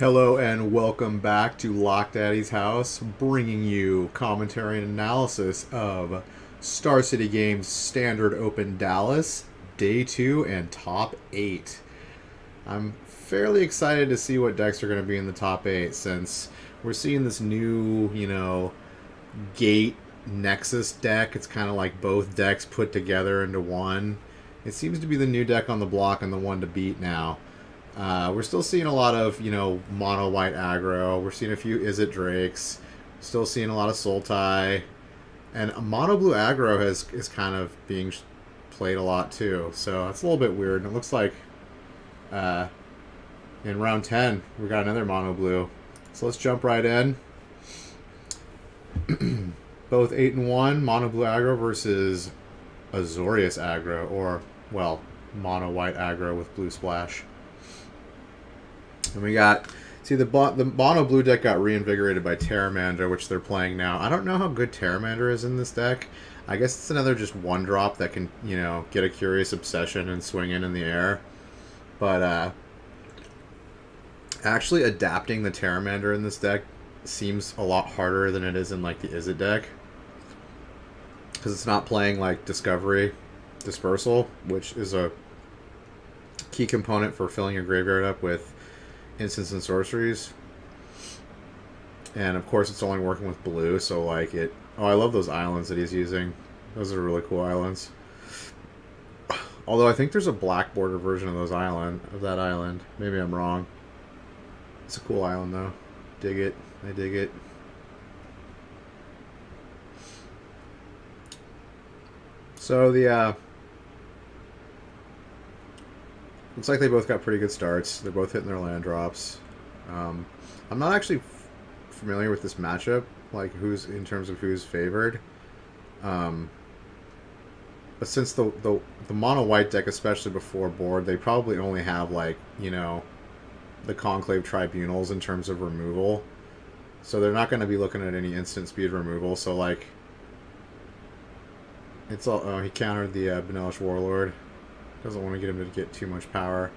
Hello and welcome back to Lock Daddy's House, bringing you commentary and analysis of Star City Games Standard Open Dallas, Day 2 and Top 8. I'm fairly excited to see what decks are going to be in the top 8 since we're seeing this new, Gate Nexus deck. It's kind of like both decks put together into one. It seems to be the new deck on the block and the one to beat now. We're still seeing a lot of, mono white aggro. We're seeing a few Izzet Drakes. Still seeing a lot of Sultai. And mono blue aggro is kind of being played a lot too. So it's a little bit weird. And it looks like in round 10, we got another mono blue. So let's jump right in. Both 8 and 1, mono blue aggro versus Azorius aggro. Or, well, mono white aggro with blue splash. And we got, the mono blue deck got reinvigorated by Terramander, which they're playing now. I don't know how good Terramander is in this deck. I guess it's another just one drop that can, get a Curious Obsession and swing in the air. But actually adapting the Terramander in this deck seems a lot harder than it is in like the Izzet deck. Because it's not playing like Discovery Dispersal, which is a key component for filling your graveyard up with instants and sorceries. And of course it's only working with blue, so like it... Oh, I love those islands that he's using. Those are really cool islands. Although I think there's a black border version of that island. Maybe I'm wrong. It's a cool island though. Dig it. I dig it. So the looks like they both got pretty good starts. They're both hitting their land drops. I'm not actually familiar with this matchup, like who's in terms of who's favored. But since the mono white deck, especially before board, they probably only have like the Conclave Tribunals in terms of removal. So they're not going to be looking at any instant speed removal. So like, it's all. Oh, he countered the Benelish Warlord. Doesn't want to get him to get too much power.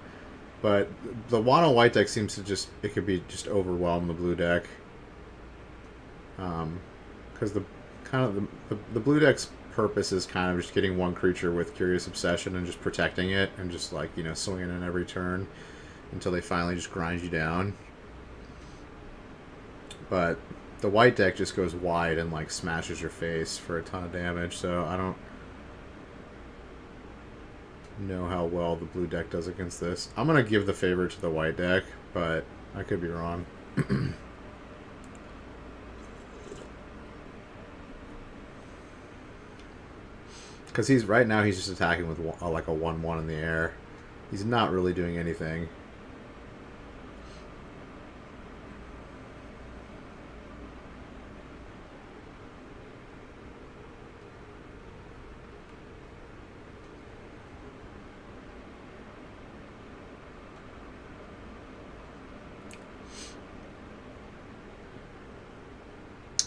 But the mono white deck seems to just... It could be just overwhelm the blue deck. Because the blue deck's purpose is kind of just getting one creature with Curious Obsession and just protecting it. And just like, swinging in every turn until they finally just grind you down. But the white deck just goes wide and like smashes your face for a ton of damage. So I don't know how well the blue deck does against this. I'm going to give the favor to the white deck, but I could be wrong. Because right now he's just attacking with like a 1/1 in the air. He's not really doing anything.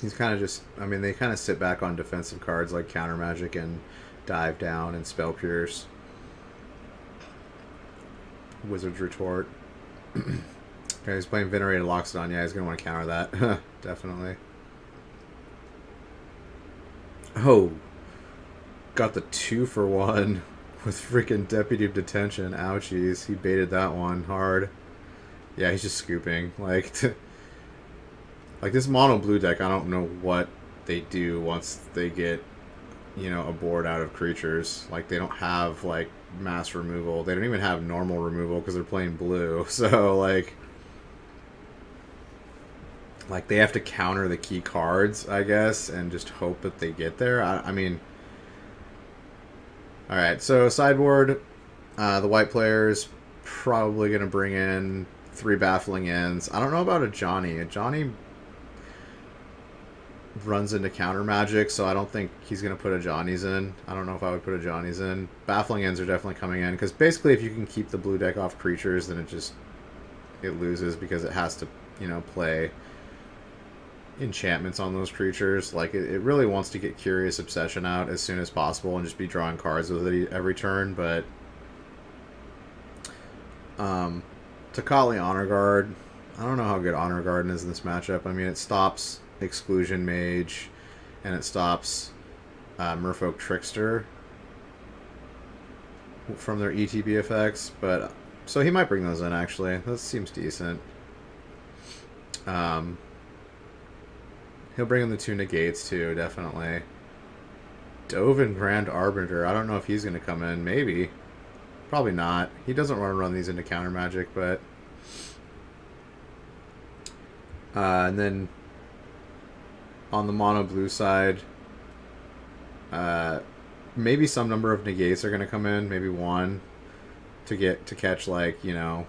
He's kind of just... I mean, they kind of sit back on defensive cards like Counter Magic and Dive Down and Spell Pierce. Wizard's Retort. Okay, he's playing Venerated Loxodon. Yeah, he's going to want to counter that. Definitely. Oh. Got the 2-for-1 with freaking Deputy of Detention. Ouchies. He baited that one hard. Yeah, he's just scooping. Like... Like, this mono blue deck, I don't know what they do once they get, a board out of creatures. Like, they don't have, like, mass removal. They don't even have normal removal because they're playing blue. So, like, they have to counter the key cards, I guess, and just hope that they get there. I mean... Alright, so sideboard, the white player's probably going to bring in 3 Baffling Ends. I don't know about a Johnny. A Johnny runs into Counter Magic, so I don't think he's going to put a Johnny's in. I don't know if I would put a Johnny's in. Baffling Ends are definitely coming in, because basically if you can keep the blue deck off creatures, then it loses because it has to, play enchantments on those creatures. Like, it really wants to get Curious Obsession out as soon as possible and just be drawing cards with it every turn, but Takali Honor Guard, I don't know how good Honor Garden is in this matchup. I mean, it stops Exclusion Mage, and it stops Merfolk Trickster from their ETB effects, but so he might bring those in, actually. That seems decent. He'll bring in the 2 negates, too, definitely. Dovin Grand Arbiter. I don't know if he's going to come in. Maybe. Probably not. He doesn't want to run these into counter magic, but... and then on the mono blue side, maybe some number of negates are going to come in. Maybe 1 to catch, like, you know,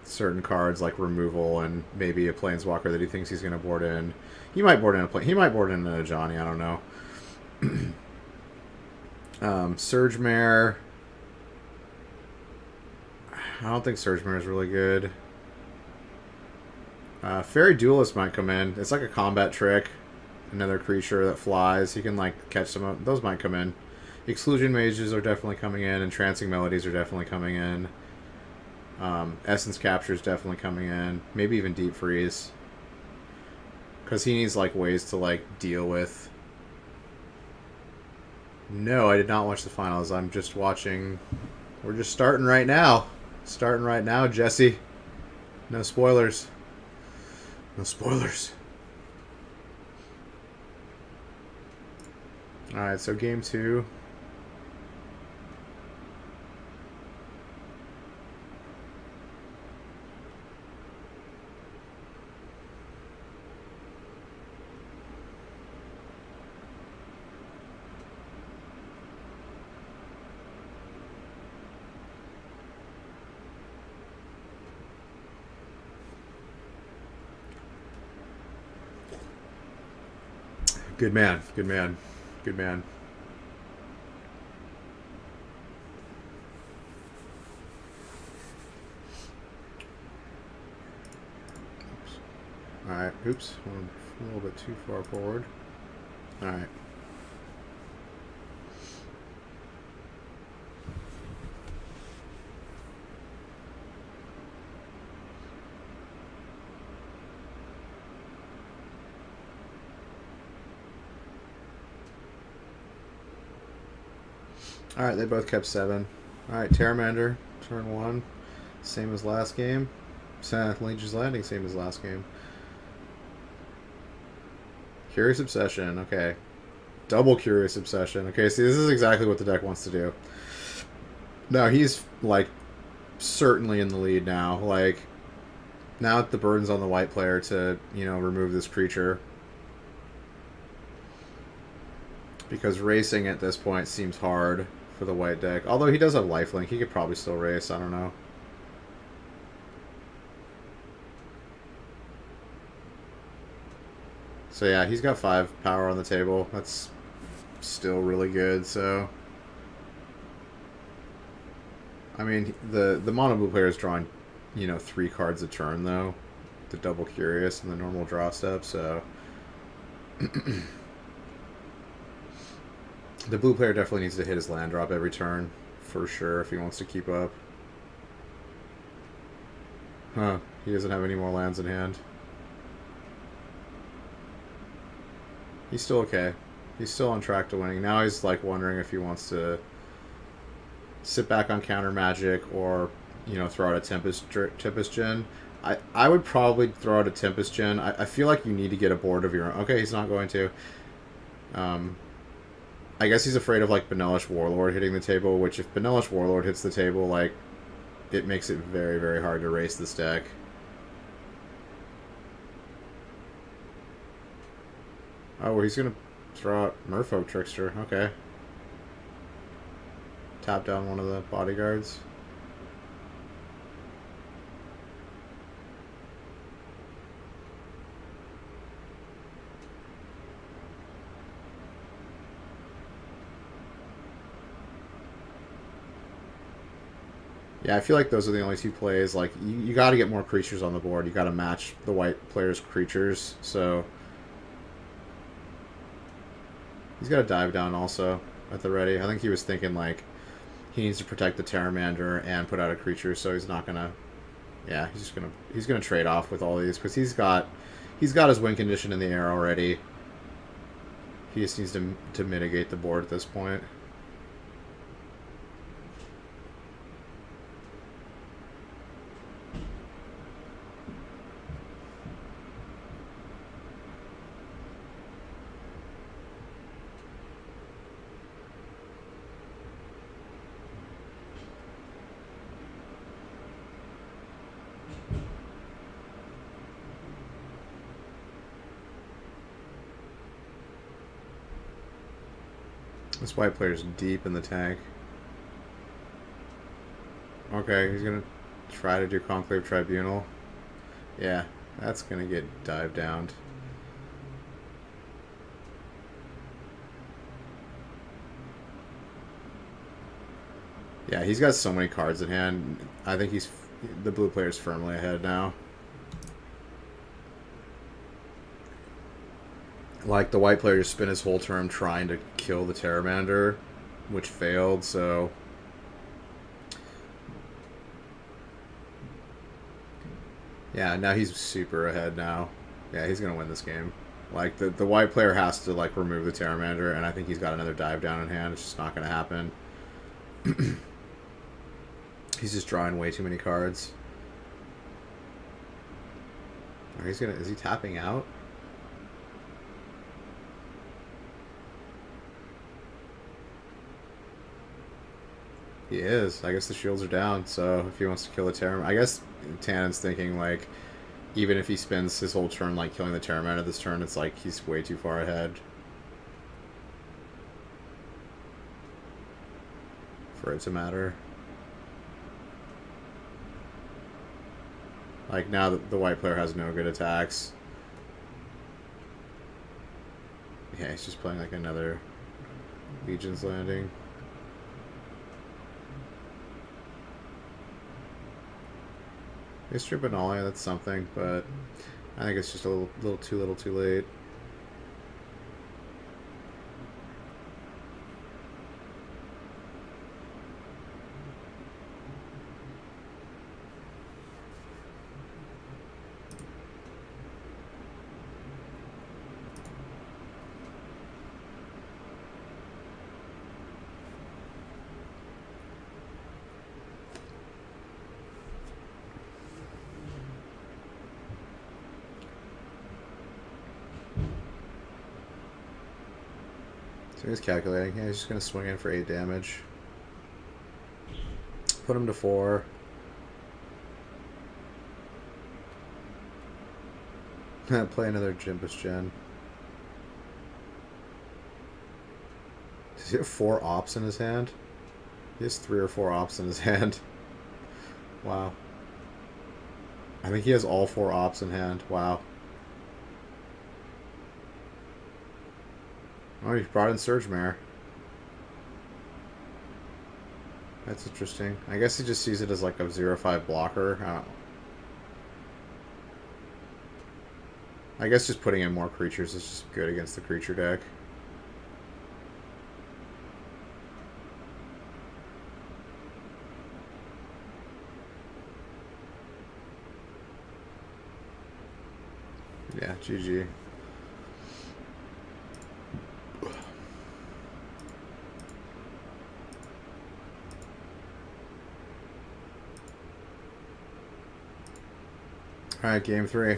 certain cards like removal and maybe a planeswalker that he thinks he's going to board in. He might board in he might board in a Johnny. I don't know. Surge Mare. I don't think Surge Mare is really good. Fairy Duelist might come in. It's like a combat trick. Another creature that flies. You can like catch some of those. Might come in. Exclusion Mages are definitely coming in, and Trancing Melodies are definitely coming in. Essence Capture is definitely coming in. Maybe even Deep Freeze. Because he needs like ways to like deal with. No, I did not watch the finals. I'm just watching. We're just starting right now. Starting right now, Jesse. No spoilers. No spoilers. Alright, so game 2. Good man. Good man. Good man. Alright, oops. Went a little bit too far forward. Alright. Alright, they both kept 7. Alright, Terramander, turn 1. Same as last game. Legious Landing, same as last game. Curious Obsession, okay. Double Curious Obsession. Okay, see, this is exactly what the deck wants to do. Now, he's, like, certainly in the lead now. Like, now the burden's on the white player to, you know, remove this creature. Because racing at this point seems hard for the white deck. Although he does have lifelink, he could probably still race, I don't know. So yeah, he's got 5 power on the table. That's still really good, so... I mean, the mono blue player is drawing, you know, 3 cards a turn, though. The double Curious and the normal draw step, so... The blue player definitely needs to hit his land drop every turn, for sure, if he wants to keep up. Huh, he doesn't have any more lands in hand. He's still okay. He's still on track to winning. Now he's like wondering if he wants to sit back on counter magic or, you know, throw out a Tempest Gen. I would probably throw out a Tempest Gen. I feel like you need to get a board of your own. Okay, he's not going to. I guess he's afraid of like Benelish Warlord hitting the table, which if Benelish Warlord hits the table, like, it makes it very, very hard to race this deck. Oh, he's going to throw out Merfolk Trickster. Okay. Tap down one of the bodyguards. Yeah, I feel like those are the only 2 plays. Like, you got to get more creatures on the board. You got to match the white player's creatures. So he's got to dive down also at the ready. I think he was thinking like he needs to protect the Terramander and put out a creature, so he's not gonna Yeah, he's gonna trade off with all these because he's got his win condition in the air already. He just needs to mitigate the board at this point. This white player's deep in the tank. Okay, he's gonna try to do Conclave Tribunal. Yeah, that's gonna get dived down. Yeah, he's got so many cards in hand. I think the blue player's firmly ahead now. Like, the white player just spent his whole turn trying to kill the Pteramander, which failed, so... Yeah, now he's super ahead now. Yeah, he's gonna win this game. Like, the white player has to, like, remove the Pteramander, and I think he's got another dive down in hand. It's just not gonna happen. He's just drawing way too many cards. Or is he tapping out? He is. I guess the shields are down, so if he wants to kill the Pteramander... I guess Tannen's thinking, like, even if he spends his whole turn, like, killing the Pteramander this turn, it's like he's way too far ahead for it to matter. Like, now the white player has no good attacks. Yeah, he's just playing, like, another Legion's Landing. It's Tribunal, that's something, but I think it's just a little too late. So he's calculating. Yeah, he's just going to swing in for 8 damage. Put him to 4. Play another Jimbus Gen. Does he have 4 ops in his hand? He has 3 or 4 ops in his hand. Wow. I think he has all 4 ops in hand. Wow. Oh, he brought in Surge Mare. That's interesting. I guess he just sees it as like a 0-5 blocker. I don't know. I guess just putting in more creatures is just good against the creature deck. Yeah, GG. Alright, game 3.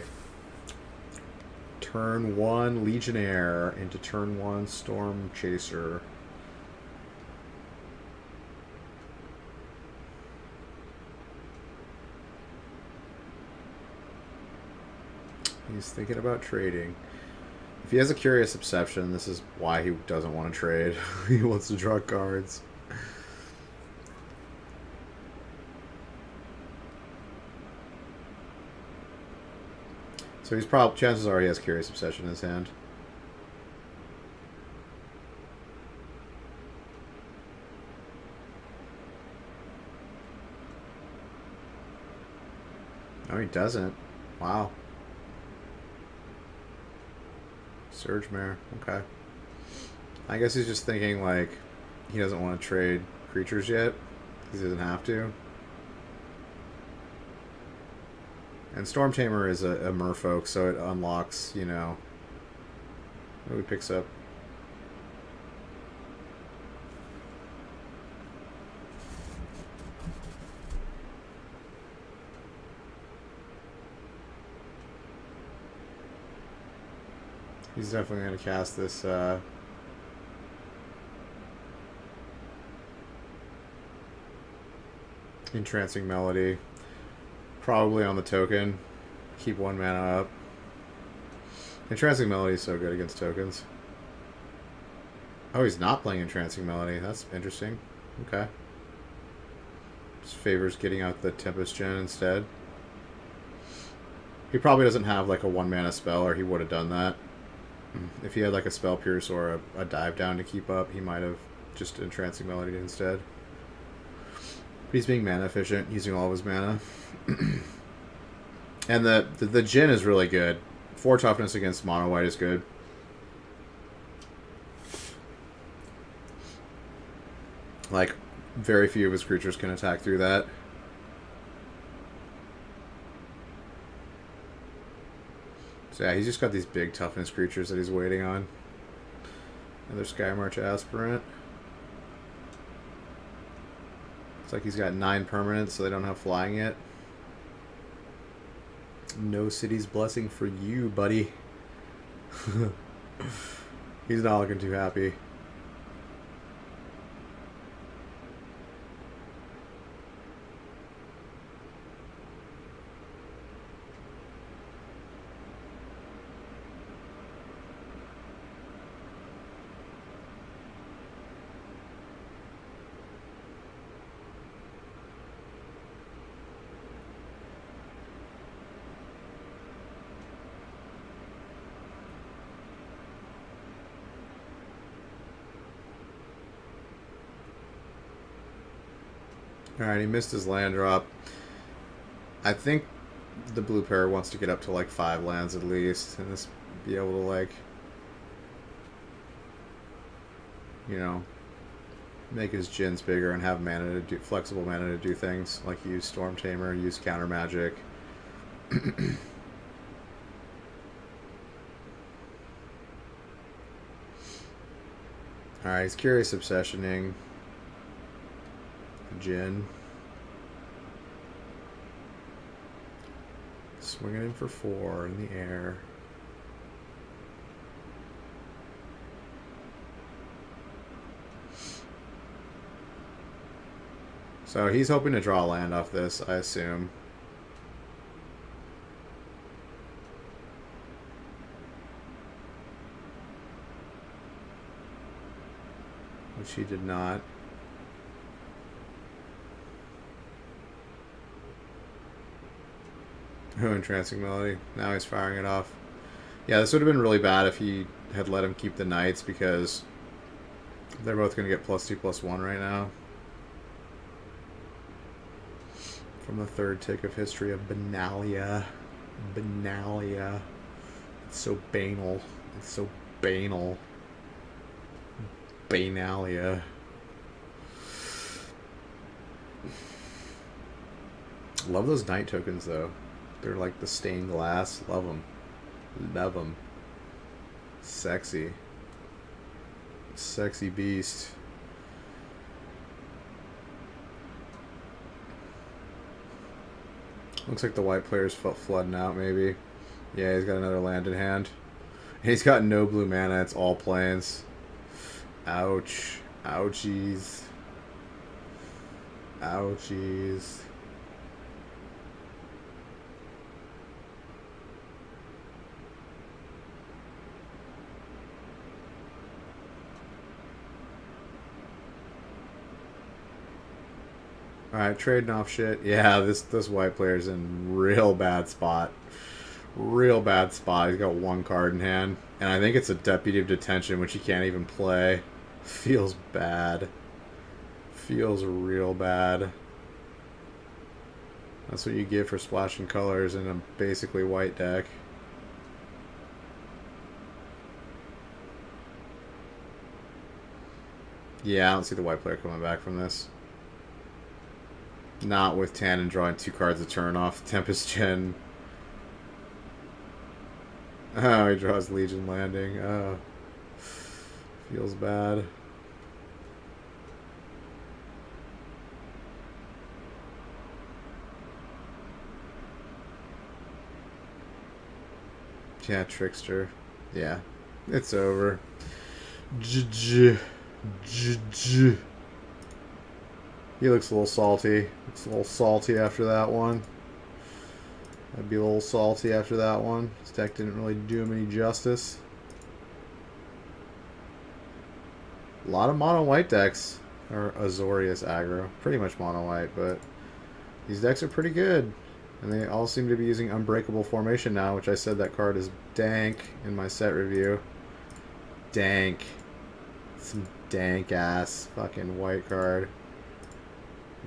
Turn 1 Legionnaire into turn 1 Storm Chaser. He's thinking about trading. If he has a Curious Obsession, this is why he doesn't want to trade. He wants to draw cards. So he's probably, chances are he has Curious Obsession in his hand. No, he doesn't. Wow. Surge Mare. Okay. I guess he's just thinking, like, he doesn't want to trade creatures yet, because he doesn't have to. And Storm Tamer is a merfolk, so it unlocks, you know... What he picks up? He's definitely going to cast this, Entrancing Melody. Probably on the token. Keep 1 mana up. Entrancing Melody is so good against tokens. Oh, he's not playing Entrancing Melody. That's interesting. Okay. Just favors getting out the Tempest Gen instead. He probably doesn't have like a 1 mana spell, or he would have done that. If he had like a Spell Pierce or a dive down to keep up, he might have just Entrancing Melody instead. But he's being mana efficient, using all of his mana. And the Djinn is really good. 4 toughness against mono white is good. Like, very few of his creatures can attack through that. So yeah, he's just got these big toughness creatures that he's waiting on. Another Skymarch Aspirant. It's like he's got 9 permanents, so they don't have flying yet. No City's Blessing for you, buddy. He's not looking too happy. Alright, he missed his land drop. I think the blue pair wants to get up to like 5 lands at least, and just be able to like, you know, make his Djinns bigger and have mana to do, flexible mana to do things, like use Storm Tamer, use counter magic. Alright, he's Curious Obsessioning. Djinn. Swinging in for 4 in the air. So he's hoping to draw land off this, I assume. Which he did not. Oh, Entrancing Melody. Now he's firing it off. Yeah, this would have been really bad if he had let him keep the Knights, because they're both going to get +2/+1 right now. From the 3rd tick of history of Benalia. Benalia. It's so banal. It's so banal. Benalia. Love those Knight tokens, though. They're like the stained glass. Love them. Love them. Sexy. Sexy beast. Looks like the white player's flooding out, maybe. Yeah, he's got another land in hand. He's got no blue mana. It's all plains. Ouch. Ouchies. Ouchies. Alright, trading off shit. Yeah, this white player's in real bad spot. Real bad spot. He's got 1 card in hand. And I think it's a Deputy of Detention, which he can't even play. Feels bad. Feels real bad. That's what you get for splashing colors in a basically white deck. Yeah, I don't see the white player coming back from this. Not with Tannen drawing 2 cards a turn off Tempest Gen Oh, he draws Legion Landing. Oh, feels bad. Yeah, Trickster. Yeah, it's over. He looks a little salty. It's a little salty after that one. I'd be a little salty after that one. This deck didn't really do him any justice. A lot of mono white decks are Azorius aggro. Pretty much mono white, but these decks are pretty good. And they all seem to be using Unbreakable Formation now, which I said that card is dank in my set review. Dank. Some dank ass fucking white card.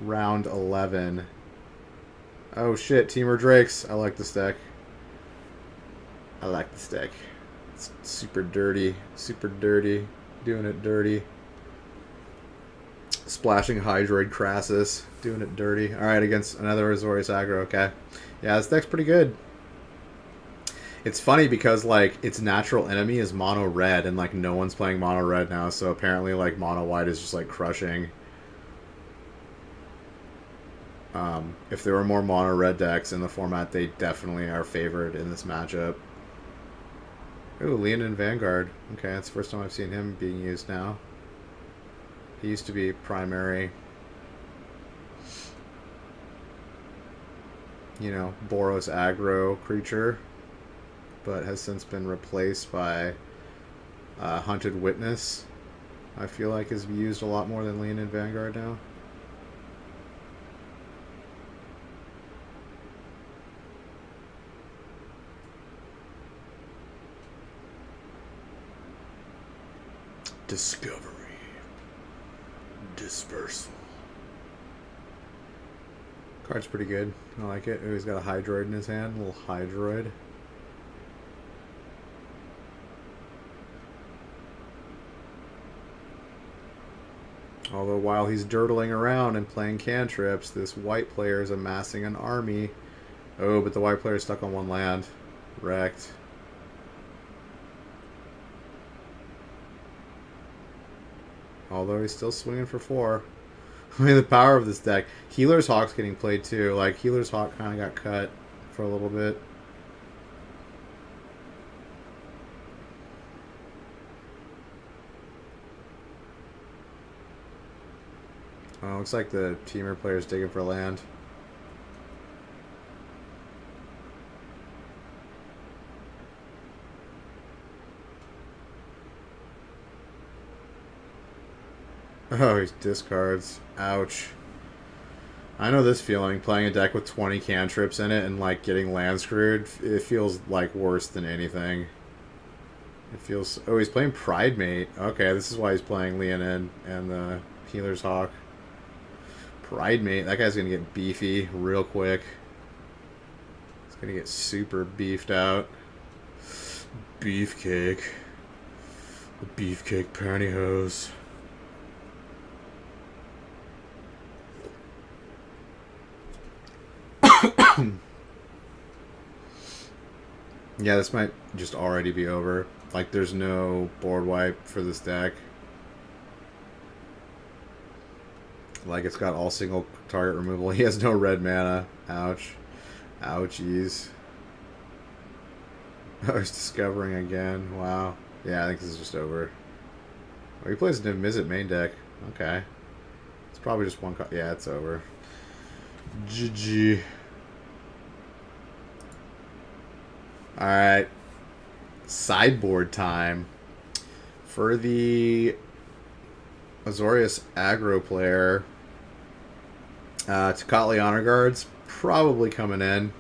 Round 11. Oh shit, Teamer Drakes. I like this deck. I like this deck. It's super dirty. Super dirty. Doing it dirty. Splashing Hydroid Crassus. Doing it dirty. Alright, against another Azorius aggro, okay. Yeah, this deck's pretty good. It's funny because, like, its natural enemy is mono red, and, like, no one's playing mono red now, so apparently, like, mono white is just, like, crushing. If there were more mono red decks in the format, they definitely are favored in this matchup. Ooh, Leonin Vanguard. Okay, that's the first time I've seen him being used now. He used to be primary, you know, Boros aggro creature, but has since been replaced by Hunted Witness. I feel like is used a lot more than Leonin Vanguard now. Discovery. Dispersal. Card's pretty good. I like it. Ooh, he's got a Hydroid in his hand. A little Hydroid. Although while he's dirtling around and playing cantrips, this white player is amassing an army. Oh, but the white player is stuck on one land. Wrecked. Although he's still swinging for 4. I mean, the power of this deck. Healer's Hawk's getting played too. Like, Healer's Hawk kind of got cut for a little bit. Oh, looks like the Teamer player's digging for land. Oh, he discards. Ouch. I know this feeling, playing a deck with 20 cantrips in it and, like, getting land screwed. It feels, like, worse than anything. It feels... Oh, he's playing Pride Mate. Okay, this is why he's playing Leonin and the Healer's Hawk. Pride Mate. That guy's gonna get beefy real quick. He's gonna get super beefed out. Beefcake. The beefcake pantyhose. Yeah, this might just already be over. Like, there's no board wipe for this deck. Like, it's got all single target removal. He has no red mana. Ouch. Ouchies. Oh, he's discovering again. Wow. Yeah, I think this is just over. Oh, he plays a Mizzet main deck. Okay. It's probably just one card. Yeah, it's over. GG. Alright. Sideboard time. For the Azorius aggro player, Tocatli Honor Guard's probably coming in.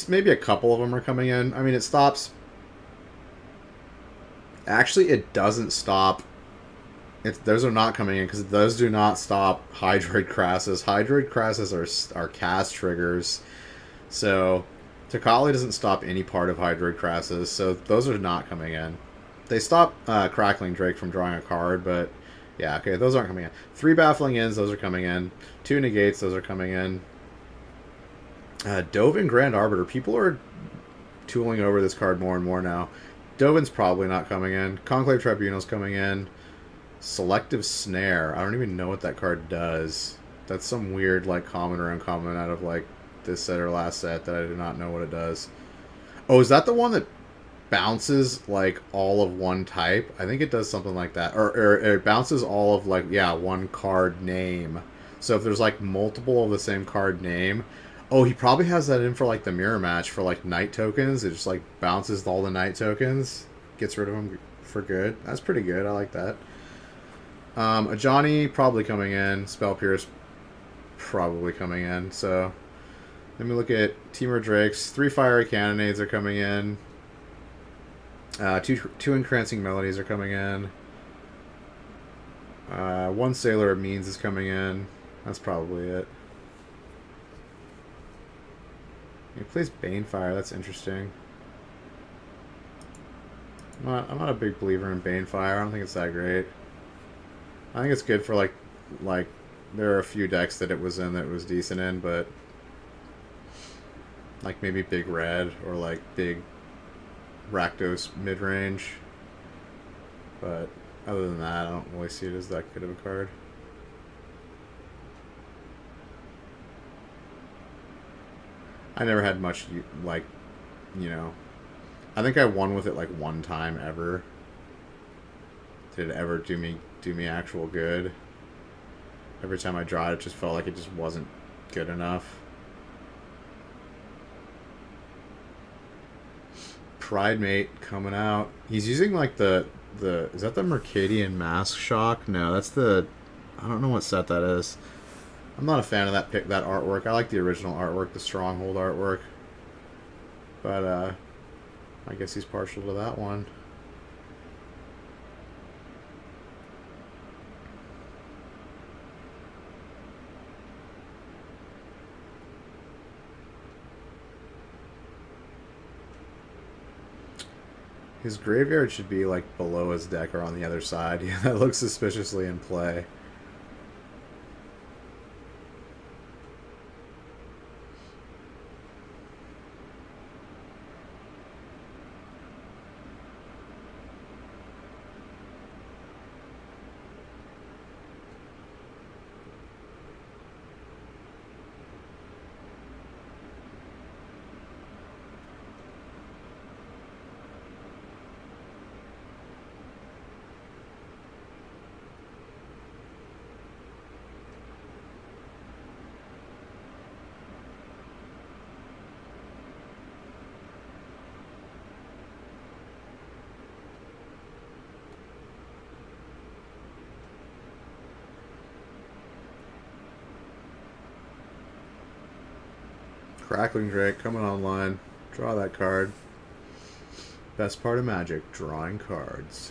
Maybe a couple of them are coming in. I mean, it stops. Actually, it doesn't stop. Those are not coming in because those do not stop Hydroid Crassus. Hydroid Crassus are cast triggers. So Tocatli doesn't stop any part of Hydroid Crassus, so those are not coming in. They stop Crackling Drake from drawing a card, but yeah, okay, those aren't coming in. 3 Baffling Inns, those are coming in. 2 Negates, those are coming in. Dovin Grand Arbiter. People are tooling over this card more and more now. Dovin's probably not coming in. Conclave Tribunal's coming in. Selective Snare. I don't even know what that card does. That's some weird, like, common or uncommon out of, like, this set or last set that I do not know what it does. Oh, is that the one that bounces, like, all of one type? I think it does something like that. Or it bounces all of, like, yeah, one card name. So if there's, like, multiple of the same card name... Oh, he probably has that in for, like, the mirror match for, like, night tokens. It just, like, bounces all the night tokens. Gets rid of them for good. That's pretty good. I like that. A Johnny probably coming in. Spell Pierce probably coming in. So let me look at Teamer Drakes. 3 Fiery Cannonades are coming in. Two Entrancing Melodies are coming in. 1 Sailor of Means is coming in. That's probably it. He plays Banefire. That's interesting. I'm not a big believer in Banefire. I don't think it's that great. I think it's good for like there are a few decks that it was in that it was decent in, but like maybe Big Red or like Big Rakdos mid range. But other than that, I don't really see it as that good of a card. I never had much, like, you know... I think I won with it, like, one time ever. Did it ever do me actual good? Every time I drawed it, just felt like it just wasn't good enough. Pridemate coming out. He's using, like, the... Is that the Mercadian Mask Shock? No, that's the... I don't know what set that is. I'm not a fan of that artwork. I like the original artwork, the Stronghold artwork. But, I guess he's partial to that one. His graveyard should be, like, below his deck or on the other side. Yeah, that looks suspiciously in play. Crackling Drake coming online. Draw that card. Best part of Magic, drawing cards.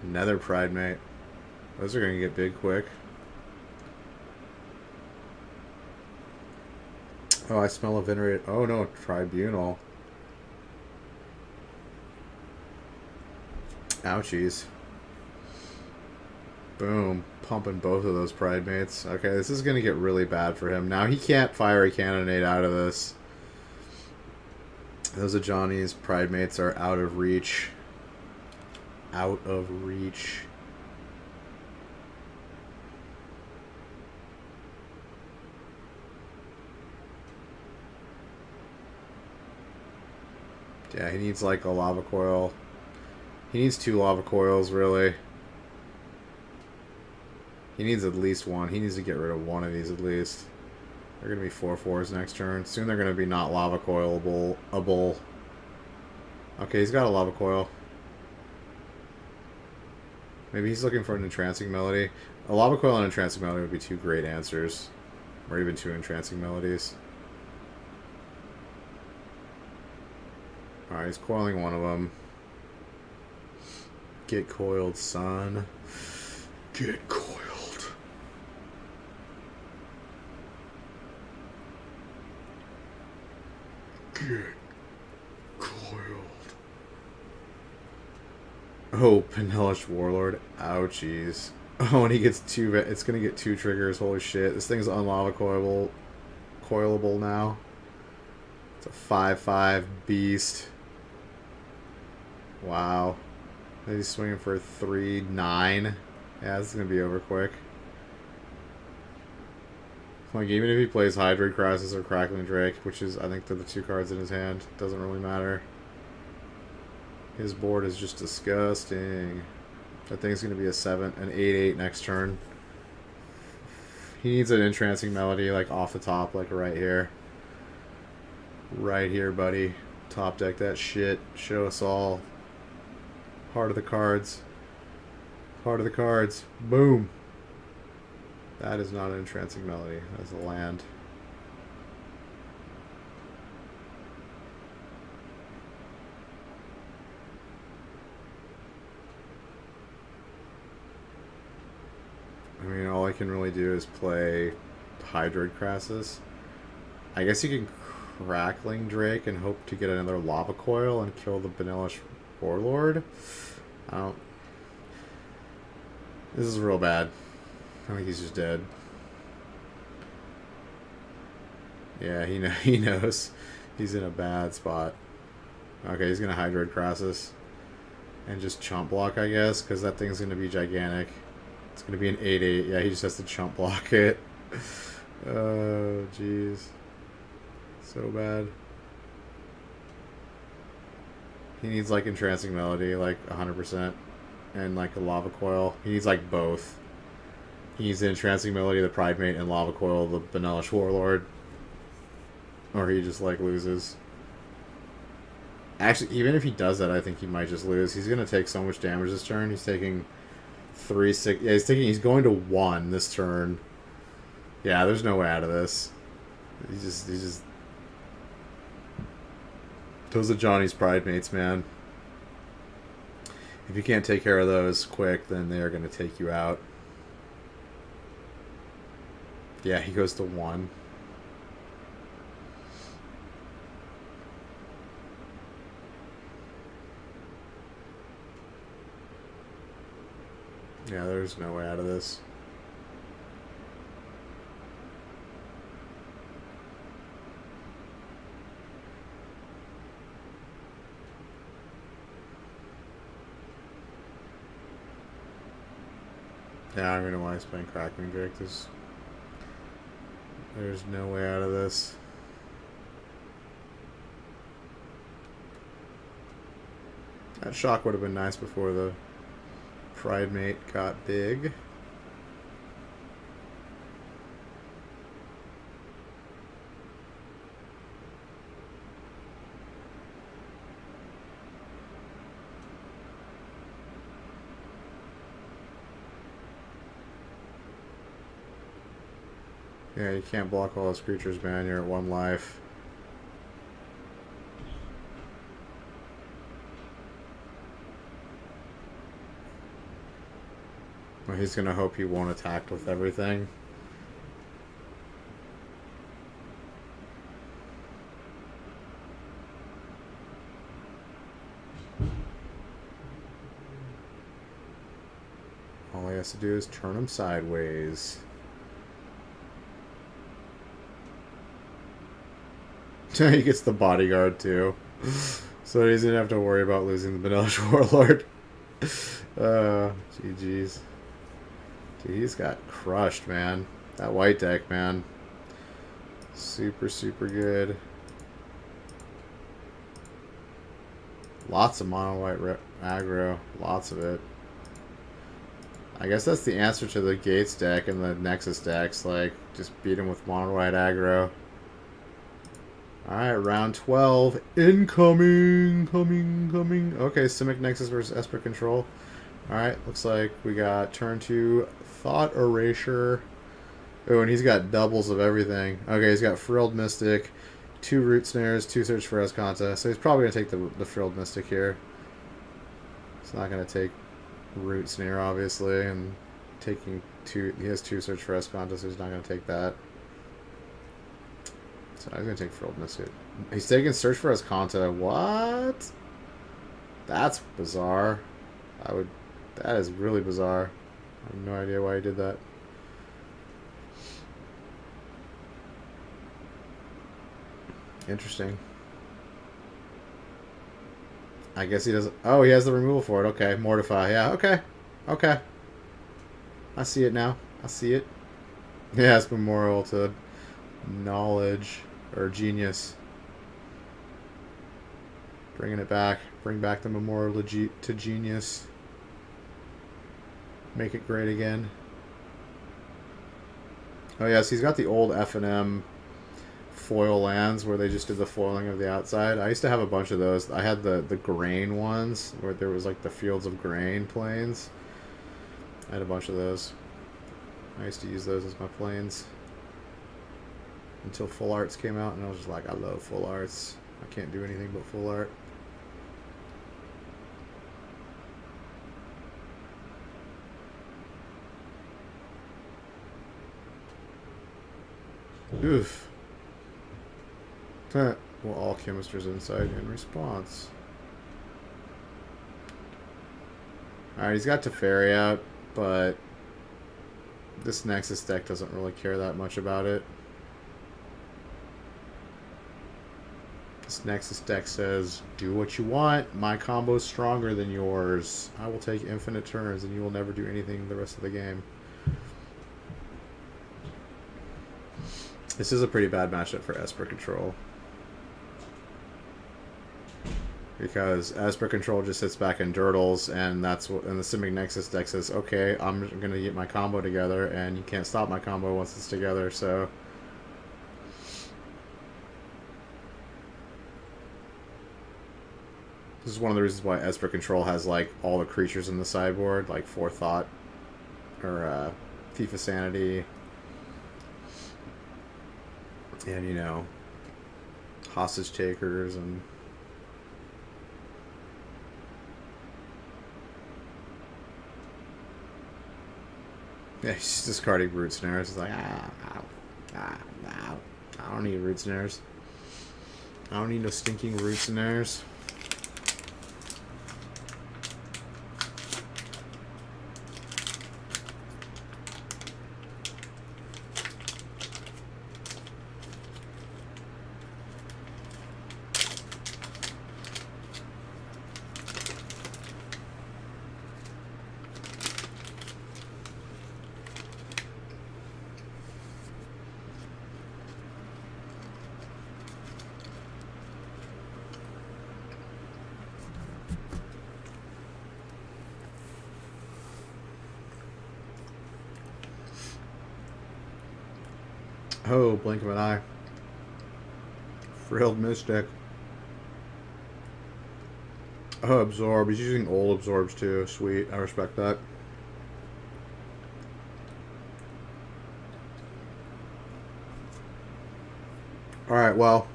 Another Pridemate. Those are going to get big quick. Oh, I smell a Venerated... Oh, no, Tribunal. Ouchies. Boom. Pumping both of those Pridemates. Okay, this is going to get really bad for him. Now, he can't fire a Cannonade out of this. Those are Johnny's. Pridemates are out of reach. Out of reach. Yeah, he needs like a lava coil. He needs 2 lava coils, really. He needs at least one. He needs to get rid of one of these at least. They're going to be 4/4s next turn. Soon they're going to be not lava coilable. Okay, he's got a lava coil. Maybe he's looking for an Entrancing Melody. A Lava Coil and Entrancing Melody would be 2 great answers. Or even 2 Entrancing Melodies. Alright, he's coiling one of them. Get coiled, son. Get coiled. Get coiled. Oh, Pinellish Warlord. Ouchies. Oh, and he gets two. It's gonna get 2 triggers. Holy shit! This thing's unlava coilable now. It's a 5/5 beast. Wow. He's swinging for 3/9. Yeah, this is gonna be over quick. Like, even if he plays Hydroid Crisis or Crackling Drake, which is, I think, they're the 2 cards in his hand, doesn't really matter. His board is just disgusting. That thing's gonna be a 7, an 8/8 next turn. He needs an Entrancing Melody, like, off the top, like, right here. Right here, buddy. Top deck that shit. Show us all. Heart of the cards. Heart of the cards. Boom. That is not an Entrancing Melody. That's a land. I mean, all I can really do is play Hydroid Crisis. I guess you can Crackling Drake and hope to get another Lava Coil and kill the Benelish Warlord. I don't... This is real bad. I think he's just dead. Yeah, he knows. He's in a bad spot. Okay, he's going to Hydroid Crisis. And just chump block, I guess, because that thing's going to be gigantic. It's going to be an 8/8. Yeah, he just has to chump block it. Oh, jeez. So bad. He needs, like, Entrancing Melody, like, 100%. And, like, a Lava Coil. He needs, like, both. He needs the Entrancing Melody, the Pride Mate, and Lava Coil, the Benelish Warlord. Or he just, like, loses. Actually, even if he does that, I think he might just lose. He's going to take so much damage this turn. He's taking 3, 6... Yeah, he's going to 1 this turn. Yeah, there's no way out of this. He's just... Those are Johnny's Pride Mates, man. If you can't take care of those quick, then they're going to take you out. Yeah, he goes to 1. Yeah, there's no way out of this. Yeah, I don't even know why he's playing Crackling Drake. There's no way out of this. That shock would have been nice before the Pride Mate got big. Yeah, you can't block all those creatures, man. You're at 1 life. Well, he's gonna hope he won't attack with everything. All he has to do is turn him sideways. He gets the bodyguard too. So he doesn't have to worry about losing the Benelish Warlord. GG's. Dude, he's got crushed, man. That white deck, man. Super, super good. Lots of mono white aggro. Lots of it. I guess that's the answer to the Gates deck and the Nexus decks. Like, just beat him with mono white aggro. Alright, round 12. Incoming! Coming. Okay, Simic Nexus versus Esper Control. Alright, looks like we got turn 2 Thought Erasure. Oh, and he's got doubles of everything. Okay, he's got Frilled Mystic, 2 Root Snares, 2 Search for Escanta. So he's probably going to take the Frilled Mystic here. It's not going to take Root Snare, obviously, and taking two. He has two Search for Esconta, so he's not going to take that. So he's going to take Frilled Misfit. He's taking Search for Esconta. What? That's bizarre. That is really bizarre. I have no idea why he did that. Interesting. I guess he doesn't... Oh, he has the removal for it. Okay, Mortify. Yeah, okay. Okay. I see it now. I see it. Yeah, it's Memorial to Knowledge or Genius. Bringing it back. Bring back the Memorial to Genius. Make it great again. Oh, yes, he's got the old F&M foil lands where they just did the foiling of the outside. I used to have a bunch of those. I had the grain ones where there was like the Fields of Grain planes. I had a bunch of those. I used to use those as my planes until Full Arts came out, and I was just like, I love Full Arts. I can't do anything but Full Art. Oof. Well, all Chemisters inside in response. Alright, he's got Teferi out, but this Nexus deck doesn't really care that much about it. This Nexus deck says, do what you want. My combo's stronger than yours. I will take infinite turns and you will never do anything the rest of the game. This is a pretty bad matchup for Esper Control. Because Esper Control just sits back and dirtles, and that's what. And the Simic Nexus deck says, "Okay, I'm gonna get my combo together, and you can't stop my combo once it's together." So, this is one of the reasons why Esper Control has like all the creatures in the sideboard, like Forethought or Thief of Sanity, and you know, Hostage Takers and. Yeah, he's just discarding Root Snares. He's like, I don't need Root Snares. I don't need no stinking Root Snares. Oh, blink of an eye. Frilled Mystic. Oh, Absorb. He's using old Absorbs too. Sweet. I respect that. Alright, well.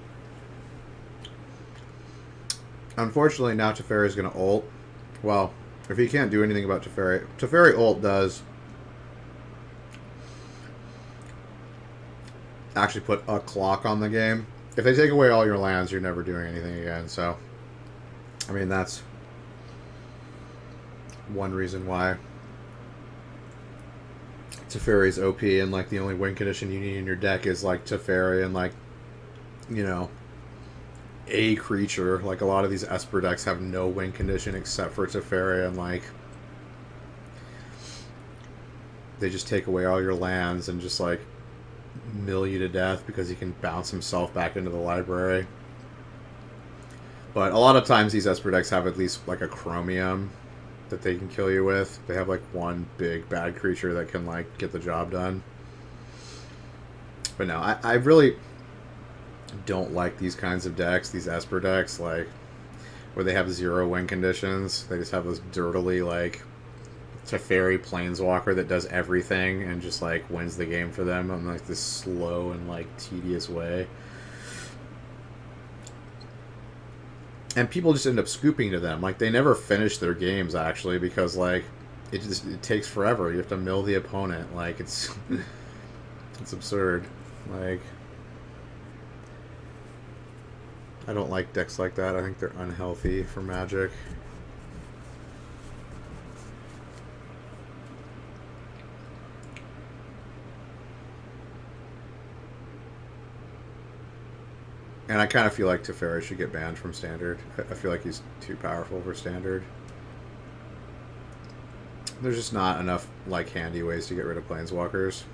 Unfortunately, now Teferi is going to ult. Well, if he can't do anything about Teferi. Teferi ult does actually put a clock on the game. If they take away all your lands, you're never doing anything again. So, I mean, that's one reason why Teferi's OP, and like the only win condition you need in your deck is like Teferi and like, you know, a creature. Like a lot of these Esper decks have no win condition except for Teferi, and like they just take away all your lands and just like mill you to death because he can bounce himself back into the library. But a lot of times these Esper decks have at least like a Chromium that they can kill you with. They have like one big bad creature that can like get the job done. But no, I really don't like these kinds of decks, these Esper decks, like where they have 0 win conditions. They just have this dirtily like Teferi Planeswalker that does everything and just like wins the game for them in like this slow and like tedious way. And people just end up scooping to them. Like they never finish their games actually, because like it takes forever. You have to mill the opponent. Like, it's it's absurd. Like, I don't like decks like that. I think they're unhealthy for Magic. And I kind of feel like Teferi should get banned from Standard. I feel like he's too powerful for Standard. There's just not enough, like, handy ways to get rid of Planeswalkers.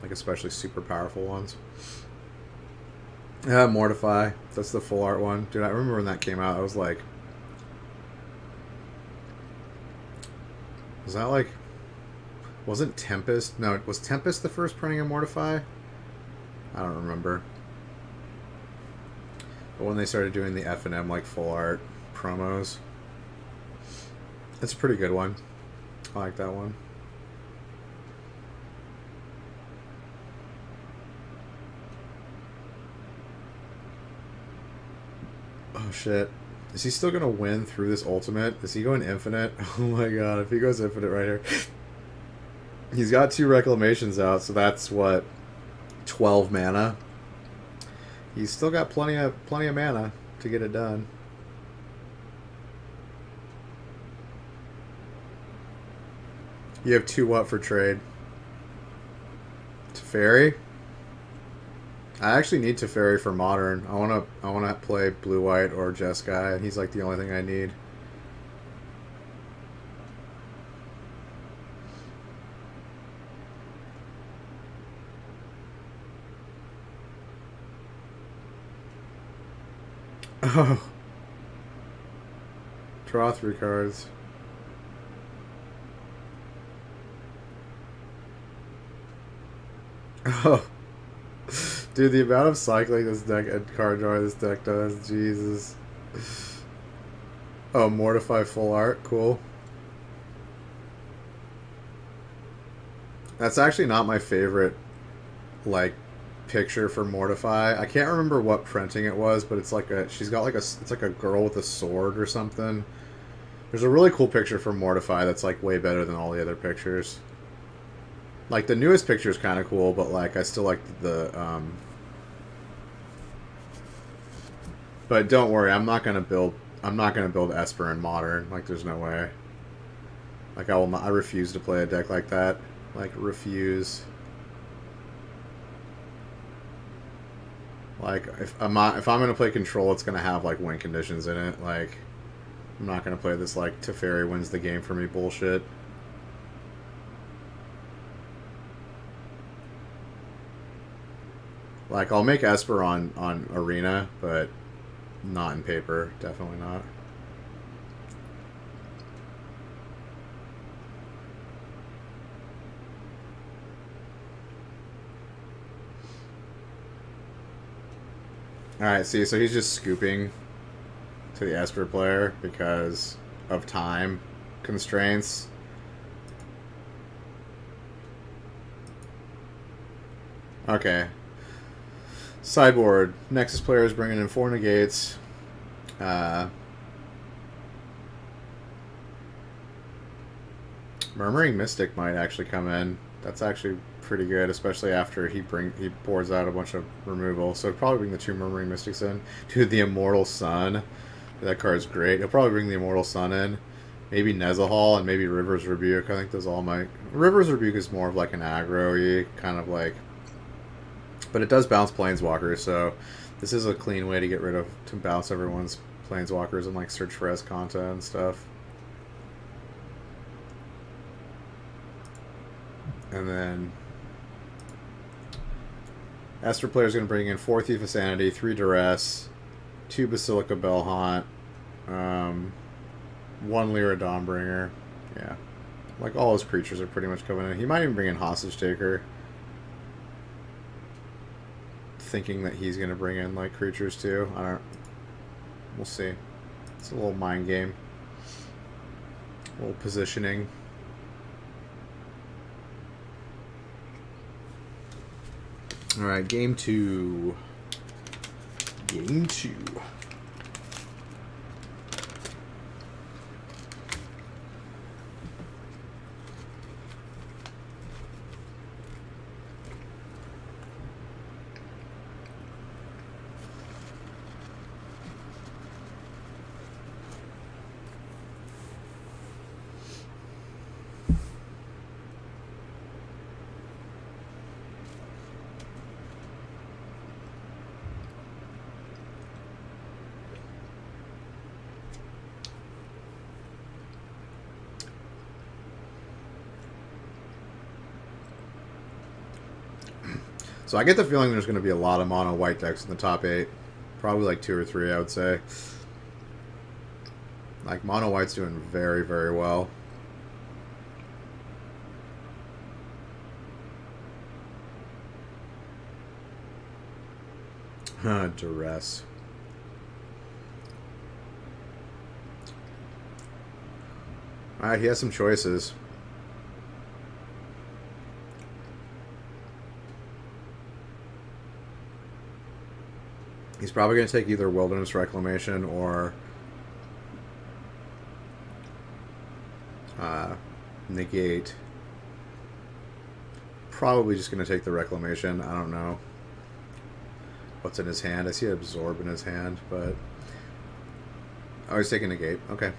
Like, especially super powerful ones. Mortify. That's the full art one. Dude, I remember when that came out, I was like... Was that, like... Wasn't Tempest... No, was Tempest the first printing of Mortify? I don't remember. But when they started doing the F&M, like, full art promos... It's a pretty good one. I like that one. Oh shit. Is he still gonna win through this ultimate? Is he going infinite? Oh my god, if he goes infinite right here. He's got 2 reclamations out, so that's what, 12 mana. He's still got plenty of mana to get it done. You have 2 what for trade? Teferi? I actually need Teferi for Modern. I wanna play Blue White or Jeskai, and he's like the only thing I need. Oh. Draw 3 cards. Oh. Dude, the amount of cycling this deck and card drawing this deck does, Jesus. Oh, Mortify full art, cool. That's actually not my favorite, like, picture for Mortify. I can't remember what printing it was, but it's like she's got like it's like a girl with a sword or something. There's a really cool picture for Mortify that's like way better than all the other pictures. Like, the newest picture is kind of cool, but, like, I still like the, But don't worry, I'm not gonna build Esper in Modern. Like, there's no way. Like, I refuse to play a deck like that. Like, refuse. Like, if I'm gonna play Control, it's gonna have, like, win conditions in it. Like, I'm not gonna play this, like, Teferi wins the game for me bullshit. Like, I'll make Esper on Arena, but not in paper. Definitely not. Alright, see, so he's just scooping to the Esper player because of time constraints. Okay. Sideboard. Nexus player is bringing in 4 negates. Murmuring Mystic might actually come in. That's actually pretty good, especially after he pours out a bunch of removal. So he'll probably bring the 2 Murmuring Mystics in. Dude, the Immortal Sun. That card's great. He'll probably bring the Immortal Sun in. Maybe Nezahal and maybe River's Rebuke. I think those all might... River's Rebuke is more of like an aggro-y, kind of like... But it does bounce Planeswalkers, so this is a clean way to get rid of... to bounce everyone's Planeswalkers and like search for Esconta and stuff. And then... Esper player is going to bring in 4 Thief of Sanity, 3 Duress, 2 Basilica Bellhaunt, 1 Lyra Dawnbringer. Yeah. Like, all his creatures are pretty much coming in. He might even bring in Hostage Taker. Thinking that he's going to bring in, like, creatures too. I don't... We'll see. It's a little mind game. A little positioning. Alright, game 2. Game 2. So I get the feeling there's going to be a lot of mono white decks in the top 8. Probably like 2 or 3, I would say. Like, mono white's doing very, very well. Duress. Alright, he has some choices. He's probably going to take either Wilderness Reclamation or Negate. Probably just going to take the Reclamation. I don't know what's in his hand. I see Absorb in his hand, but... Oh, he's taking Negate. Okay.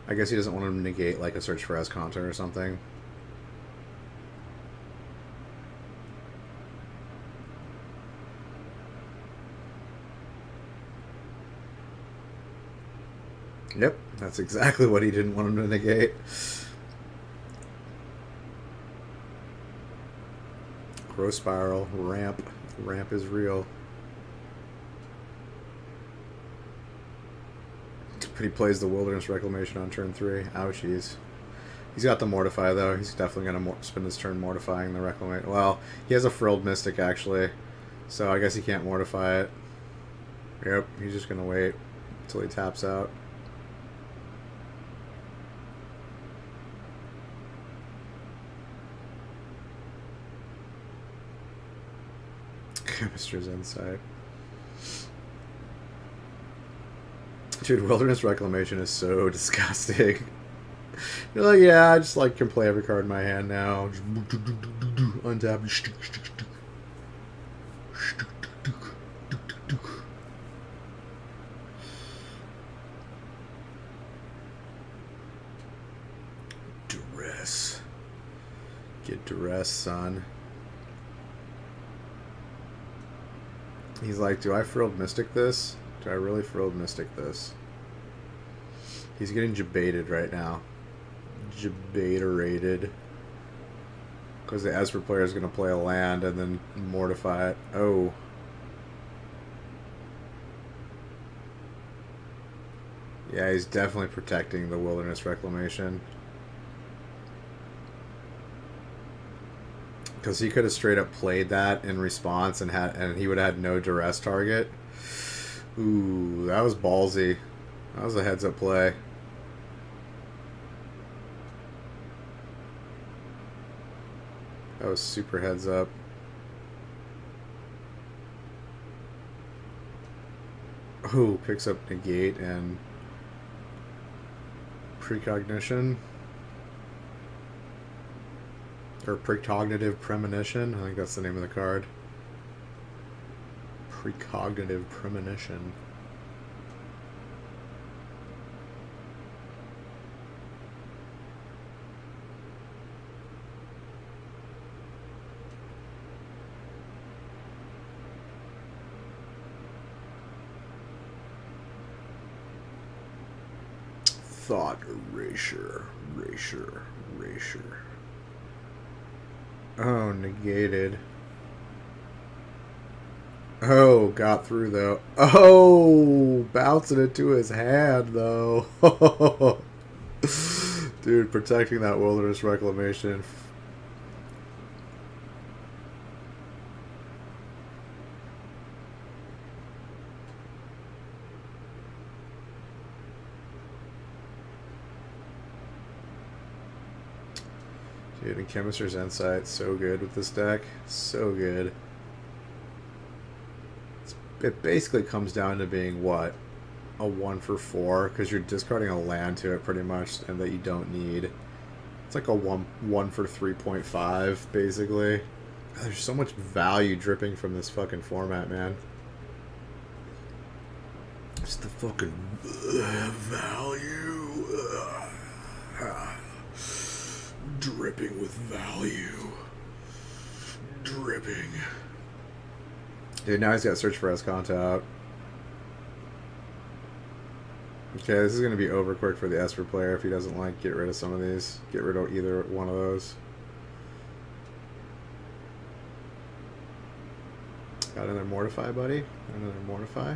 I guess he doesn't want to negate like a Search for Esconta or something. Yep, that's exactly what he didn't want him to negate. Growth Spiral, Ramp. Ramp is real. But he plays the Wilderness Reclamation on turn 3. Ouchies. He's got the Mortify, though. He's definitely going to spend his turn mortifying the Reclamation. Well, he has a Frilled Mystic, actually. So I guess he can't mortify it. Yep, he's just going to wait until he taps out. Chemist's Insight. Dude, Wilderness Reclamation is so disgusting. You're like, yeah, I just like can play every card in my hand now. Just untap. Duress. Get Duress, son. He's like, do I Frilled Mystic this? Do I really Frilled Mystic this? He's getting jebaited right now. Jebaiterated. Because the Esper player is going to play a land and then mortify it. Oh. Yeah, he's definitely protecting the Wilderness Reclamation. Because he could have straight up played that in response and he would have had no duress target. Ooh, that was ballsy. That was a heads up play. That was super heads up. Ooh, picks up Negate and Precognition. Or Precognitive Premonition. I think that's the name of the card. Precognitive Premonition. Thought Erasure. Erasure. Oh, negated. Oh, got through though. Oh, bouncing it to his hand though. Dude, protecting that Wilderness Reclamation. Dude, and Chemist's Insight, so good with this deck. So good. It basically comes down to being, what? A 1 for 4, because you're discarding a land to it pretty much, and that you don't need. It's like a 1 for 3.5, basically. There's so much value dripping from this fucking format, man. Just the fucking value. Dripping with value. Dripping. Dude, now he's got Search for Esconta out. Okay, this is going to be over quick for the Esper player if he doesn't like get rid of some of these. Get rid of either one of those. Got another Mortify, buddy. Another Mortify.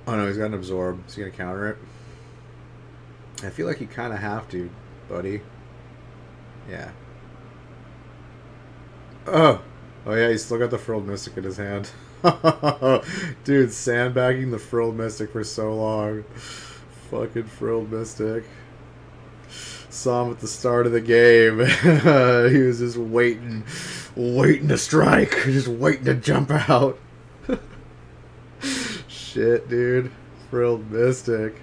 Oh no, he's got an Absorb. Is he gonna counter it? I feel like you kind of have to, buddy. Yeah. Oh! Oh yeah, he's still got the Frilled Mystic in his hand. Dude, sandbagging the Frilled Mystic for so long. Fucking Frilled Mystic. Saw him at the start of the game. He was just waiting to strike. Just waiting to jump out. Shit, dude. Frilled Mystic.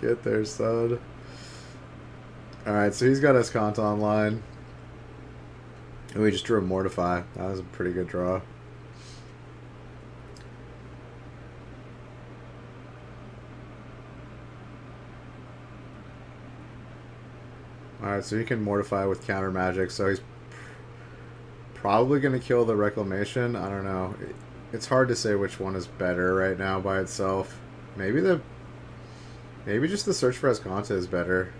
Get there, son. Alright, so he's got Escanta online. And we just drew a Mortify. That was a pretty good draw. Alright, so he can Mortify with counter magic, so he's probably going to kill the Reclamation. I don't know. It's hard to say which one is better right now by itself. Maybe just the Search for Escanta is better.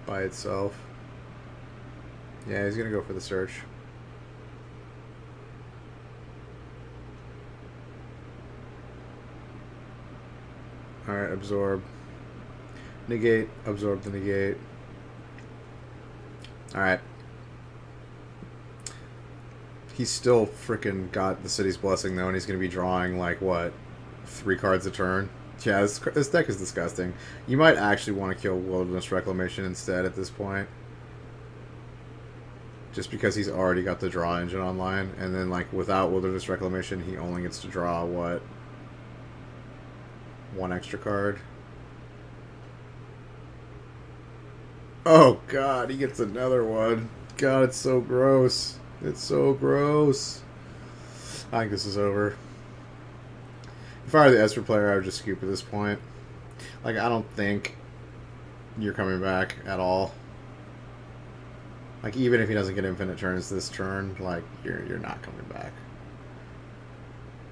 By itself. Yeah, he's going to go for the Search. Alright, Absorb. Negate. Absorb the Negate. Alright. He's still freaking got the City's Blessing, though, and he's going to be drawing, like, what? 3 cards a turn? Yeah, this deck is disgusting. You might actually want to kill Wilderness Reclamation instead at this point. Just because he's already got the draw engine online. And then, like, without Wilderness Reclamation, he only gets to draw, what? 1 extra card. Oh, God, he gets another one. God, it's so gross. It's so gross. I think this is over. If I were the Esper player, I would just scoop at this point. Like, I don't think you're coming back at all. Like, even if he doesn't get infinite turns this turn, like, you're not coming back.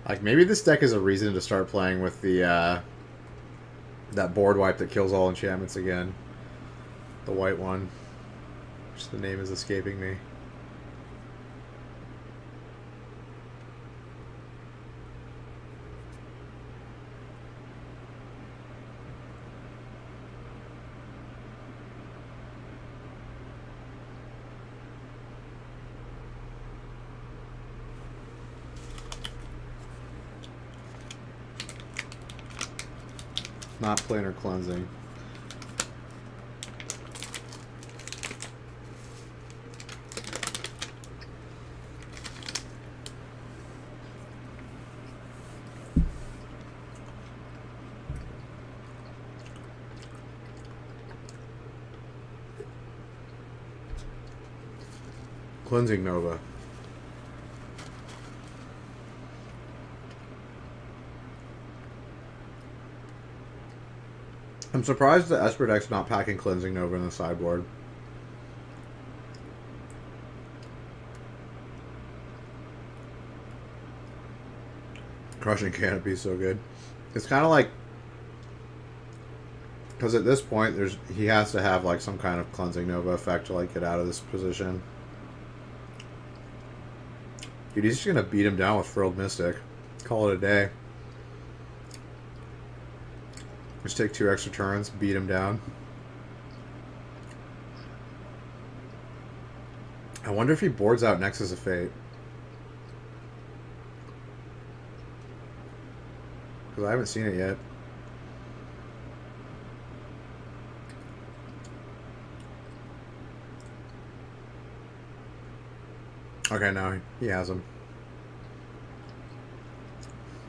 Like, maybe this deck is a reason to start playing with the, that board wipe that kills all enchantments again. The white one. Which the name is escaping me. Not planar cleansing. Cleansing Nova. I'm surprised the Esper deck's not packing Cleansing Nova in the sideboard. Crushing Canopy is so good. It's kind of like, because at this point he has to have like some kind of Cleansing Nova effect to like get out of this position. Dude, he's just gonna beat him down with Frilled Mystic. Call it a day. Just take 2 extra turns, beat him down. I wonder if he boards out Nexus of Fate. Because I haven't seen it yet. Okay, no, he has him.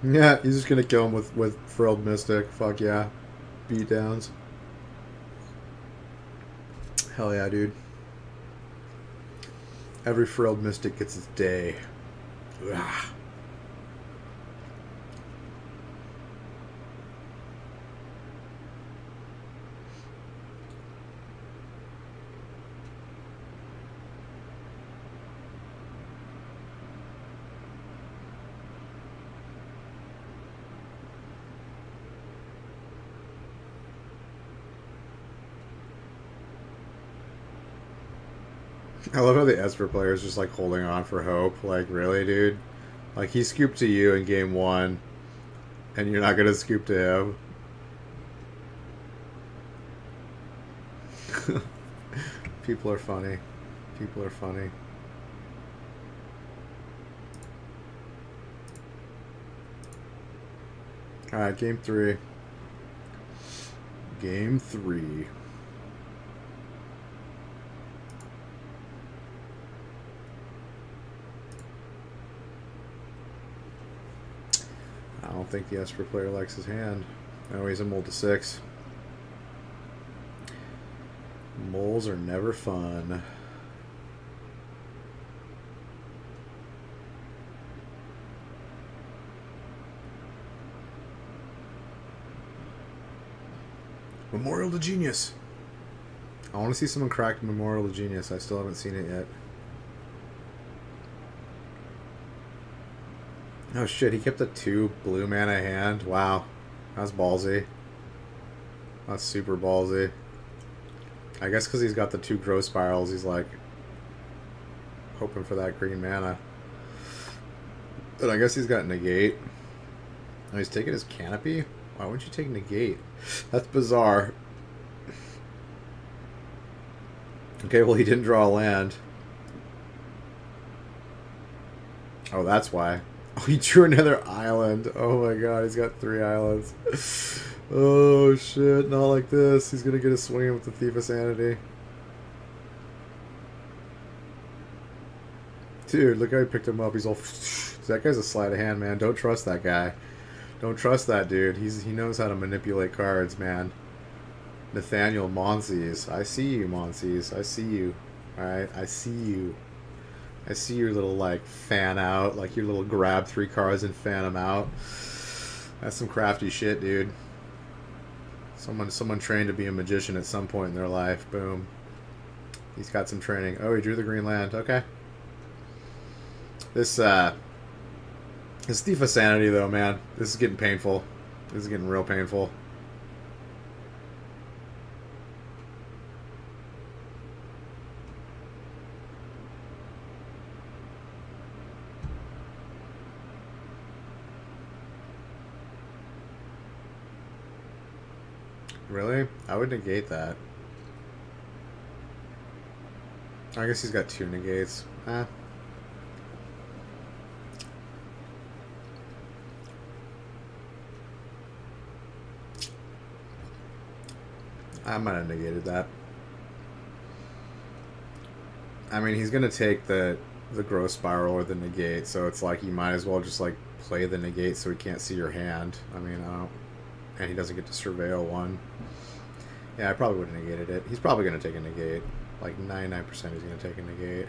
Yeah, he's just gonna kill him with Frilled Mystic. Fuck yeah. Beatdowns. Hell yeah, dude. Every Frilled Mystic gets its day. Ugh. I love how the Esper player is just like holding on for hope. Like, really, dude? Like, he scooped to you in game one, and you're not gonna scoop to him? People are funny. People are funny. Alright, game three. Game three. I don't think the Esper player likes his hand. Oh, he's a mold to 6. Moles are never fun. Memorial to Genius. I want to see someone crack Memorial to Genius. I still haven't seen it yet. Oh shit, he kept a 2 blue mana hand. Wow. That's ballsy. That's super ballsy. I guess because he's got the 2 growth spirals, he's like hoping for that green mana. But I guess he's got negate. Oh, he's taking his canopy? Why wouldn't you take negate? That's bizarre. Okay, well he didn't draw a land. Oh, that's why. Oh, he drew another island. Oh my god, he's got 3 islands. Oh shit, not like this. He's gonna get a swing with the Thief of Sanity. Dude, look how he picked him up. He's all... That guy's a sleight of hand, man. Don't trust that guy. Don't trust that dude. He knows how to manipulate cards, man. Nathaniel Monsees. I see you, Monsees. I see you. Alright, I see you. I see your little, like, fan out. Like, your little grab 3 cards and fan them out. That's some crafty shit, dude. Someone trained to be a magician at some point in their life. Boom. He's got some training. Oh, he drew the green land. Okay. This Thief of Sanity, though, man. This is getting painful. This is getting real painful. Really? I would negate that. I guess he's got 2 negates. I might have negated that. I mean, he's gonna take the growth spiral or the negate, so it's like you might as well just like play the negate so he can't see your hand. I mean, I don't, and he doesn't get to surveil one. Yeah, I probably would have negated it. He's probably gonna take a negate. Like 99% he's gonna take a negate.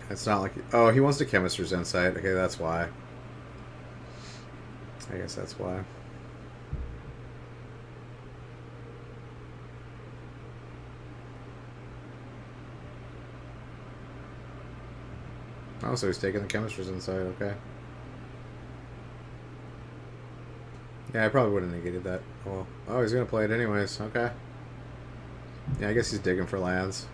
It's not like... Oh, he wants to Chemist's Insight. Okay, that's why. I guess that's why. Oh, so he's taking the Chemist's Insight. Okay. Yeah, I probably would have negated that. Well, oh, he's going to play it anyways. Okay. Yeah, I guess he's digging for lands.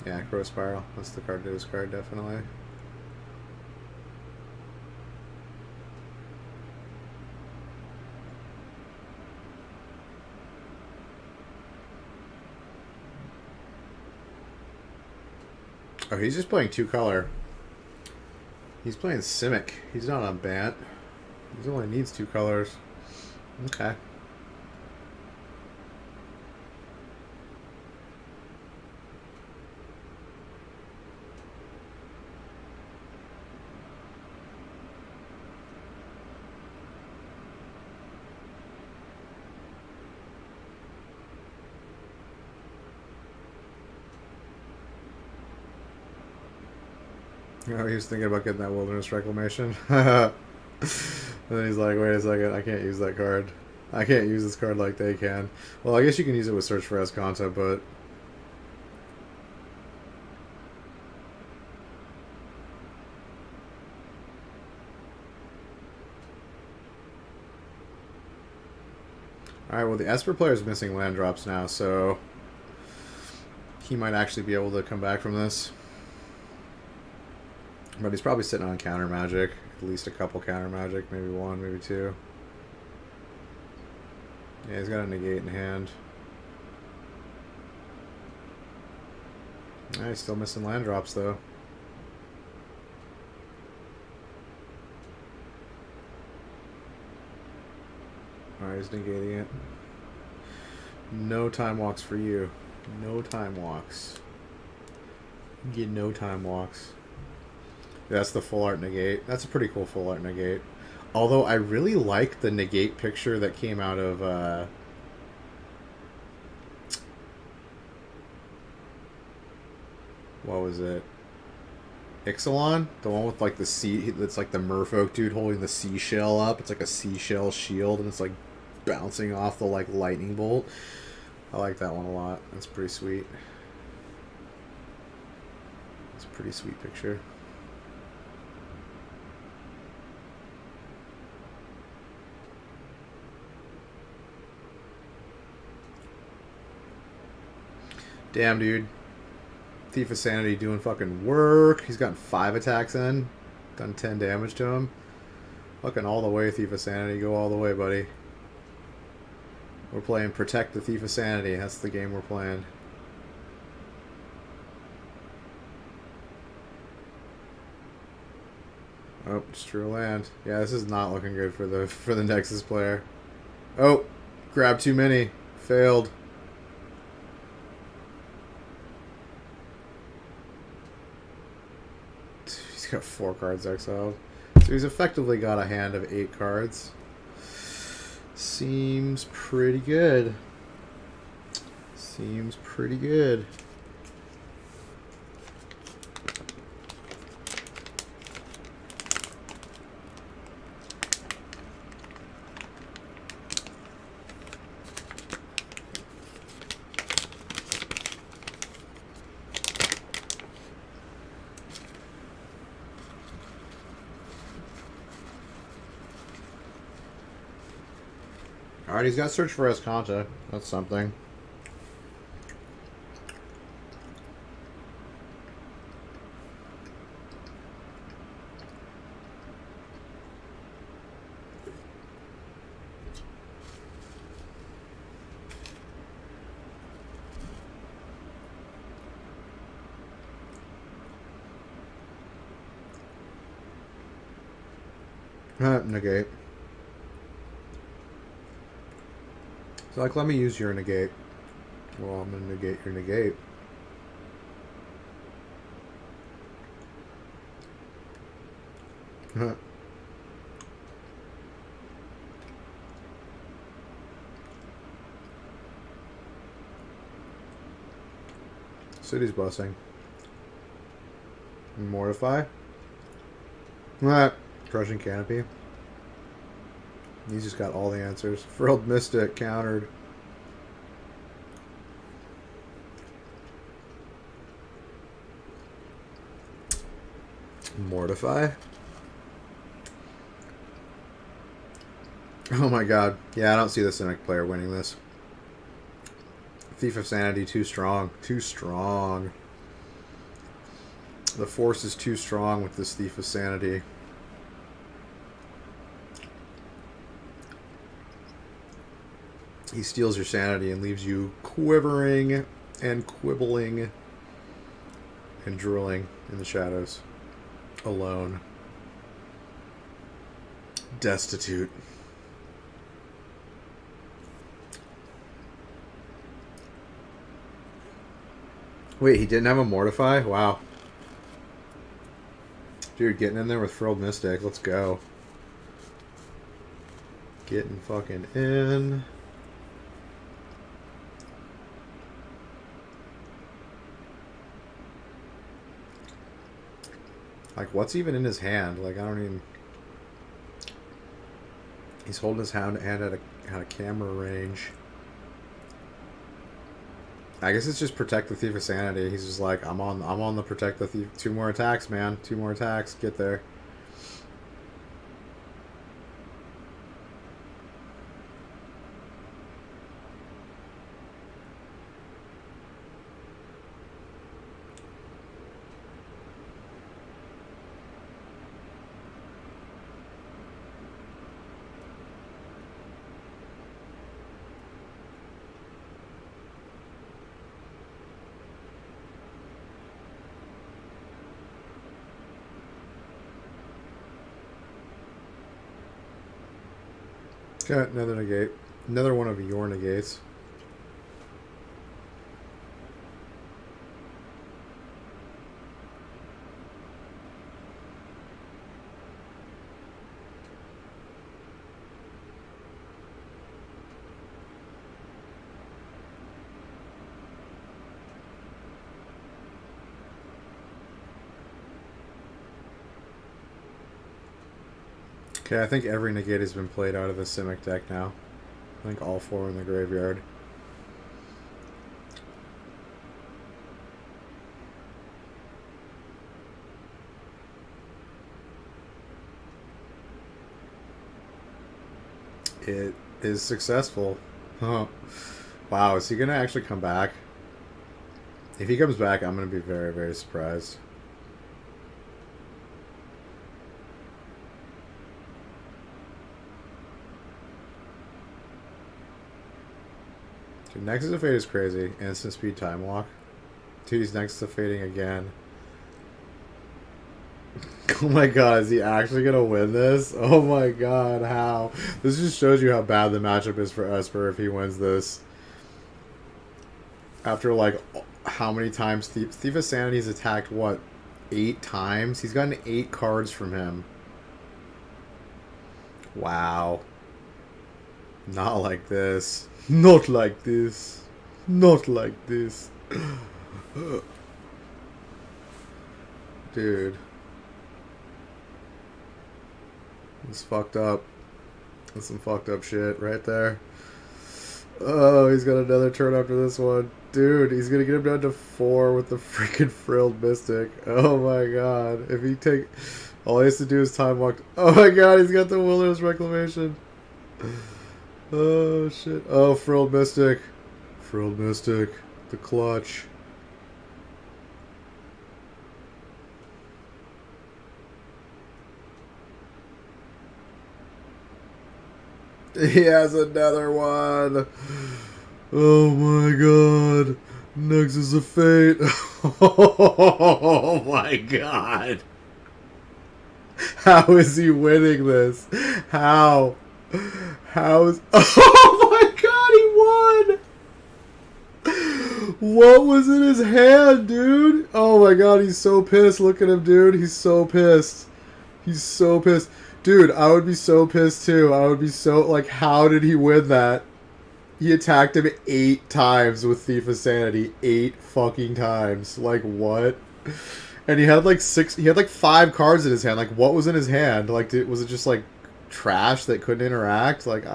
Yeah, Growth Spiral. That's the card to discard, definitely. Oh, he's just playing 2-color. He's playing Simic. He's not on Bant. He only needs 2 colors. Okay. Oh, he was thinking about getting that Wilderness Reclamation. And then he's like, wait a second, I can't use that card. I can't use this card like they can. Well, I guess you can use it with Search for Esconta, but... Alright, well the Esper player is missing land drops now, so he might actually be able to come back from this. But he's probably sitting on counter magic. At least a couple counter magic, maybe one, maybe two. Yeah, he's got a negate in hand. He's still missing land drops though. Alright, he's negating it. No time walks for you. No time walks. You get no time walks. That's the full art negate. That's a pretty cool full art negate. Although I really like the negate picture that came out of what was it? Ixalan? The one with like the sea, it's like the merfolk dude holding the seashell up. It's like a seashell shield and it's like bouncing off the like lightning bolt. I like that one a lot. That's pretty sweet. It's a pretty sweet picture. Damn, dude. Thief of Sanity doing fucking work. He's gotten 5 attacks in. Done 10 damage to him. Fucking all the way, Thief of Sanity. Go all the way, buddy. We're playing Protect the Thief of Sanity. That's the game we're playing. Oh, just drew a land. Yeah, this is not looking good for the Nexus player. Oh, grabbed too many. Failed. He's got 4 cards exiled. So he's effectively got a hand of 8 cards. Seems pretty good. Seems pretty good. Alright, he's got Search for Escanta. That's something. Negate. So, like, let me use your negate. Well, I'm going to negate your negate. City's Blessing. Mortify. Crushing Canopy. He's just got all the answers. Frilled Mystic countered. Mortify. Oh my god. Yeah, I don't see the Cynic player winning this. Thief of Sanity, too strong. Too strong. The force is too strong with this Thief of Sanity. He steals your sanity and leaves you quivering and quibbling and drooling in the shadows. Alone. Destitute. Wait, he didn't have a Mortify? Wow. Dude, getting in there with Frilled Mystic. Let's go. Getting fucking in. Like, what's even in his hand? Like, I don't even... He's holding his hand at a camera range. I guess it's just Protect the Thief of Sanity. He's just like, I'm on the Protect the Thief. 2 more attacks, man. 2 more attacks. Get there. Got another negate. Another one of your negates. Okay, I think every negate has been played out of the Simic deck now. I think all 4 are in the graveyard. It is successful. Huh. Wow, is he going to actually come back? If he comes back, I'm going to be very, very surprised. Dude, Nexus of Fate is crazy. Instant speed time walk. Dude, he's Nexus of Fating again. Oh my god, is he actually gonna win this? Oh my god, how? This just shows you how bad the matchup is for Esper if he wins this. After, like, how many times Thief of Sanity's attacked, what, 8 times? He's gotten 8 cards from him. Wow. Not like this. Not like this. Not like this. Dude. It's fucked up. That's some fucked up shit right there. Oh, he's got another turn after this one. Dude, he's gonna get him down to 4 with the freaking Frilled Mystic. Oh my god. If he take... All he has to do is time walk... Oh my god, he's got the Wilderness Reclamation. Oh shit. Oh, Frilled Mystic. Frilled Mystic. The clutch. He has another one. Oh my god. Nexus of Fate. Oh my god. How is he winning this? How? How is... Oh my god, he won! What was in his hand, dude? Oh my god, he's so pissed. Look at him, dude. He's so pissed. He's so pissed. Dude, I would be so pissed too. I would be so... Like, how did he win that? He attacked him 8 times with Thief of Sanity. 8 fucking times. Like, what? And he had like 6... He had like 5 cards in his hand. Like, what was in his hand? Like, was it just like trash that couldn't interact? Like,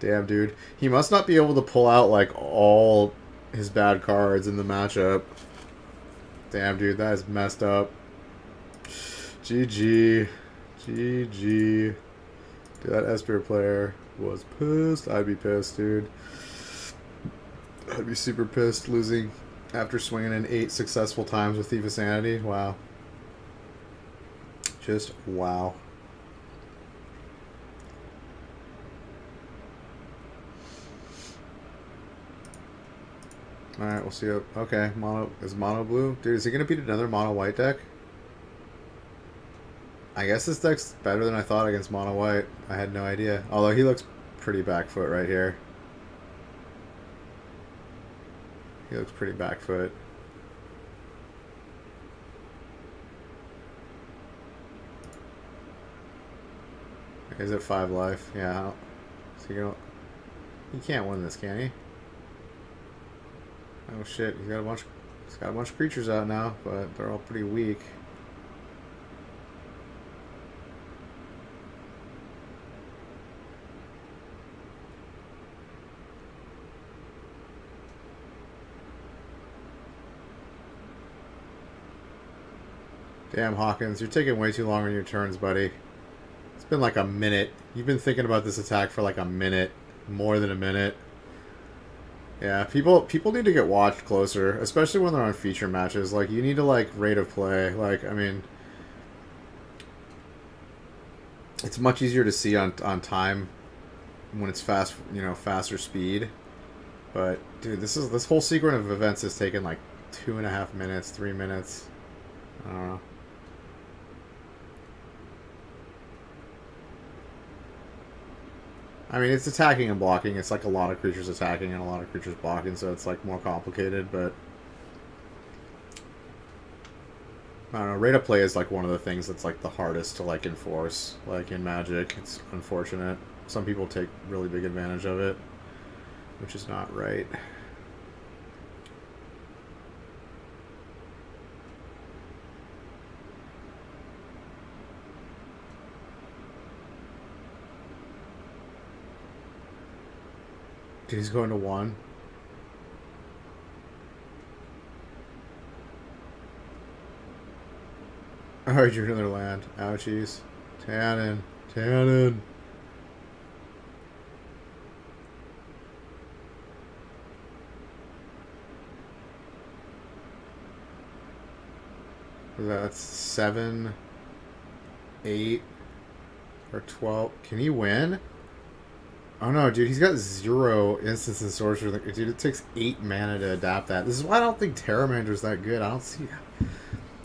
damn, dude. He must not be able to pull out like all his bad cards in the matchup. Damn, dude. That is messed up. GG. GG. Dude, that Esper player was pissed. I'd be pissed, dude. I'd be super pissed losing after swinging in 8 successful times with Thief of Sanity. Wow. Just wow. Alright, we'll see. Okay, mono is mono blue. Dude, is he going to beat another mono white deck? I guess this deck's better than I thought against mono white. I had no idea. Although he looks pretty back foot right here. He looks pretty back foot. Is it 5 life? Yeah. So he can't win this, can he? Oh shit! He's got a bunch of creatures out now, but they're all pretty weak. Damn, Hawkins, you're taking way too long on your turns, buddy. It's been like a minute. You've been thinking about this attack for like a minute. More than a minute. Yeah, people need to get watched closer, especially when they're on feature matches. Like, you need to, like, rate of play. Like, I mean... It's much easier to see on time when it's fast, you know, faster speed. But, dude, this whole sequence of events has taken, like, 2.5 minutes, 3 minutes. I don't know. I mean, it's attacking and blocking. It's like a lot of creatures attacking and a lot of creatures blocking, so it's like more complicated, but I don't know, rate of play is like one of the things that's like the hardest to like enforce. Like in Magic, it's unfortunate. Some people take really big advantage of it, which is not right. Dude, he's going to 1. Oh, he drew another land. Ouchies. Tannen. Tannen. That's 7, 8, or 12. Can he win? Oh no, dude, he's got 0 instants and sorcerer. Dude, it takes 8 mana to adapt that. This is why I don't think Terramander's that good. I don't see that.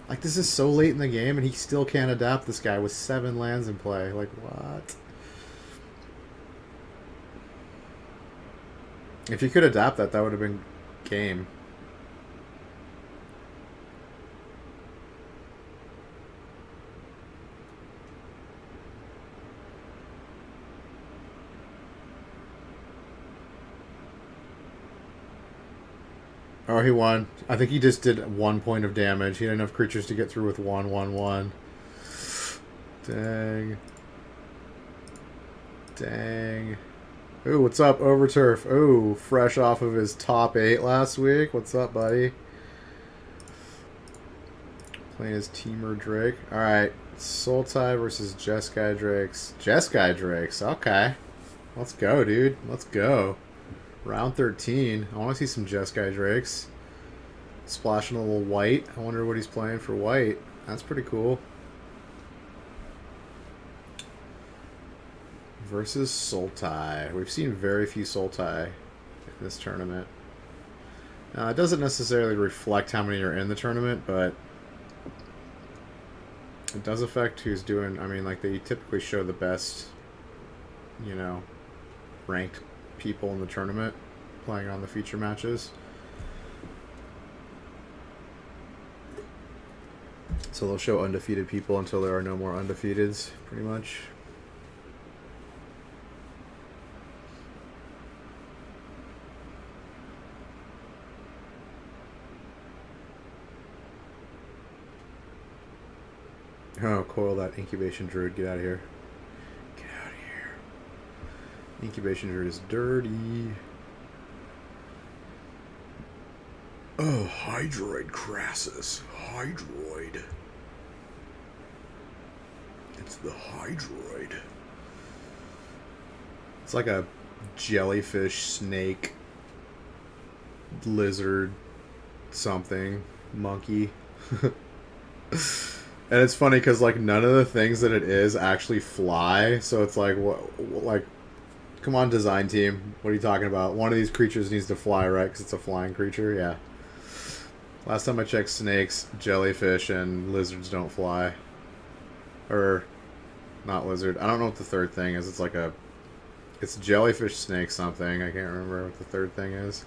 Like, this is so late in the game, and he still can't adapt this guy with 7 lands in play. Like, what? If he could adapt that, that would have been game. Oh, he won. I think he just did 1 point of damage. He had enough creatures to get through with 1, 1, 1. Dang. Dang. Ooh, what's up, Overturf? Ooh, fresh off of his top 8 last week. What's up, buddy? Playing as Teamer Drake. Alright. Sultai versus Jeskai Drakes. Jeskai Drakes. Okay. Let's go, dude. Let's go. Round 13. I want to see some Jeskai Drakes. Splashing a little white. I wonder what he's playing for white. That's pretty cool. Versus Sultai. We've seen very few Sultai in this tournament. Now, it doesn't necessarily reflect how many are in the tournament, but it does affect who's doing... I mean, like, they typically show the best, you know, ranked people in the tournament playing on the feature matches. So they'll show undefeated people until there are no more undefeateds, pretty much. Oh, Coil, that Incubation Druid, get out of here. Get out of here. Incubation Druid is dirty. Oh, Hydroid Crassus. Hydroid. It's the Hydroid. It's like a jellyfish, snake, lizard, something, monkey. And it's funny because, like, none of the things that it is actually fly. So it's like, what, like, come on, design team. What are you talking about? One of these creatures needs to fly, right? Because it's a flying creature? Yeah. Last time I checked, snakes, jellyfish, and lizards don't fly. Or, not lizard. I don't know what the third thing is. It's like a... It's jellyfish, snake, something. I can't remember what the third thing is.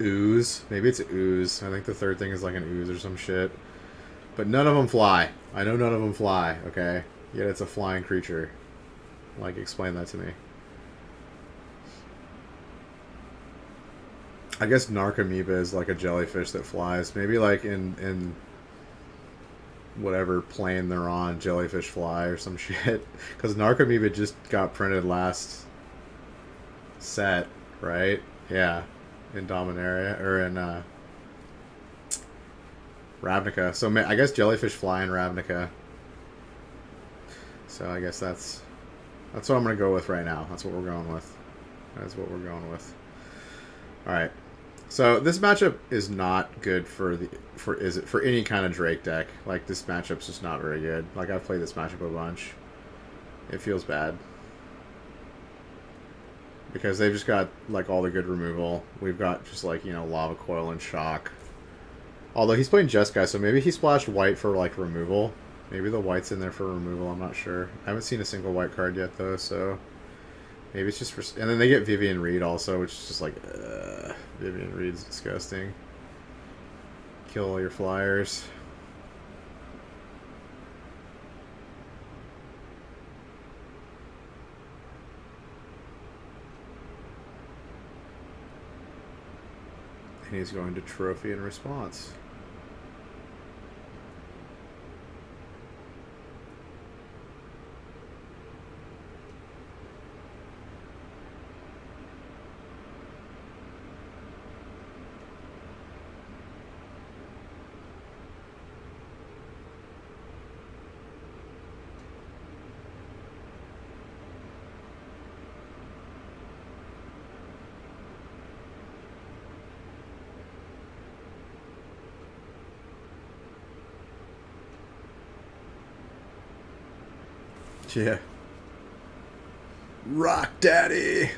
Ooze. Maybe it's ooze. I think the third thing is like an ooze or some shit. But none of them fly. I know none of them fly, okay? Yet it's a flying creature. Like, explain that to me. I guess Narcomoeba is like a jellyfish that flies. Maybe like in whatever plane they're on, jellyfish fly or some shit. Because Narcomoeba just got printed last set, right? Yeah. In Dominaria, or in Ravnica. So I guess jellyfish fly in Ravnica. So I guess that's what I'm going to go with right now. That's what we're going with. That's what we're going with. Alright. So this matchup is not good for any kind of Drake deck. Like, this matchup's just not very good. Like, I've played this matchup a bunch. It feels bad. Because they've just got, like, all the good removal. We've got just, like, you know, Lava Coil and Shock. Although he's playing Jeskai, so maybe he splashed white for, like, removal. Maybe the white's in there for removal, I'm not sure. I haven't seen a single white card yet, though, so Maybe it's just for... And then they get Vivian Reed also, which is just like... Vivian Reed's disgusting. Kill all your flyers. And he's going to trophy in response. Yeah. Rock Daddy!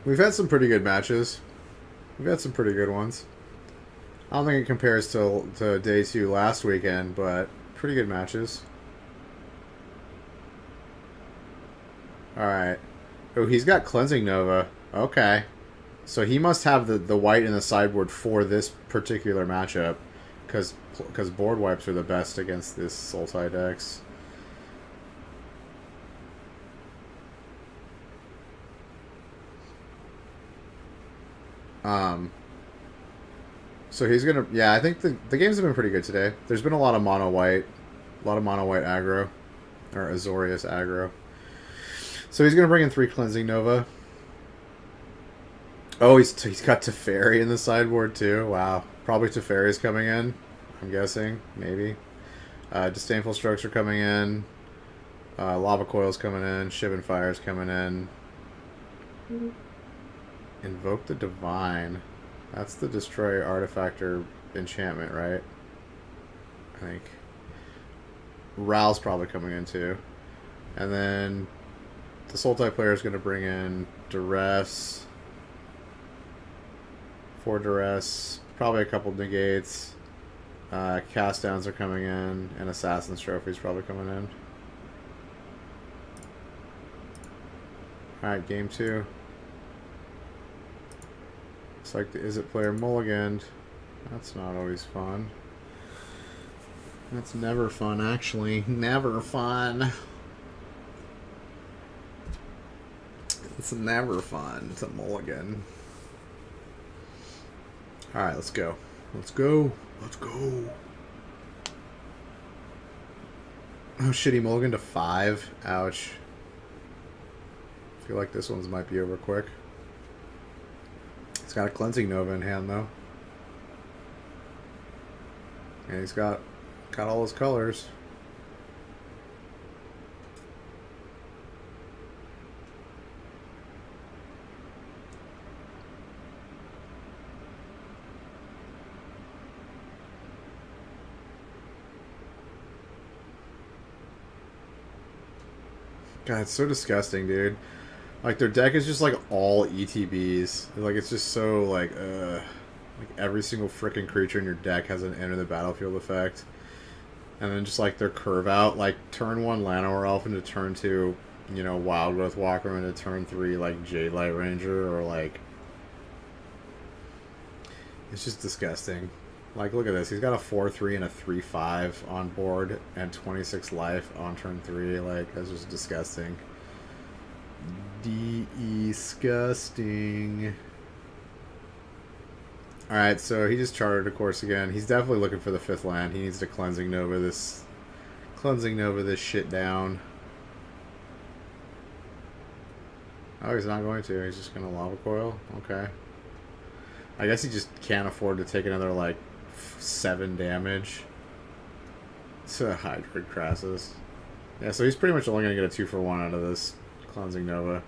We've had some pretty good matches. We've had some pretty good ones. I don't think it compares to day 2 last weekend, but pretty good matches. Alright. Oh, he's got Cleansing Nova. Okay. So he must have the white in the sideboard for this particular matchup. Because board wipes are the best against this Sultai decks. So he's gonna... Yeah, I think the games have been pretty good today. There's been a lot of mono white. A lot of mono white aggro. Or Azorius aggro. So he's gonna bring in 3 Cleansing Nova. Oh, he's got Teferi in the sideboard too. Wow. Probably Teferi's coming in. I'm guessing. Maybe. Disdainful Strokes are coming in. Lava Coil's coming in. Shivan Fire's coming in. Invoke the Divine. That's the Destroy Artifactor enchantment, right? I think. Ral's probably coming in too. And then the Sultai player is going to bring in Duress. 4 Duress. Probably a couple Negates. Cast Downs are coming in. And Assassin's Trophy's probably coming in. Alright, game 2. It's like the Is It player mulliganed. That's not always fun. That's never fun, actually. Never fun. It's never fun to mulligan. Alright, let's go. Let's go. Let's go. Oh shit, he mulliganed to 5. Ouch. I feel like this one's might be over quick. He's got a Cleansing Nova in hand, though. And he's got all his colors. God, it's so disgusting, dude. Like, their deck is just, like, all ETBs. Like, it's just so, like every single freaking creature in your deck has an enter the battlefield effect. And then just, like, their curve out. Like, turn 1 Llanowar Elf into turn 2, you know, Wild Growth Walker into turn 3, like, Jade Light Ranger, or, like... It's just disgusting. Like, look at this. He's got a 4-3 and a 3-5 on board, and 26 life on turn 3. Like, that's just disgusting. Disgusting. Alright, so he just chartered a course again. He's definitely looking for the 5th land. He needs to Cleansing Nova this shit down. Oh, he's not going to. He's just going to Lava Coil? Okay. I guess he just can't afford to take another, like, 7 damage to Hybrid Crassus. Yeah, so he's pretty much only going to get a 2-for-1 out of this Cleansing Nova.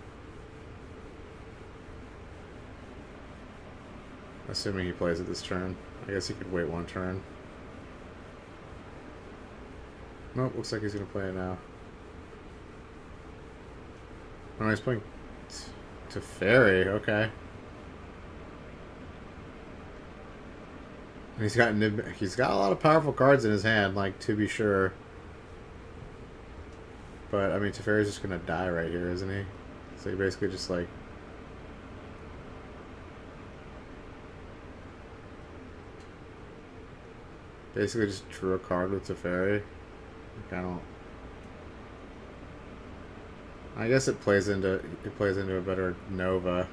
Assuming he plays it this turn. I guess he could wait 1 turn. Nope, looks like he's going to play it now. Oh, he's playing Teferi, okay. And he's got a lot of powerful cards in his hand, like, to be sure. But, I mean, Teferi's just going to die right here, isn't he? So you basically just like... Basically just drew a card with Teferi. Like, I don't... I guess it plays into a better Nova.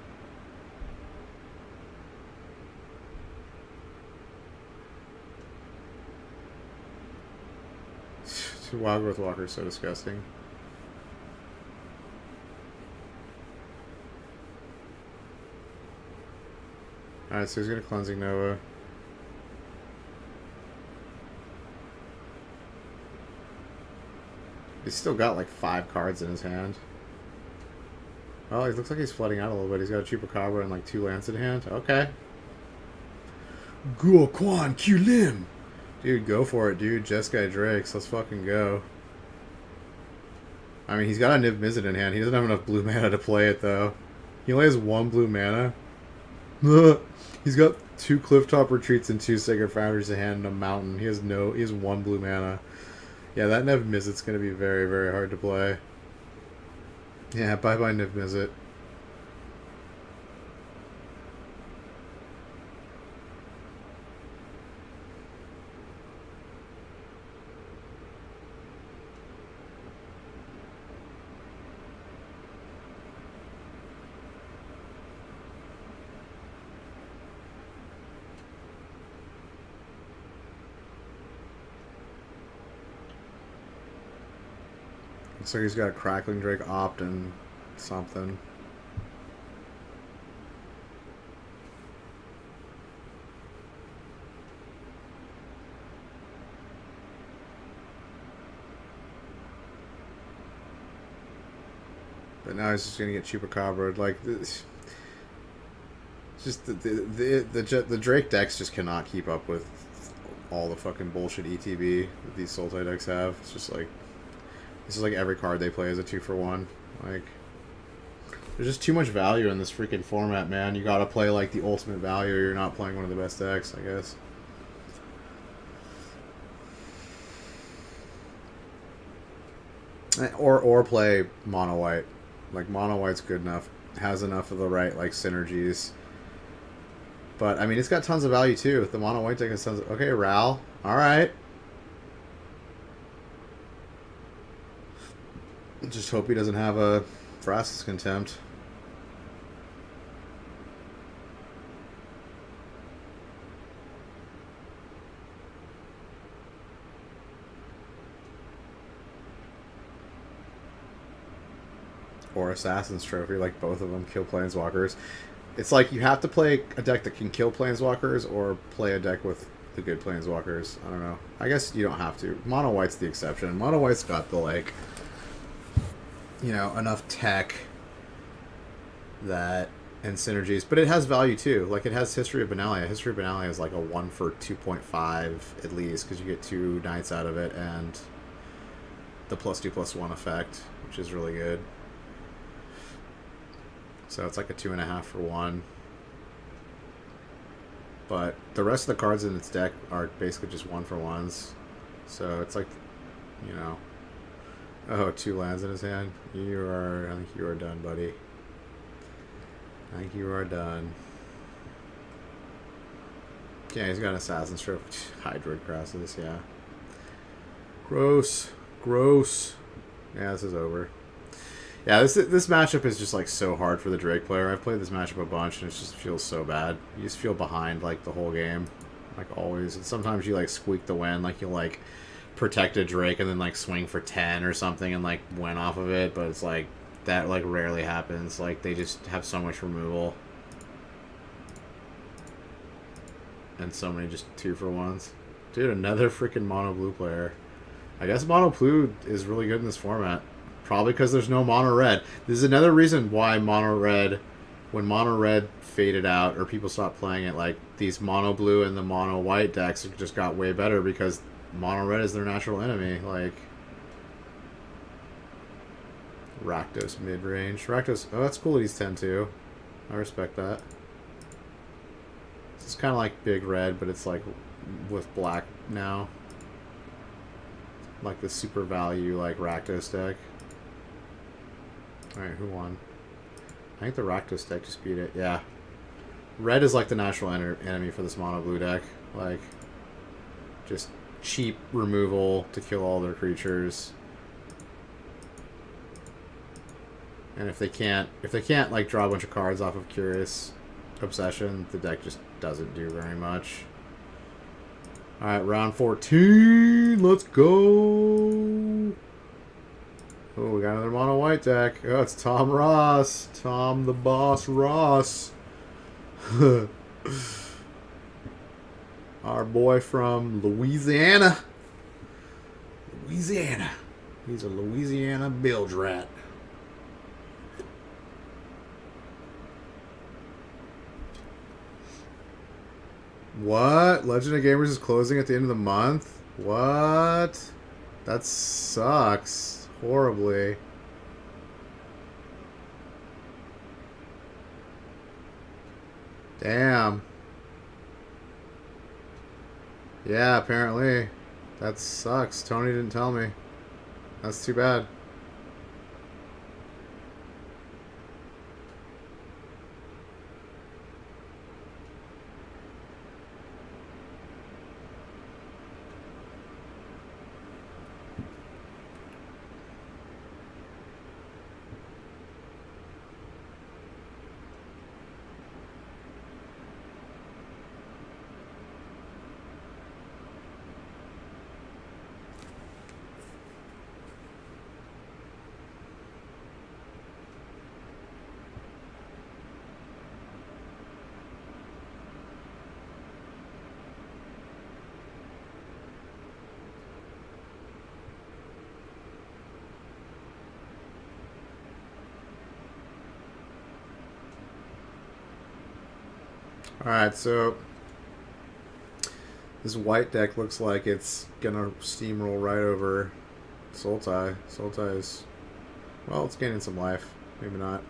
Wild Growth Walker is so disgusting. Alright, so he's gonna Cleansing Nova. He's still got like 5 cards in his hand. Oh, he looks like he's flooding out a little bit. He's got a Chupacabra and like 2 lands in hand. Okay. Guo Quan Q-Lim! Dude, go for it, dude. Jeskai Drakes. Let's fucking go. I mean, he's got a Niv Mizzet in hand. He doesn't have enough blue mana to play it, though. He only has 1 blue mana. He's got 2 Clifftop Retreats and 2 Sacred Foundries in hand and a Mountain. He has 1 blue mana. Yeah, that Niv Mizzet's going to be very, very hard to play. Yeah, bye-bye Niv Mizzet. Looks like he's got a Crackling Drake Opt and something. But now he's just gonna get Chupacabra. Like this, just the Drake decks just cannot keep up with all the fucking bullshit ETB that these Sultai decks have. It's just like, this is like every card they play is a 2-for-1. Like, there's just too much value in this freaking format, man. You gotta play like the ultimate value, or you're not playing one of the best decks, I guess. Or play mono white. Like, mono white's good enough, has enough of the right like synergies. But I mean, it's got tons of value too. The mono white deck has tons of... Okay, Ral. All right. Just hope he doesn't have a Vraska's Contempt. Or Assassin's Trophy, like both of them kill Planeswalkers. It's like you have to play a deck that can kill Planeswalkers or play a deck with the good Planeswalkers. I don't know. I guess you don't have to. Mono White's the exception. Mono White's got the, like, you know, enough tech that and synergies, but it has value too. Like, it has History of Benalia. History of Benalia is like a 1 for 2.5 at least, because you get 2 Knights out of it and the +2/+1 effect, which is really good. So it's like a 2.5 for 1. But the rest of the cards in its deck are basically just 1-for-1s. So it's like, you know, oh, 2 lands in his hand. I think you are done, buddy. I think you are done. Yeah, he's got an Assassin's Trophy. Hydroid Crosses, yeah. Gross. Gross. Yeah, this is over. Yeah, this matchup is just like so hard for the Drake player. I've played this matchup a bunch and it just feels so bad. You just feel behind like the whole game. Like always. And sometimes you like squeak the win, like you'll like protect a Drake and then like swing for 10 or something and like win off of it, but it's like that like rarely happens. Like they just have so much removal. And so many just 2-for-1s. Dude, another freaking mono blue player. I guess mono blue is really good in this format. Probably because there's no mono red. This is another reason why mono red, when mono red faded out or people stopped playing it, like these mono blue and the mono white decks just got way better because mono red is their natural enemy. Like Rakdos mid range. Rakdos, oh, that's cool that he's 10-2. I respect that. It's kind of like big red, but it's like with black now. Like the super value like Rakdos deck. Alright, who won? I think the Rakdos deck just beat it. Yeah. Red is like the natural enemy for this mono blue deck. Like, just cheap removal to kill all their creatures. And if they can't like draw a bunch of cards off of Curious Obsession, the deck just doesn't do very much. All right, round 14. Let's go. Oh, we got another mono white deck. Oh, it's Tom Ross. Tom the Boss Ross. Our boy from Louisiana. Louisiana. He's a Louisiana bilge rat. What? Legend of Gamers is closing at the end of the month? What? That sucks. Horribly. Damn. Yeah, apparently. That sucks. Tony didn't tell me. That's too bad. Alright, so this white deck looks like it's gonna steamroll right over Sultai. Sultai is, well, it's gaining some life. Maybe not.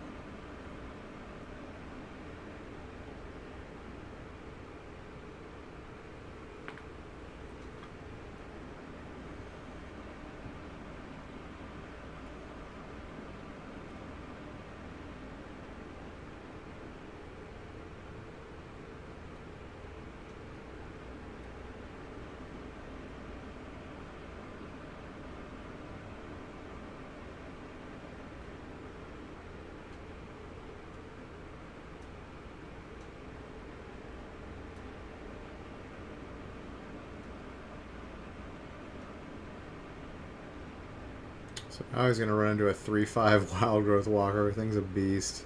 So now he's going to run into a 3/5 Wild Growth Walker. Everything's a beast.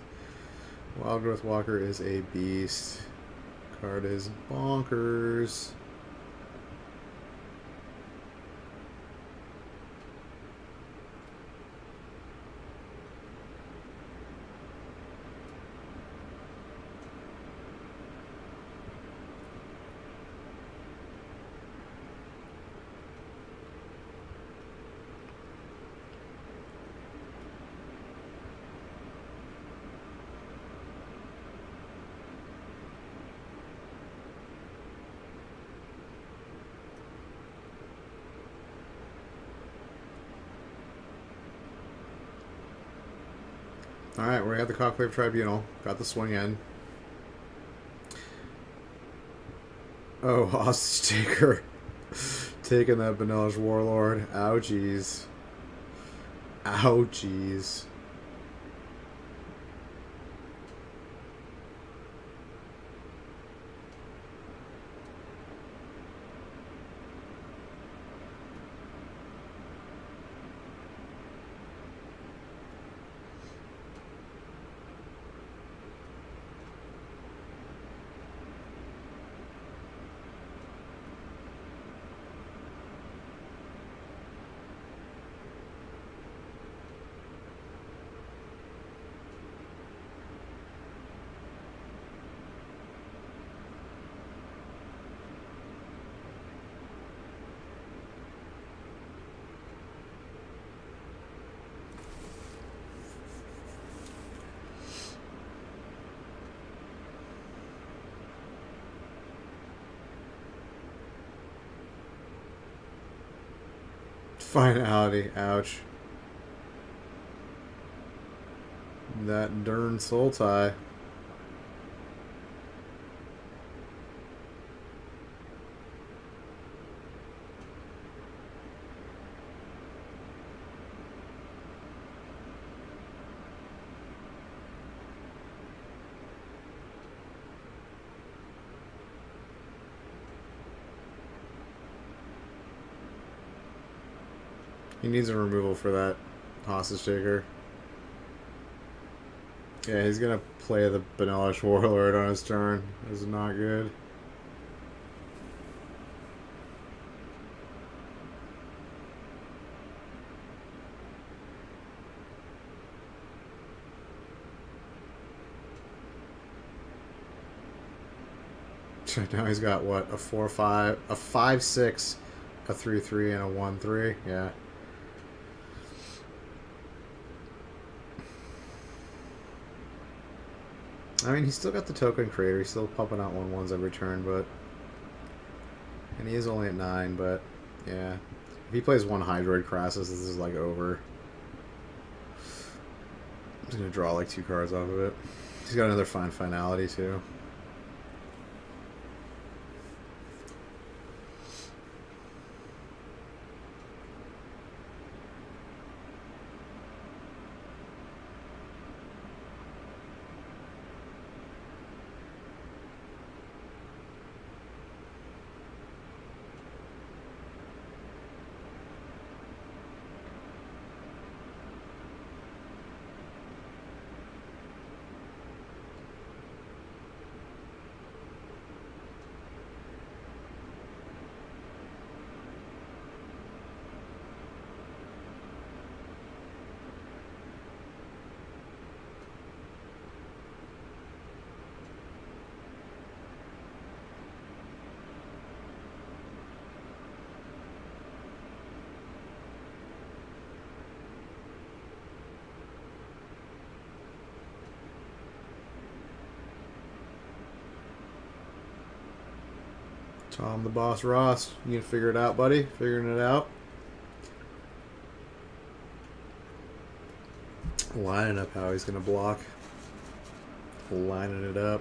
Wild Growth Walker is a beast. Card is bonkers. Alright, we're at the Conclave Tribunal. Got the swing in. Oh, hostage taker. Taking that Vanillish Warlord. Ouchies. Ouchies. Finality. Ouch. That darn soul tie. He needs a removal for that hostage taker. Yeah, he's gonna play the Benelish Warlord on his turn. This is not good. Now he's got what? A 4/5, a 5/6, a 3/3, and a 1/3. Yeah. I mean, he's still got the token creator. He's still pumping out 1/1s every turn, but. And he is only at 9, but. Yeah. If he plays one Hydroid Crassus, this is like over. He's gonna draw like 2 cards off of it. He's got another fine finality, too. Tom the Boss Ross, you gonna figure it out, buddy? Figuring it out? Lining up how he's gonna block. Lining it up.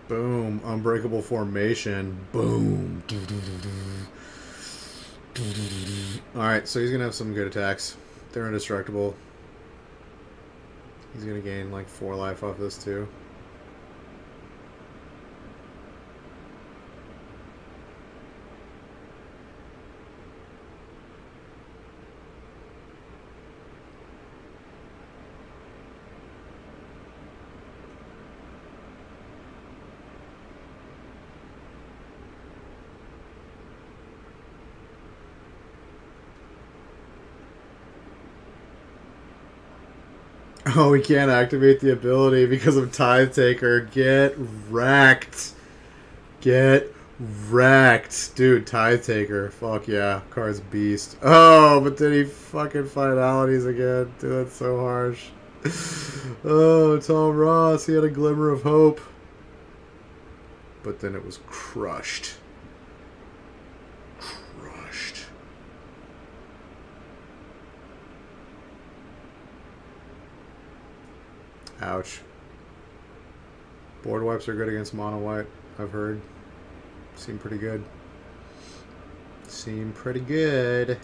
Boom. Unbreakable formation. Boom. Alright, so he's going to have some good attacks. They're indestructible. He's going to gain like 4 life off this too. Oh, we can't activate the ability because of Tithe Taker. Get wrecked. Get wrecked. Dude, Tithe Taker. Fuck yeah. Card's beast. Oh, but then he fucking finalities again. Dude, that's so harsh. Oh, Tom Ross. He had a glimmer of hope. But then it was crushed. Ouch. Board wipes are good against mono white, I've heard. Seem pretty good. Seem pretty good.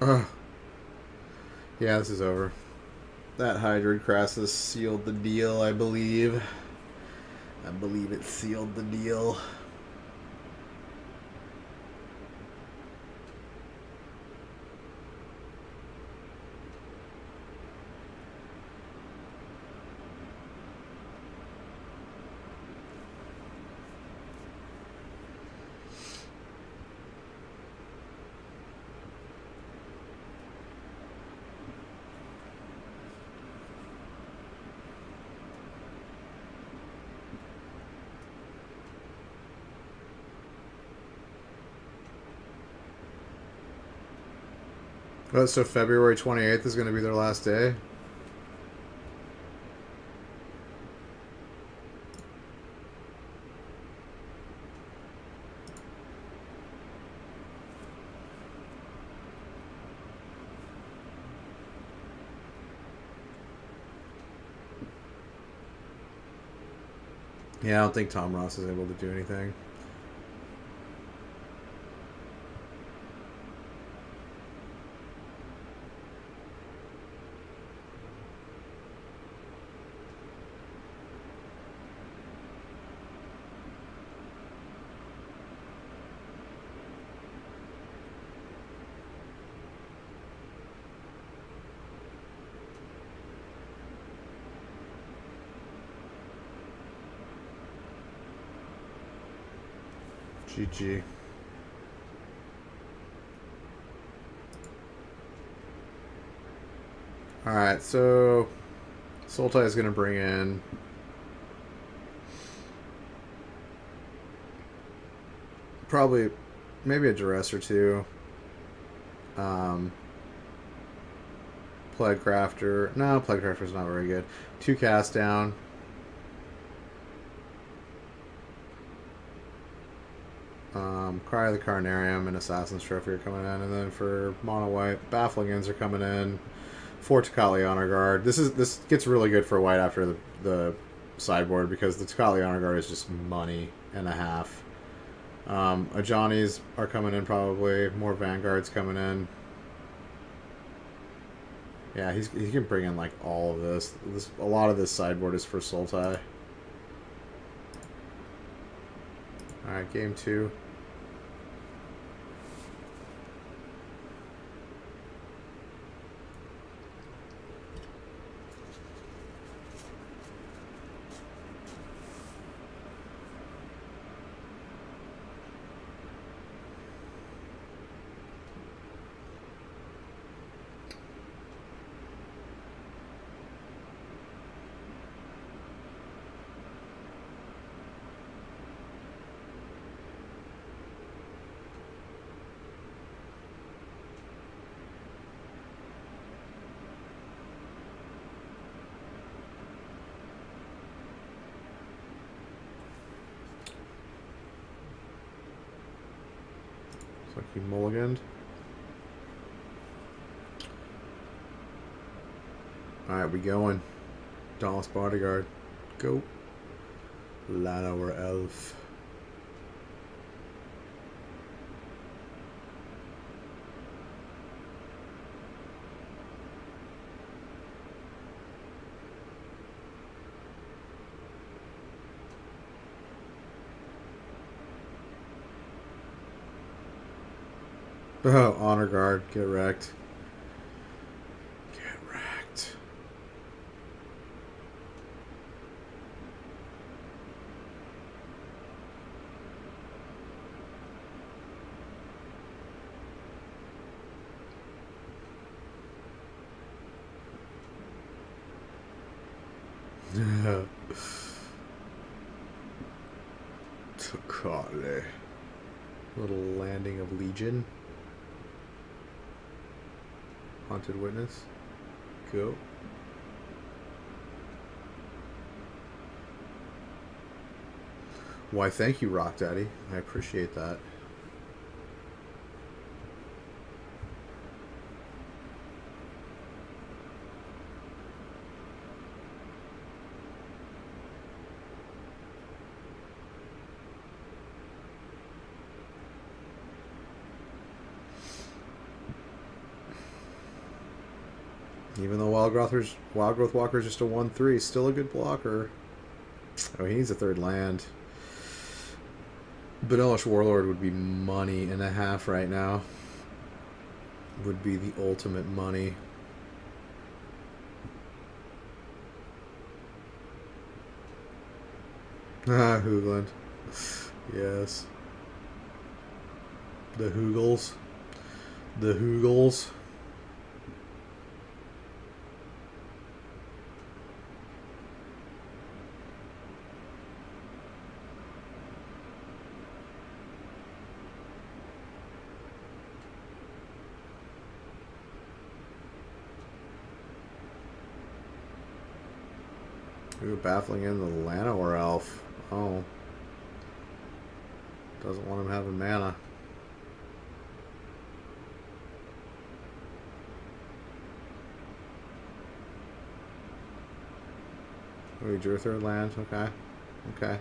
Ugh. Yeah, this is over. That Hydrid Crassus sealed the deal, I believe. I believe it sealed the deal. Oh, so February 28th is going to be their last day? Yeah, I don't think Tom Ross is able to do anything. GG. Alright, so Sultai is going to bring in probably maybe a Duress or two. Plague Crafter. No, Plague Crafter's not very good. 2 cast down. Cry of the Carnarium and Assassin's Trophy are coming in, and then for mono white, Baffling Inns are coming in. 4 Takali Honor Guard. This gets really good for white after the sideboard because the Takali Honor Guard is just money and a half. Ajani's are coming in probably. More Vanguards coming in. Yeah, he can bring in like all of this. A lot of this sideboard is for Sultai. Alright, game 2. Looks like he mulliganed. Alright, we going. Dauntless Bodyguard. Go. Lana or Elf. Oh, Honor Guard. Get wrecked. Get wrecked. Takale. Little landing of Legion. Haunted Witness. Go. Why, thank you, Rock Daddy. I appreciate that. Even though Wild Growth Walker is just a 1/3, still a good blocker. Oh, he needs a third land. Vanillish Warlord would be money and a half right now. Would be the ultimate money. Ah, Hoogland. Yes. The Hoogles. The Hoogles. Ooh, baffling in the Llanowar Elf. Oh. Doesn't want him having mana. Oh, he drew a third land. Okay. Okay.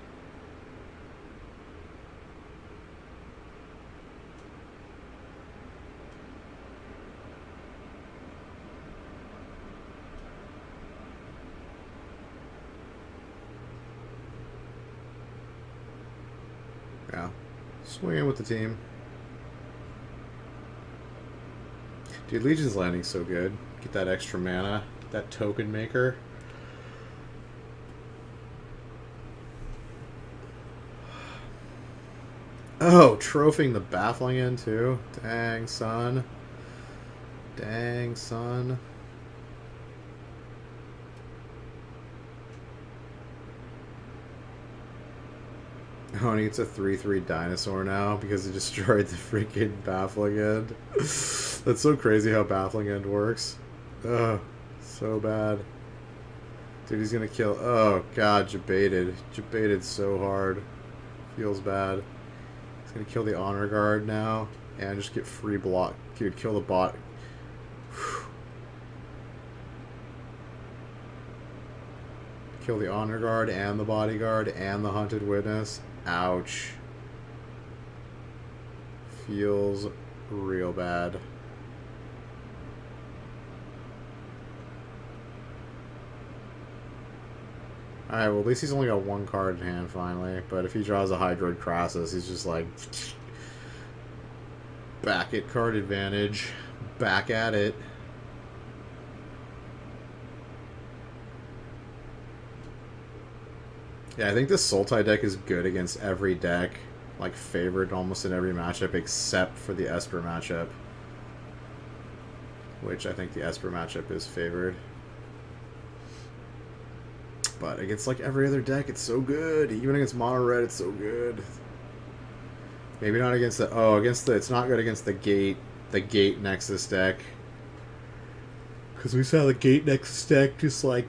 Yeah. Swinging with the team. Dude, Legion's Landing's so good. Get that extra mana. That token maker. Oh, trophying the Baffling in too. Dang, son. Dang, son. Oh, and it's a 3/3 dinosaur now because it destroyed the freaking Baffling End. That's so crazy how Baffling End works. Ugh, so bad. Dude, he's gonna kill. Oh, God, Jebaited. Jebaited so hard. Feels bad. He's gonna kill the Honor Guard now and just get free block. Dude, kill the bot. Kill the Honor Guard and the Bodyguard and the Hunted Witness. Ouch. Feels real bad. Alright, well at least he's only got one card in hand finally. But if he draws a Hydroid Crassus, he's just like... back at card advantage. Back at it. Yeah, I think this Sultai deck is good against every deck. Like, favored almost in every matchup except for the Esper matchup. Which I think the Esper matchup is favored. But against, like, every other deck, it's so good. Even against Mono Red, it's so good. Maybe not against the... Oh, against the... It's not good against the Gate Nexus deck. Because we saw the Gate Nexus deck just, like...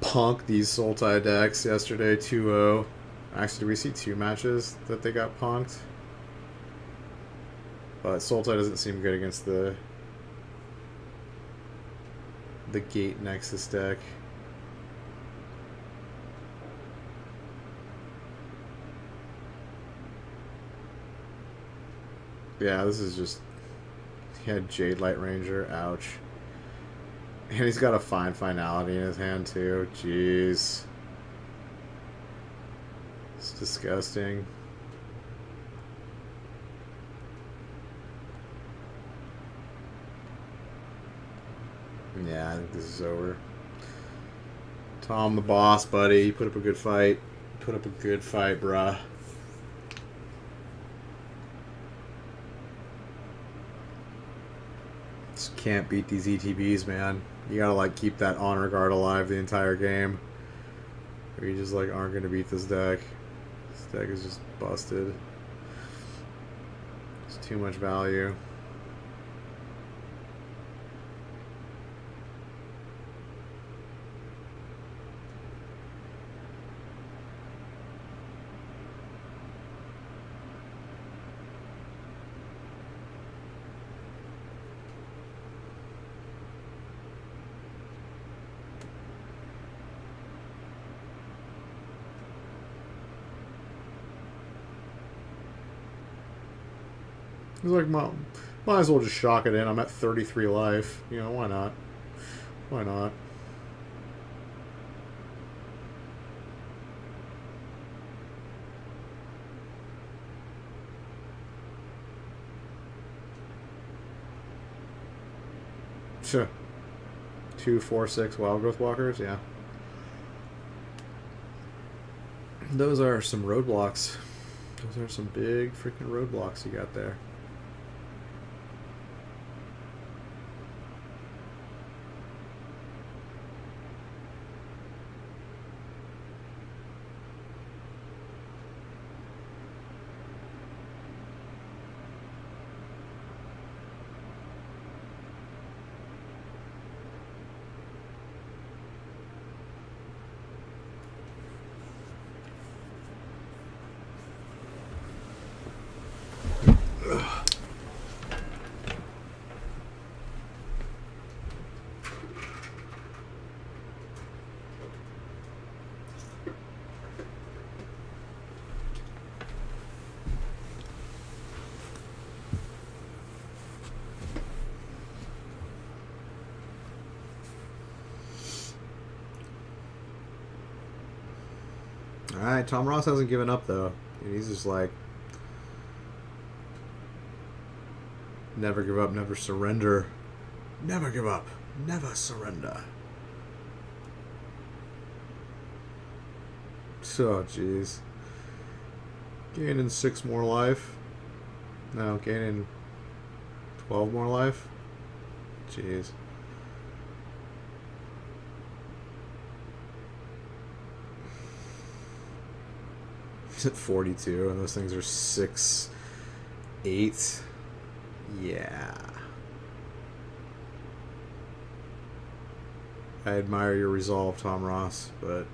punk these Sultai decks yesterday 2-0. Actually, did we see 2 matches that they got punked? But Sultai doesn't seem good against the Gate Nexus deck. Yeah, this is just... He had Jade Light Ranger. Ouch. And he's got a Fine Finality in his hand, too. Jeez. It's disgusting. Yeah, I think this is over. Tom the boss, buddy. You put up a good fight. Put up a good fight, bruh. Just can't beat these ETBs, man. You gotta, like, keep that Honor Guard alive the entire game. Or you just, like, aren't gonna beat this deck. This deck is just busted. It's too much value. He's like, might as well just shock it in. I'm at 33 life. You know, why not? Why not? Sure. 2, 4, 6 wild growth walkers, yeah. Those are some roadblocks. Those are some big freaking roadblocks you got there. Alright, Tom Ross hasn't given up, though. He's just like, never give up, never surrender. Never give up, never surrender. So, jeez. Gaining 6 more life. No, gaining 12 more life. Jeez. At 42, and those things are 6, 8. Yeah. I admire your resolve, Tom Ross, but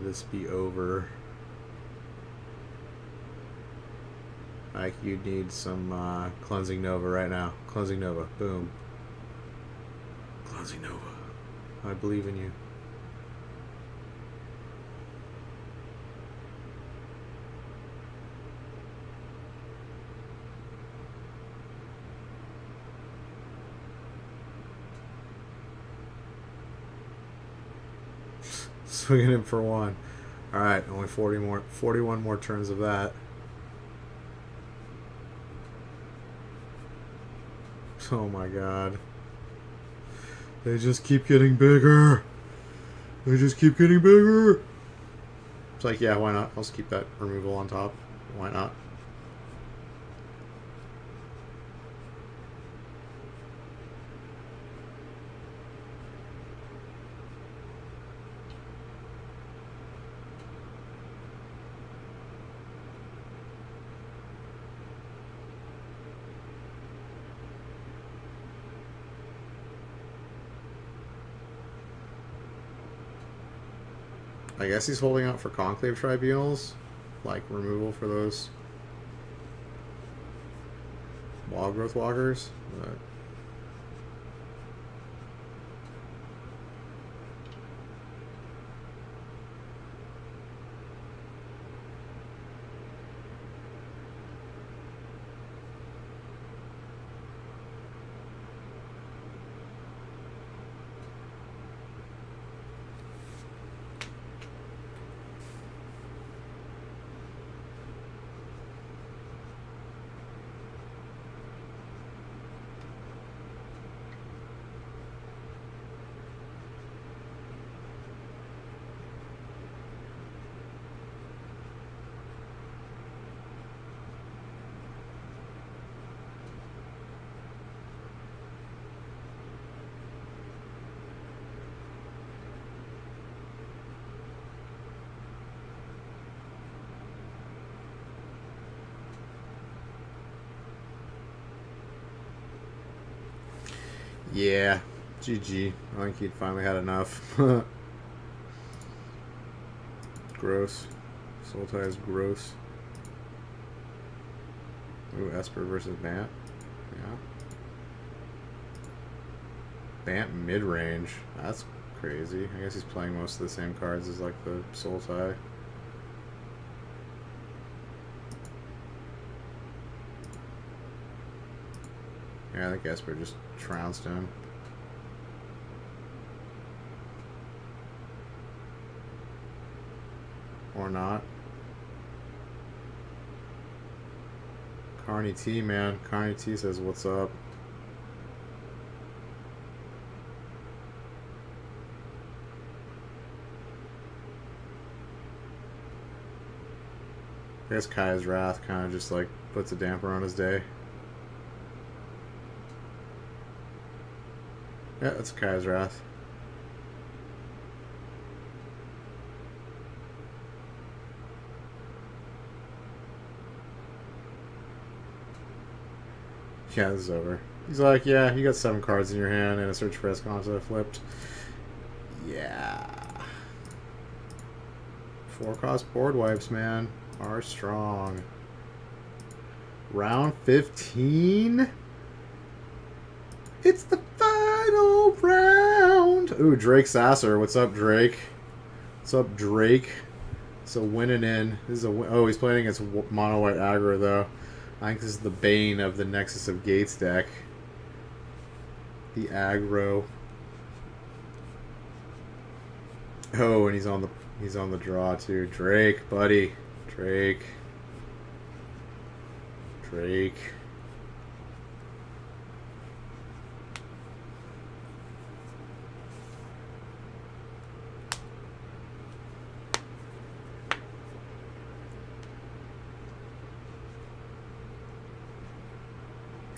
this be over. Like, you need some Cleansing Nova right now. Cleansing Nova. Boom. Cleansing Nova. I believe in you. Swinging him for 1. Alright, only 41 more turns of that. Oh my god. They just keep getting bigger. They just keep getting bigger. It's like, yeah, why not? I'll just keep that removal on top. Why not? I guess he's holding out for Conclave Tribunals, like removal for those Wild Growth Walkers. But yeah, GG. I think he'd finally had enough. Gross. Sultai is gross. Ooh, Esper versus Bant. Yeah. Bant mid-range. That's crazy. I guess he's playing most of the same cards as like the Sultai. Yeah, I think Esper just trounced him. Or not. Carney T, man. Carney T says, what's up? I guess Kai's Wrath kind of just like puts a damper on his day. Yeah, that's Kai's Wrath. Yeah, this is over. He's like, yeah, you got 7 cards in your hand and a search for Esconta flipped. Yeah. 4-cost board wipes, man, are strong. Round 15? It's the final round! Ooh, Drake Sasser. What's up, Drake? What's up, Drake? So winning in. This is a win. Oh, he's playing against mono white aggro, though. I think this is the bane of the Nexus of Gates deck. The aggro. Oh, and he's on the draw too. Drake, buddy. Drake.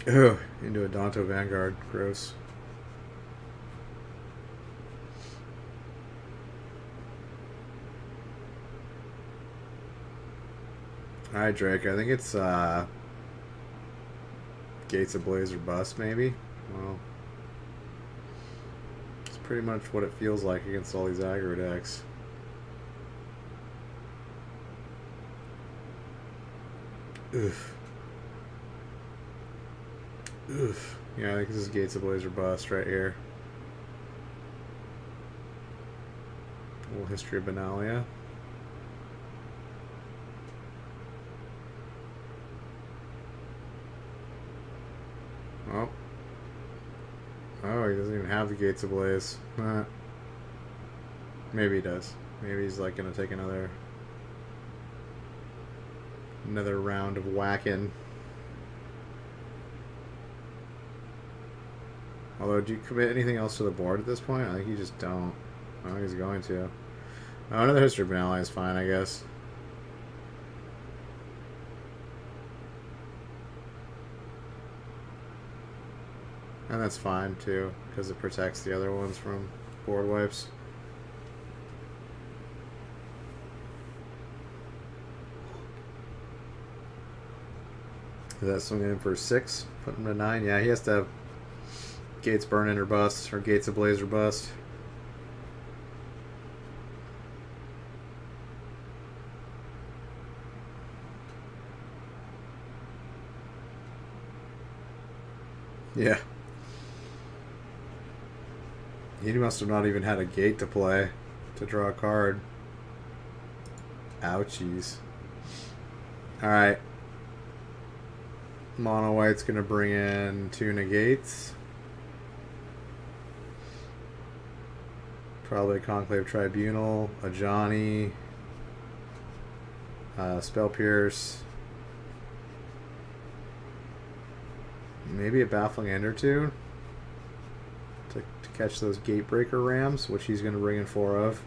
Ugh, into a Danto Vanguard. Gross. Alright, Drake. I think it's Gates Ablaze or Bust, maybe? Well, it's pretty much what it feels like against all these aggro decks. Oof. Oof. Yeah, I think this is Gates Ablaze or Bust right here. A little history of Benalia. Oh. Oh, he doesn't even have the Gates Ablaze. Maybe he does. Maybe he's like gonna take another round of whacking. Although, do you commit anything else to the board at this point? I think you just don't. I don't think he's going to. Oh, another history of Benalia is fine, I guess. And that's fine, too, because it protects the other ones from board wipes. Is that swinging in for 6? Put him to 9? Yeah, he has to have Gates Burn-In or Bust, or Gates Ablaze or Bust. Yeah. He must have not even had a gate to play to draw a card. Ouchies. Alright. Mono White's going to bring in 2 negates. Probably a Conclave Tribunal, a Johnny, Spell Pierce, maybe a Baffling End or 2 to catch those Gatebreaker Rams, which he's going to bring in 4 of.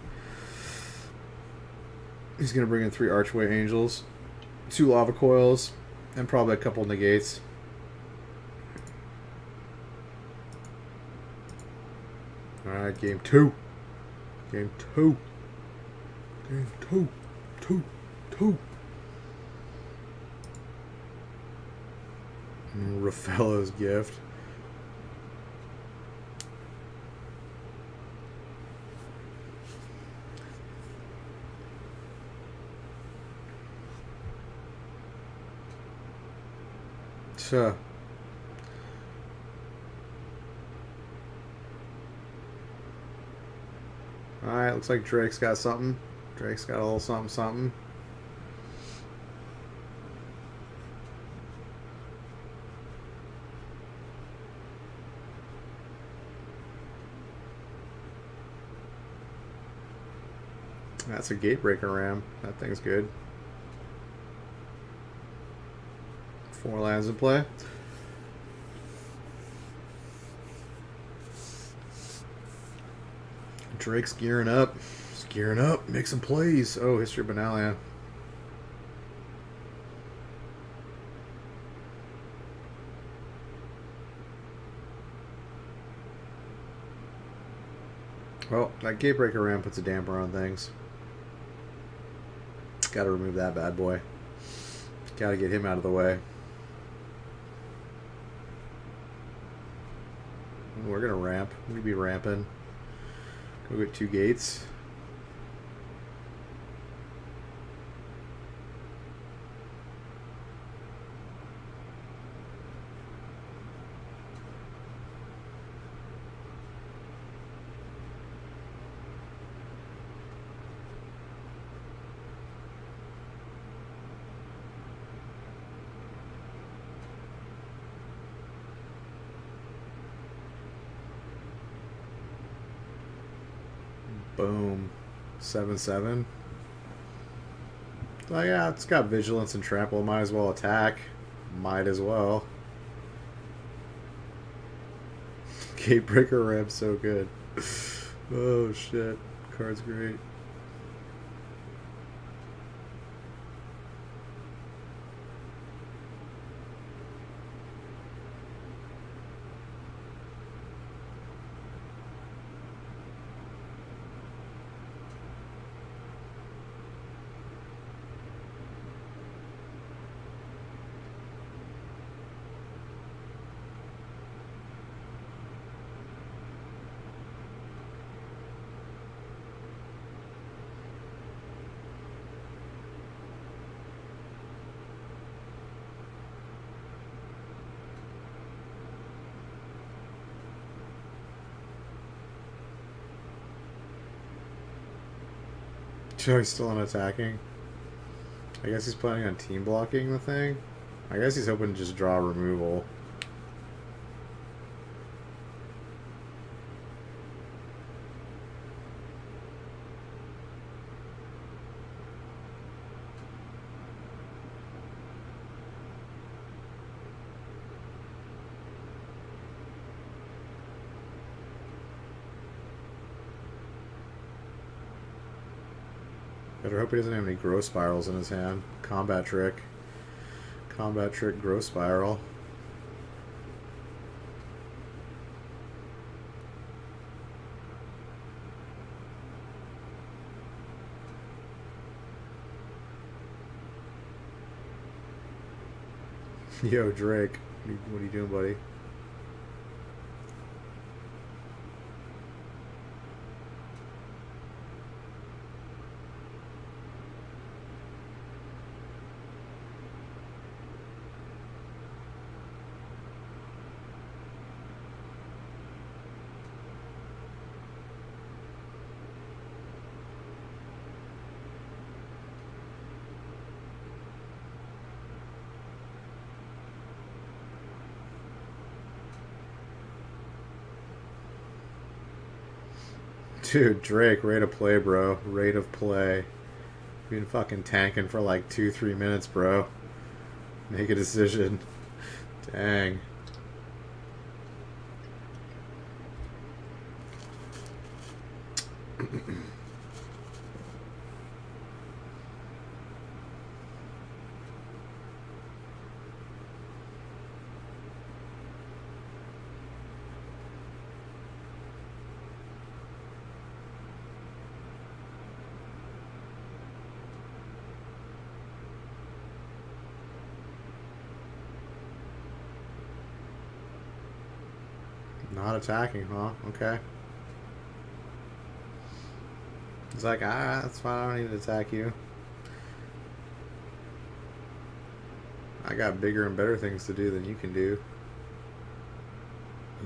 He's going to bring in 3 Archway Angels, 2 Lava Coils, and probably a couple negates. Alright, game 2. Game 2. Game 2. 2. Rafello's Gift. So. Alright, looks like Drake's got something. Drake's got a little something. That's a gatebreaker ram. That thing's good. 4 lands in play. Drake's gearing up. He's gearing up. Make some plays. Oh, History of Benalia. Well, that gatebreaker ram puts a damper on things. Gotta remove that bad boy. Gotta get him out of the way. We're gonna ramp. We're gonna be ramping. Go get 2 gates. Boom. 7/7. Well, yeah, it's got vigilance and trample. Might as well attack. Might as well. Gatebreaker ram's so good. Oh shit. Card's great. Joey's still on attacking. I guess he's planning on team blocking the thing. I guess he's hoping to just draw removal. Better hope he doesn't have any growth spirals in his hand. Combat trick. Combat trick, growth spiral. Yo, Drake. What are you doing, buddy? Dude, Drake, rate of play, bro. Rate of play. Been fucking tanking for like 2-3 minutes, bro. Make a decision. Dang. Not attacking, huh? Okay. It's like, that's fine, I don't need to attack you. I got bigger and better things to do than you can do.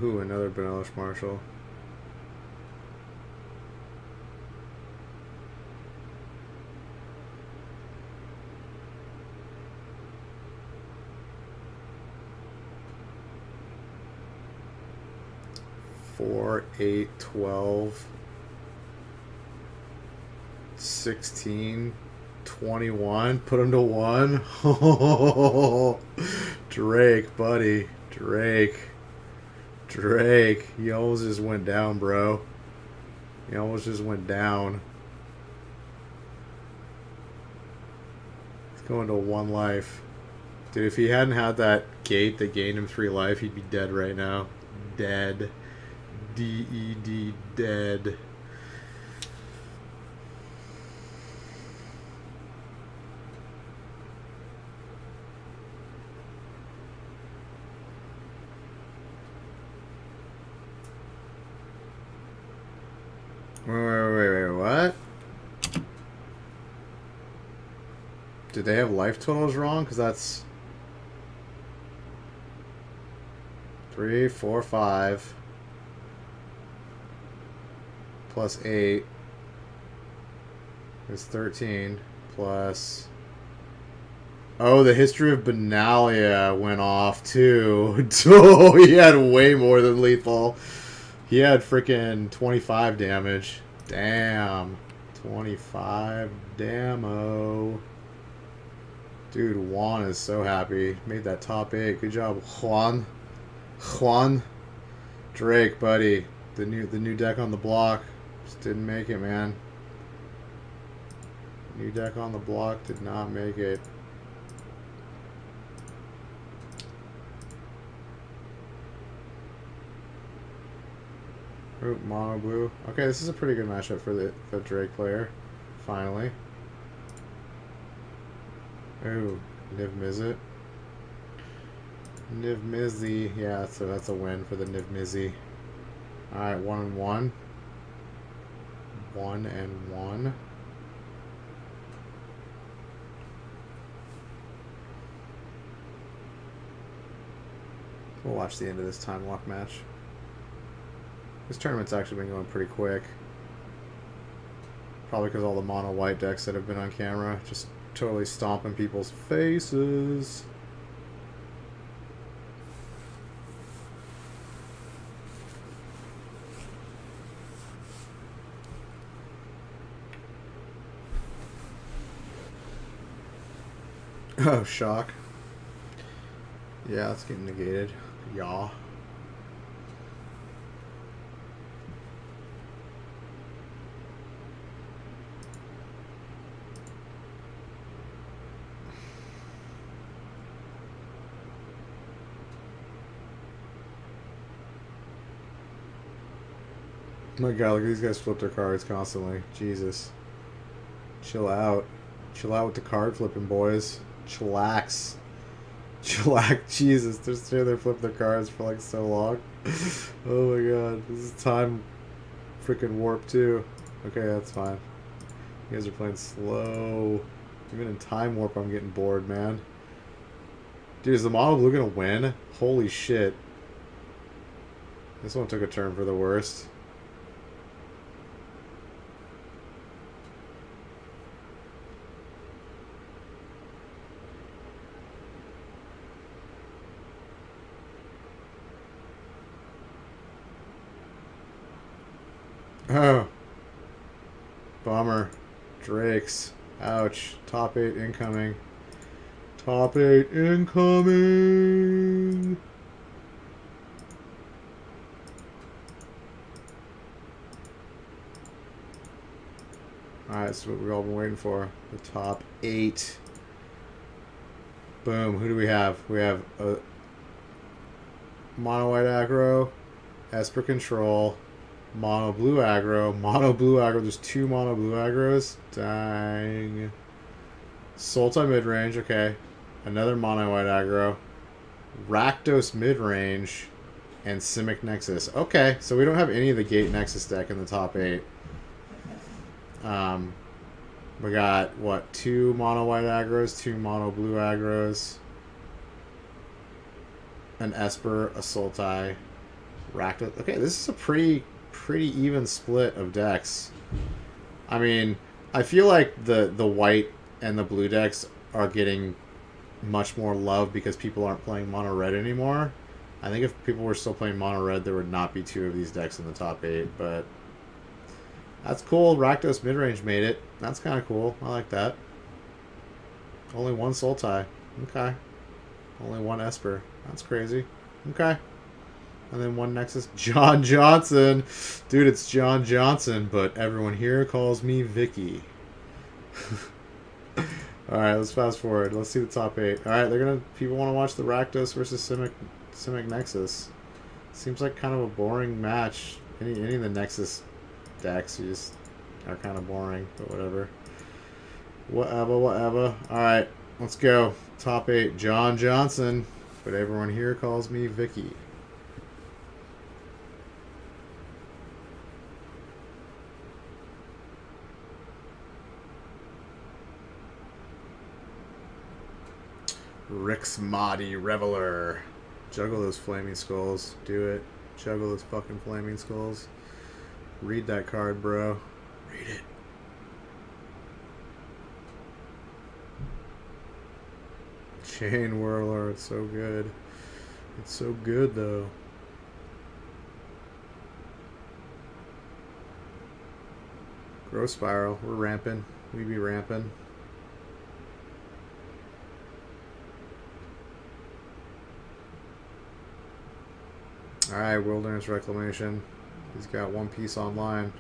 Ooh, another Benelish Marshal. Four, 8, 12. 16, 21. Put him to 1. Oh, Drake, buddy. Drake. You almost just went down, bro. You almost just went down. He's going to 1 life. Dude, if he hadn't had that gate that gained him 3 life, he'd be dead right now. Dead. D-E-D, dead. Wait, what? Did they have life totals wrong? Because that's 3, 4, 5 plus 8 is 13 plus... Oh, the history of Benalia went off too. Oh, he had way more than lethal. He had freaking 25 damage. Damn. 25 damo. Dude, Juan is so happy. Made that top 8. Good job, Juan. Drake, buddy. The new deck on the block. Just didn't make it, man. New deck on the block did not make it. Ooh, mono blue. Okay, this is a pretty good matchup for the Drake player. Finally. Ooh, Niv Mizzet. Niv Mizzy. Yeah, so that's a win for the Niv Mizzy. Alright, 1 and 1. 1 and 1. We'll watch the end of this time lock match. This tournament's actually been going pretty quick. Probably because all the mono white decks that have been on camera just totally stomping people's faces. Oh, shock. Yeah, it's getting negated. Yaw. My god, look at these guys flip their cards constantly. Jesus. Chill out. Chill out with the card flipping, boys. Chillax. Jesus, they're sitting there flipping their cards for like so long. Oh my god. This is time freaking warp too. Okay, that's fine. You guys are playing slow. Even in time warp I'm getting bored, man. Dude, is the mono blue gonna win? Holy shit. This one took a turn for the worst. Oh. Bummer. Drakes. Ouch. Top 8 incoming. Top 8 incoming! Alright, that's what we've all been waiting for. The top 8. Boom. Who do we have? We have a mono white aggro, Esper control, mono blue aggro, there's 2 mono blue aggros. Dang. Sultai mid range, okay. Another mono white aggro, Rakdos mid range, and Simic Nexus. Okay, so we don't have any of the Gate Nexus deck in the top 8. We got, what, 2 mono white aggros, 2 mono blue aggros, an Esper, a Sultai, Rakdos. Okay, this is a pretty even split of decks. I mean, I feel like the white and the blue decks are getting much more love because people aren't playing mono red anymore. I think if people were still playing mono red, there would not be 2 of these decks in the top 8, but That's cool. Rakdos midrange made it. That's kind of cool. I like that. Only one soul tie. Okay. Only one Esper. That's crazy. Okay. And then one Nexus. John Johnson. Dude, it's John Johnson, but everyone here calls me Vicky. Alright, let's fast forward. Let's see the top 8. Alright, people want to watch the Rakdos versus Simic Nexus. Seems like kind of a boring match. Any of the Nexus decks just are kind of boring, but whatever. Whatever. Alright, let's go. Top 8, John Johnson, but everyone here calls me Vicky. Rick's Mahdi Reveler. Juggle those flaming skulls. Do it. Juggle those fucking flaming skulls. Read that card, bro. Read it. Chain Whirler. It's so good. It's so good, though. Growth Spiral. We're ramping. We be ramping. Alright, Wilderness Reclamation. He's got one piece online.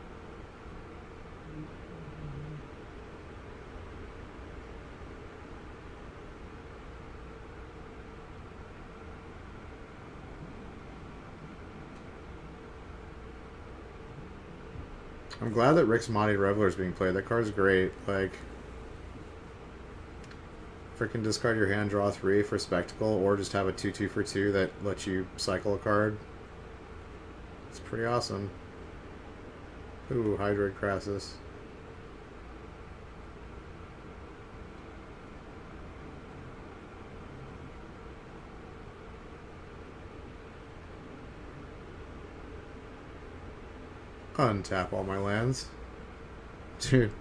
I'm glad that Rick's Mahdi Reveler is being played. That card's great. Like, freaking discard your hand, draw 3 for Spectacle, or just have a 2/2 for 2 that lets you cycle a card. It's pretty awesome. Ooh, Hydroid Crassus. Untap all my lands. Dude.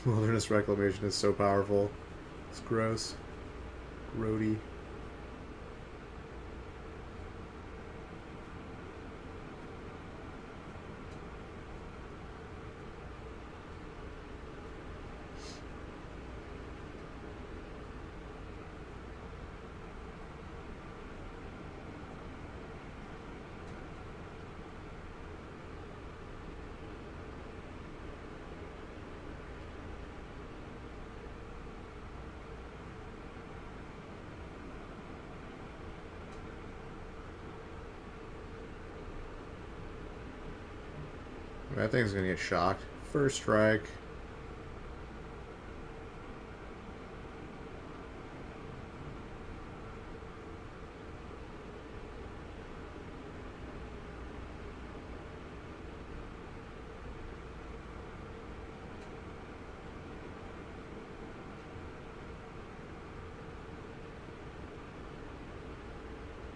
Wilderness Reclamation is so powerful. It's gross. Grody. That thing's gonna get shocked. First strike.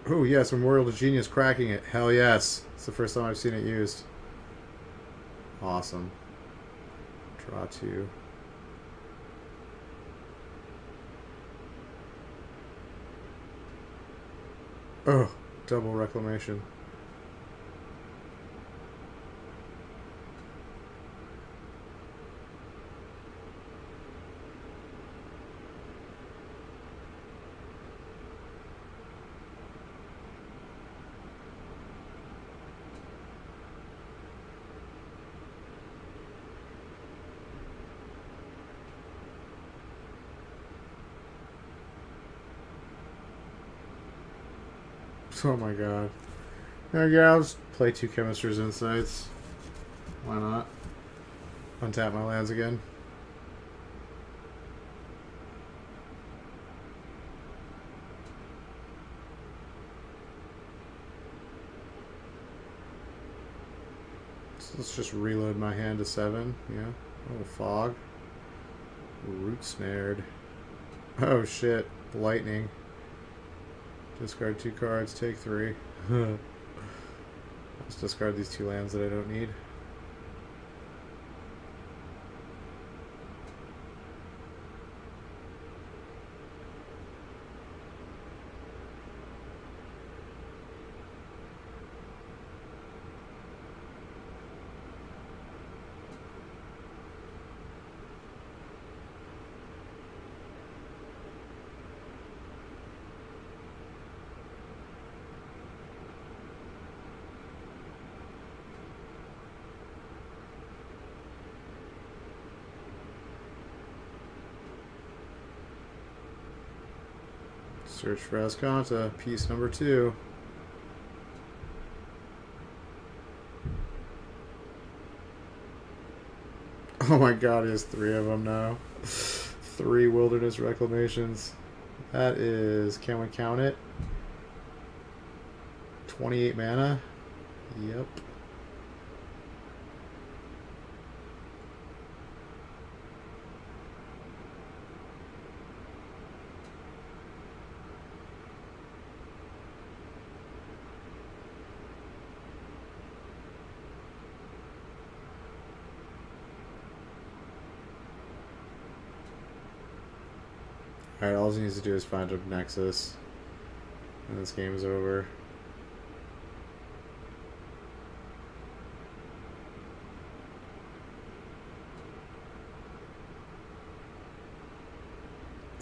Oh yes, Memorial to Genius cracking it. Hell yes. It's the first time I've seen it used. Awesome. Draw 2. Oh, double reclamation. Oh my god. There we go, I'll just play 2 Chemister's Insights. Why not? Untap my lands again. So let's just reload my hand to 7. Yeah. Oh, Fog. Root Snared. Oh shit. Lightning. Discard 2 cards, take 3. Let's discard these 2 lands that I don't need. Search for Ascanta, piece number 2. Oh my god, he has 3 of them now. 3 wilderness reclamations. That is, can we count it? 28 mana? Yep. Alright, all he needs to do is find a Nexus. And this game is over.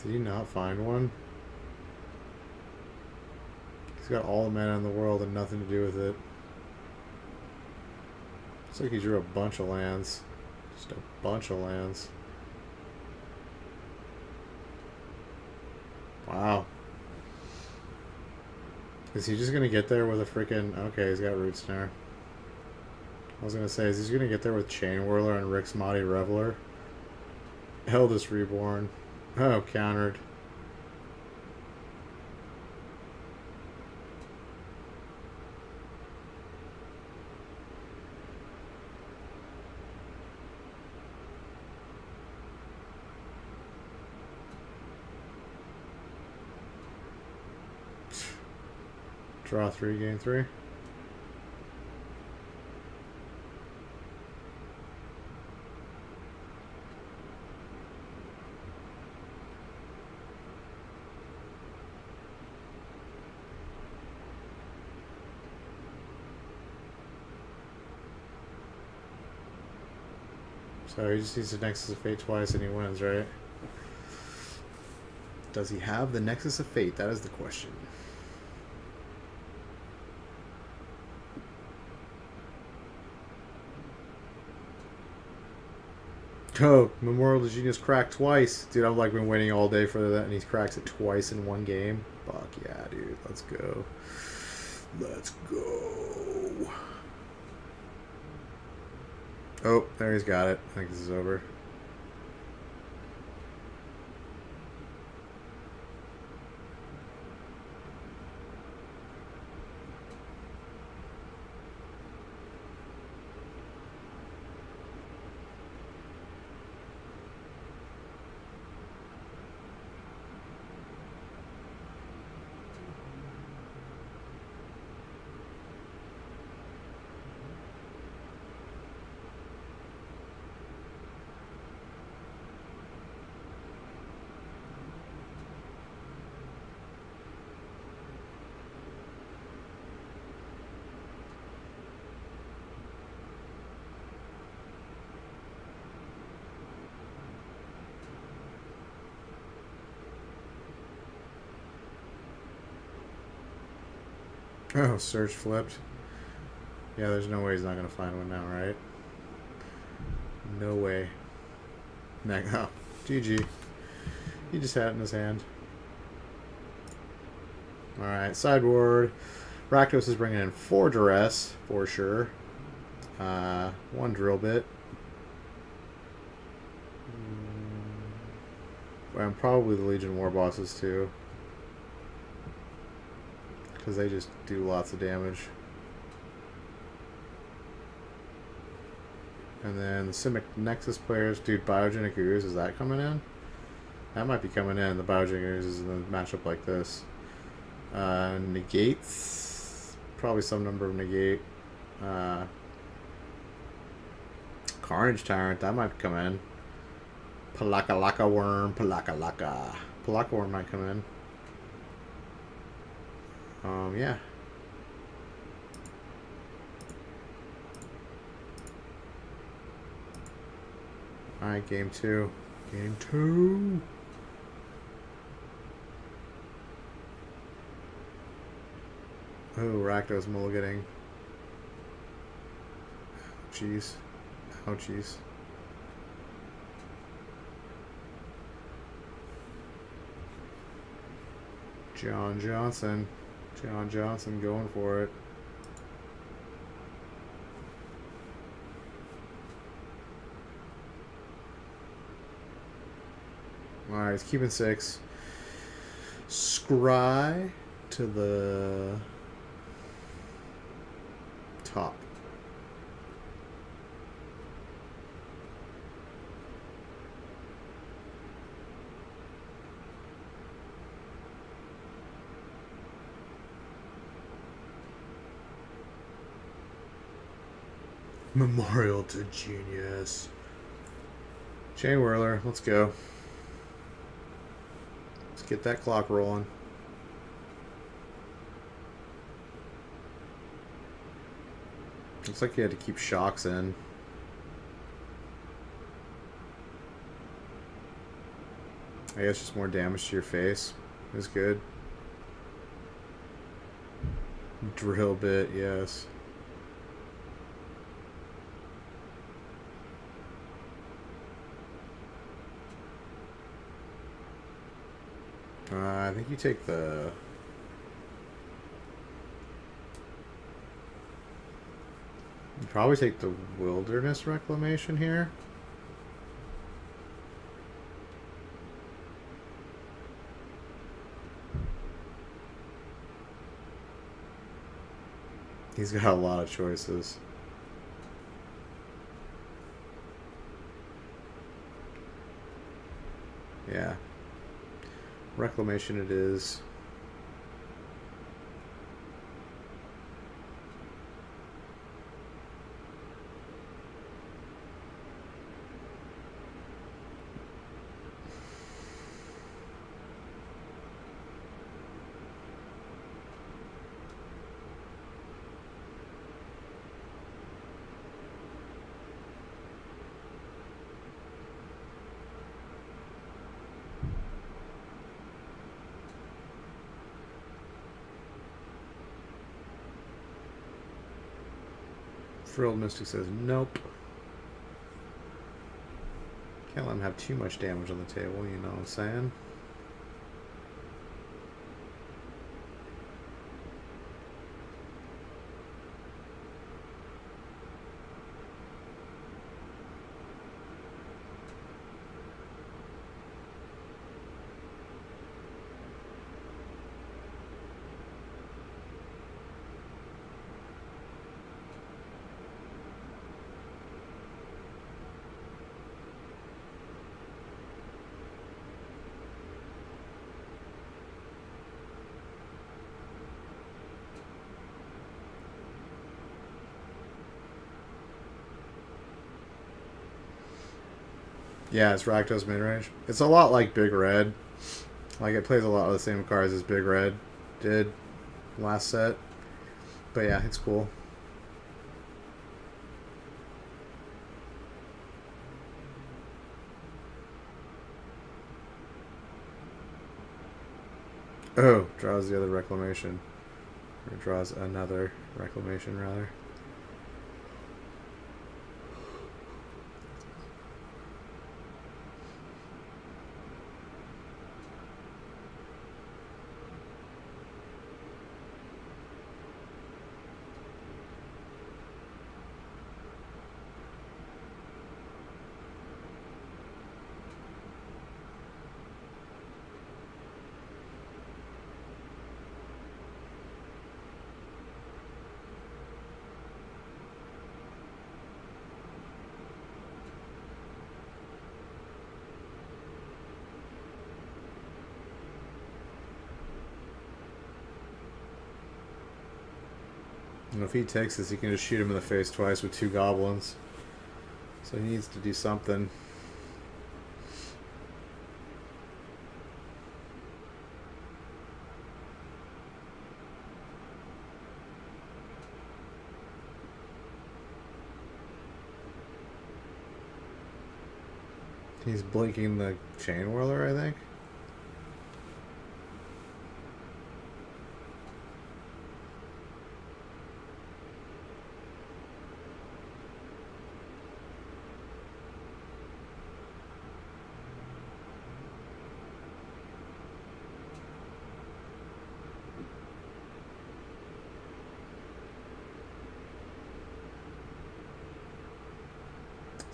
Did he not find one? He's got all the mana in the world and nothing to do with it. Looks like he drew a bunch of lands. Just a bunch of lands. Wow. Is he just gonna get there with a freaking... Okay, he's got Root Snare. I was gonna say, is he gonna get there with Chain Whirler and Rick's Mighty Reveler? Eldest Reborn. Oh, countered. Draw 3, gain 3. So he just needs the Nexus of Fate twice and he wins, right? Does he have the Nexus of Fate? That is the question. Oh, Memorial to Genius cracked twice. Dude, I've like been waiting all day for that and he cracks it twice in one game. Fuck yeah, dude. Let's go. Let's go. Oh, there he's got it. I think this is over. Oh, search flipped. Yeah, there's no way he's not going to find one now, right? No way. Oh, GG. He just had it in his hand. Alright, sideboard. Rakdos is bringing in 4 Duress, for sure. 1 Drill Bit. And probably the Legion War Bosses, too. Because they just do lots of damage. And then the Simic Nexus players, dude, Biogenic Ooze, is that coming in? That might be coming in. The Biogenic Ooze is in a matchup like this. Negates, probably some number of negate. Carnage Tyrant, that might come in. Palaka Worm, Palaka Worm might come in. Yeah. Alright, game 2. Game 2. Oh, Rakdos mulliganing. Jeez. Oh, jeez. John Johnson. John Johnson going for it. Alright, he's keeping 6. Scry to the top. Memorial to Genius. Chain Whirler, let's go. Let's get that clock rolling. Looks like you had to keep shocks in. I guess just more damage to your face is good. Drill bit, yes. I think you take the... You probably take the Wilderness Reclamation here. He's got a lot of choices. Yeah. Reclamation it is. Frilled Mystic says nope. Can't let him have too much damage on the table, you know what I'm saying? Yeah, it's Rakdos midrange. It's a lot like Big Red. Like, it plays a lot of the same cards as Big Red did last set. But yeah, it's cool. Oh, draws the other Reclamation. Or draws another Reclamation, rather. And if he takes this, he can just shoot him in the face twice with 2 goblins. So he needs to do something. He's blinking the Chain Whirler, I think.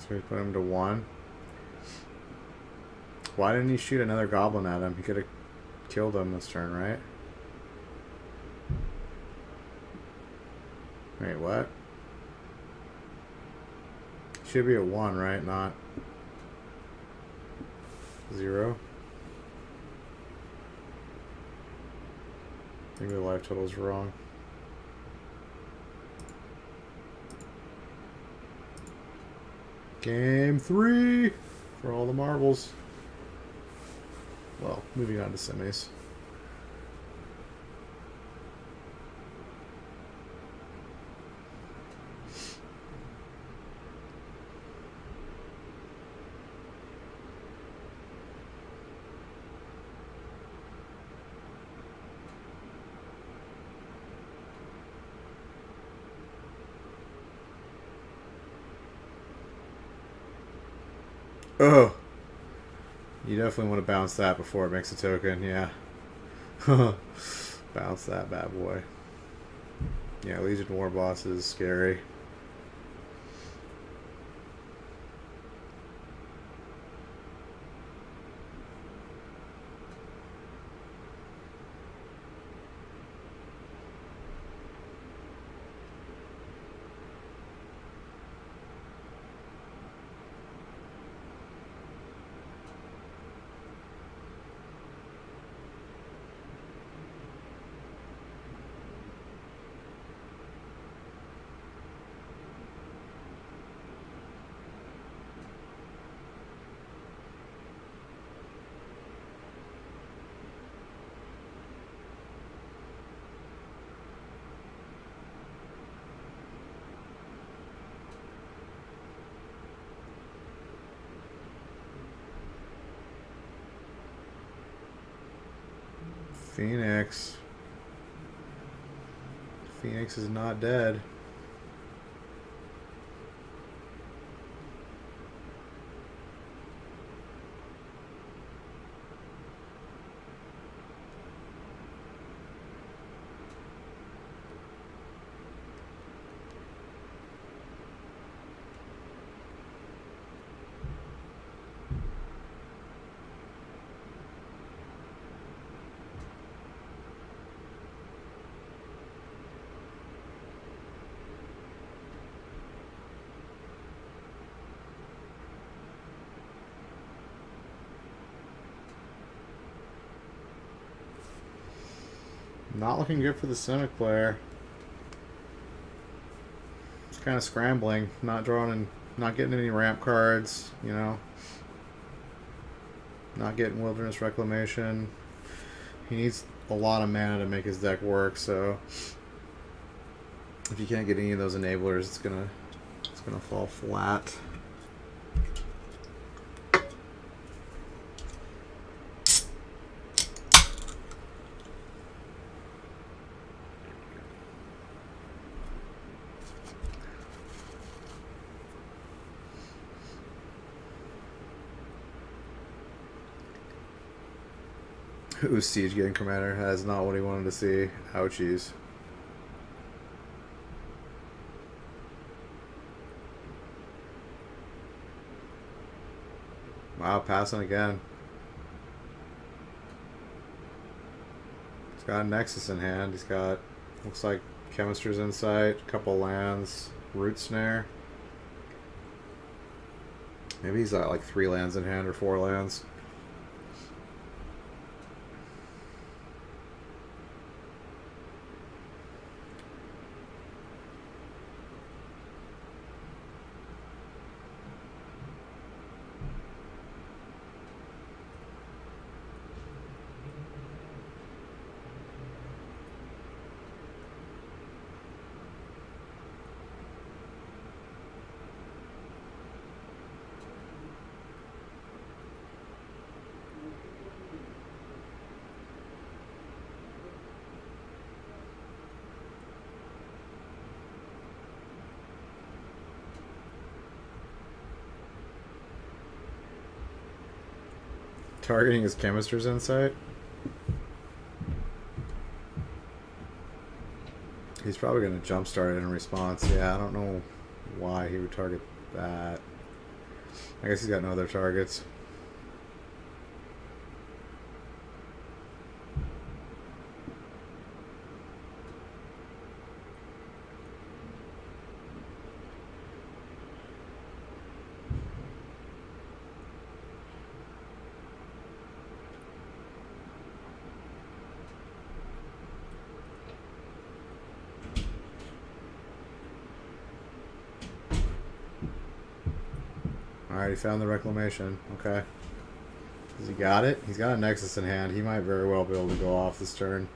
So we put him to 1. Why didn't he shoot another goblin at him? He could have killed him this turn, right? Wait, what? Should be at 1, right? Not 0. I think the life total's wrong. Game 3 for all the marbles. Well, moving on to semis. Oh, you definitely want to bounce that before it makes a token, yeah. Bounce that bad boy. Yeah, Legion War Boss is scary. Phoenix. Phoenix is not dead. Not looking good for the Simic player. It's kind of scrambling, not drawing and not getting any ramp cards, you know. Not getting Wilderness Reclamation. He needs a lot of mana to make his deck work, so if you can't get any of those enablers, it's gonna fall flat. Ooh, Siege getting Commander. That is not what he wanted to see. Ouchies. Wow, passing again. He's got a Nexus in hand. He's got, looks like Chemist's Insight, a couple lands, Root Snare. Maybe he's got like 3 lands in hand or 4 lands. Targeting his Chemist's Insight. He's probably going to jumpstart it in response. Yeah, I don't know why he would target that. I guess he's got no other targets. Alright, he found the reclamation. Okay. Has he got it? He's got a Nexus in hand. He might very well be able to go off this turn.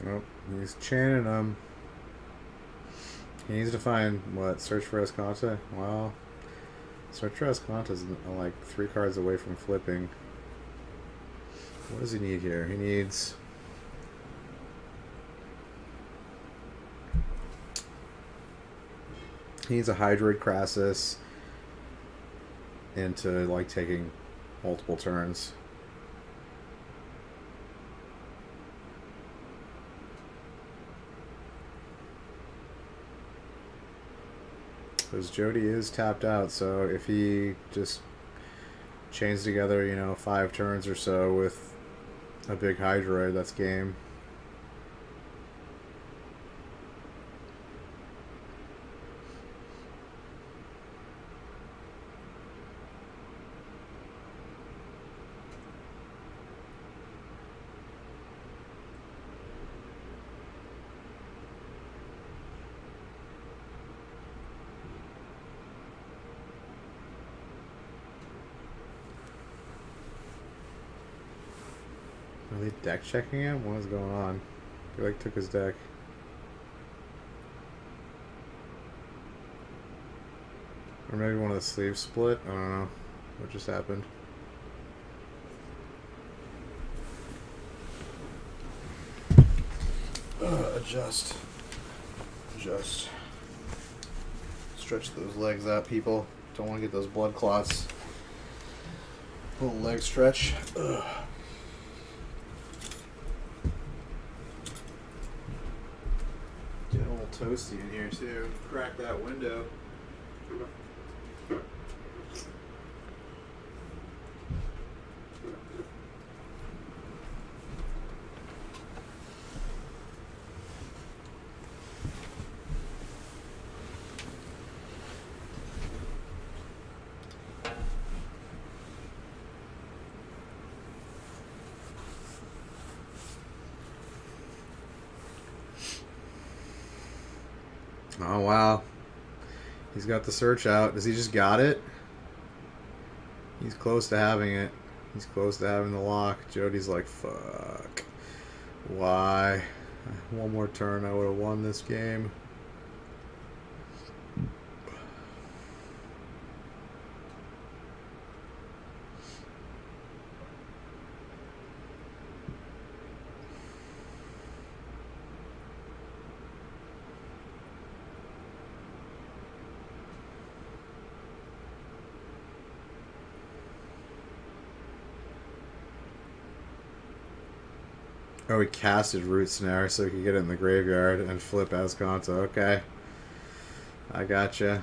Nope, he's chanting them. He needs to find, what, search for Escanta? Well, search for Escanta is like 3 cards away from flipping. What does he need here? He needs... a Hydroid Crassus into, like, taking multiple turns. Because Jody is tapped out, so if he just chains together, you know, 5 turns or so with a big Hydroid, that's game. Are they deck checking him? What is going on? He like took his deck. Or maybe one of the sleeves split? I don't know. What just happened? Adjust. Adjust. Stretch those legs out, people. Don't want to get those blood clots. Little leg stretch. Ugh. Getting a little toasty in here too. Crack that window. Oh, wow. He's got the search out. Does he just got it? He's close to having it. He's close to having the lock. Jody's like, fuck. Why? One more turn, I would have won this game. Oh, he casted Root Snare so he could get it in the graveyard and flip Azcanta. Okay. I gotcha.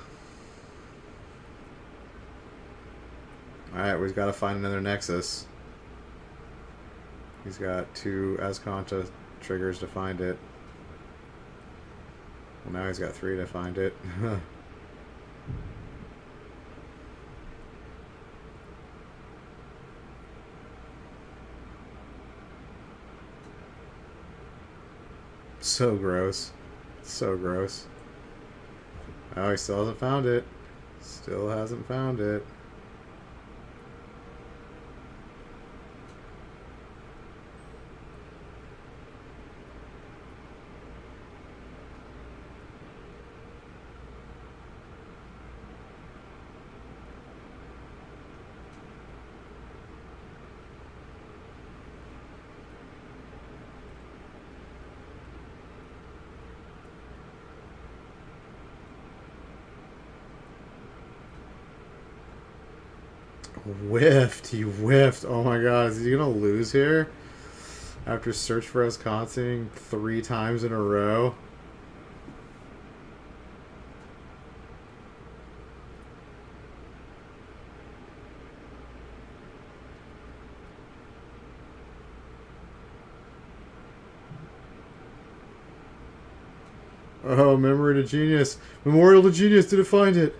Alright, we've got to find another Nexus. He's got 2 Azcanta triggers to find it. Well, now he's got 3 to find it. So gross. So gross. Oh, he still hasn't found it. Still hasn't found it. Whiffed. He whiffed. Oh my god, is he gonna lose here? After search for Wisconsin 3 times in a row. Oh, memory to genius. Memorial to genius. Did it find it?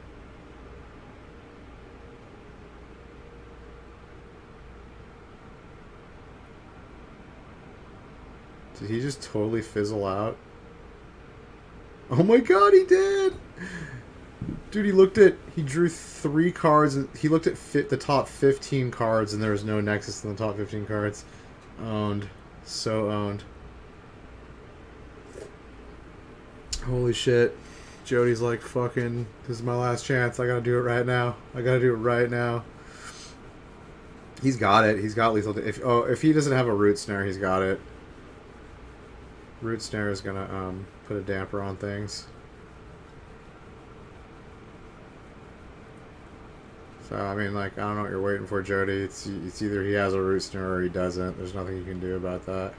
Did he just totally fizzle out? Oh my god, he did! Dude, he drew 3 cards, and he looked at the top 15 cards, and there was no Nexus in the top 15 cards. Owned. So owned. Holy shit. Jody's like, fucking, this is my last chance. I gotta do it right now. I gotta do it right now. He's got it. He's got lethal. If he doesn't have a root snare, he's got it. Root snare is gonna put a damper on things. So I mean, like, I don't know what you're waiting for, Jody. It's either he has a root snare or he doesn't. There's nothing you can do about that.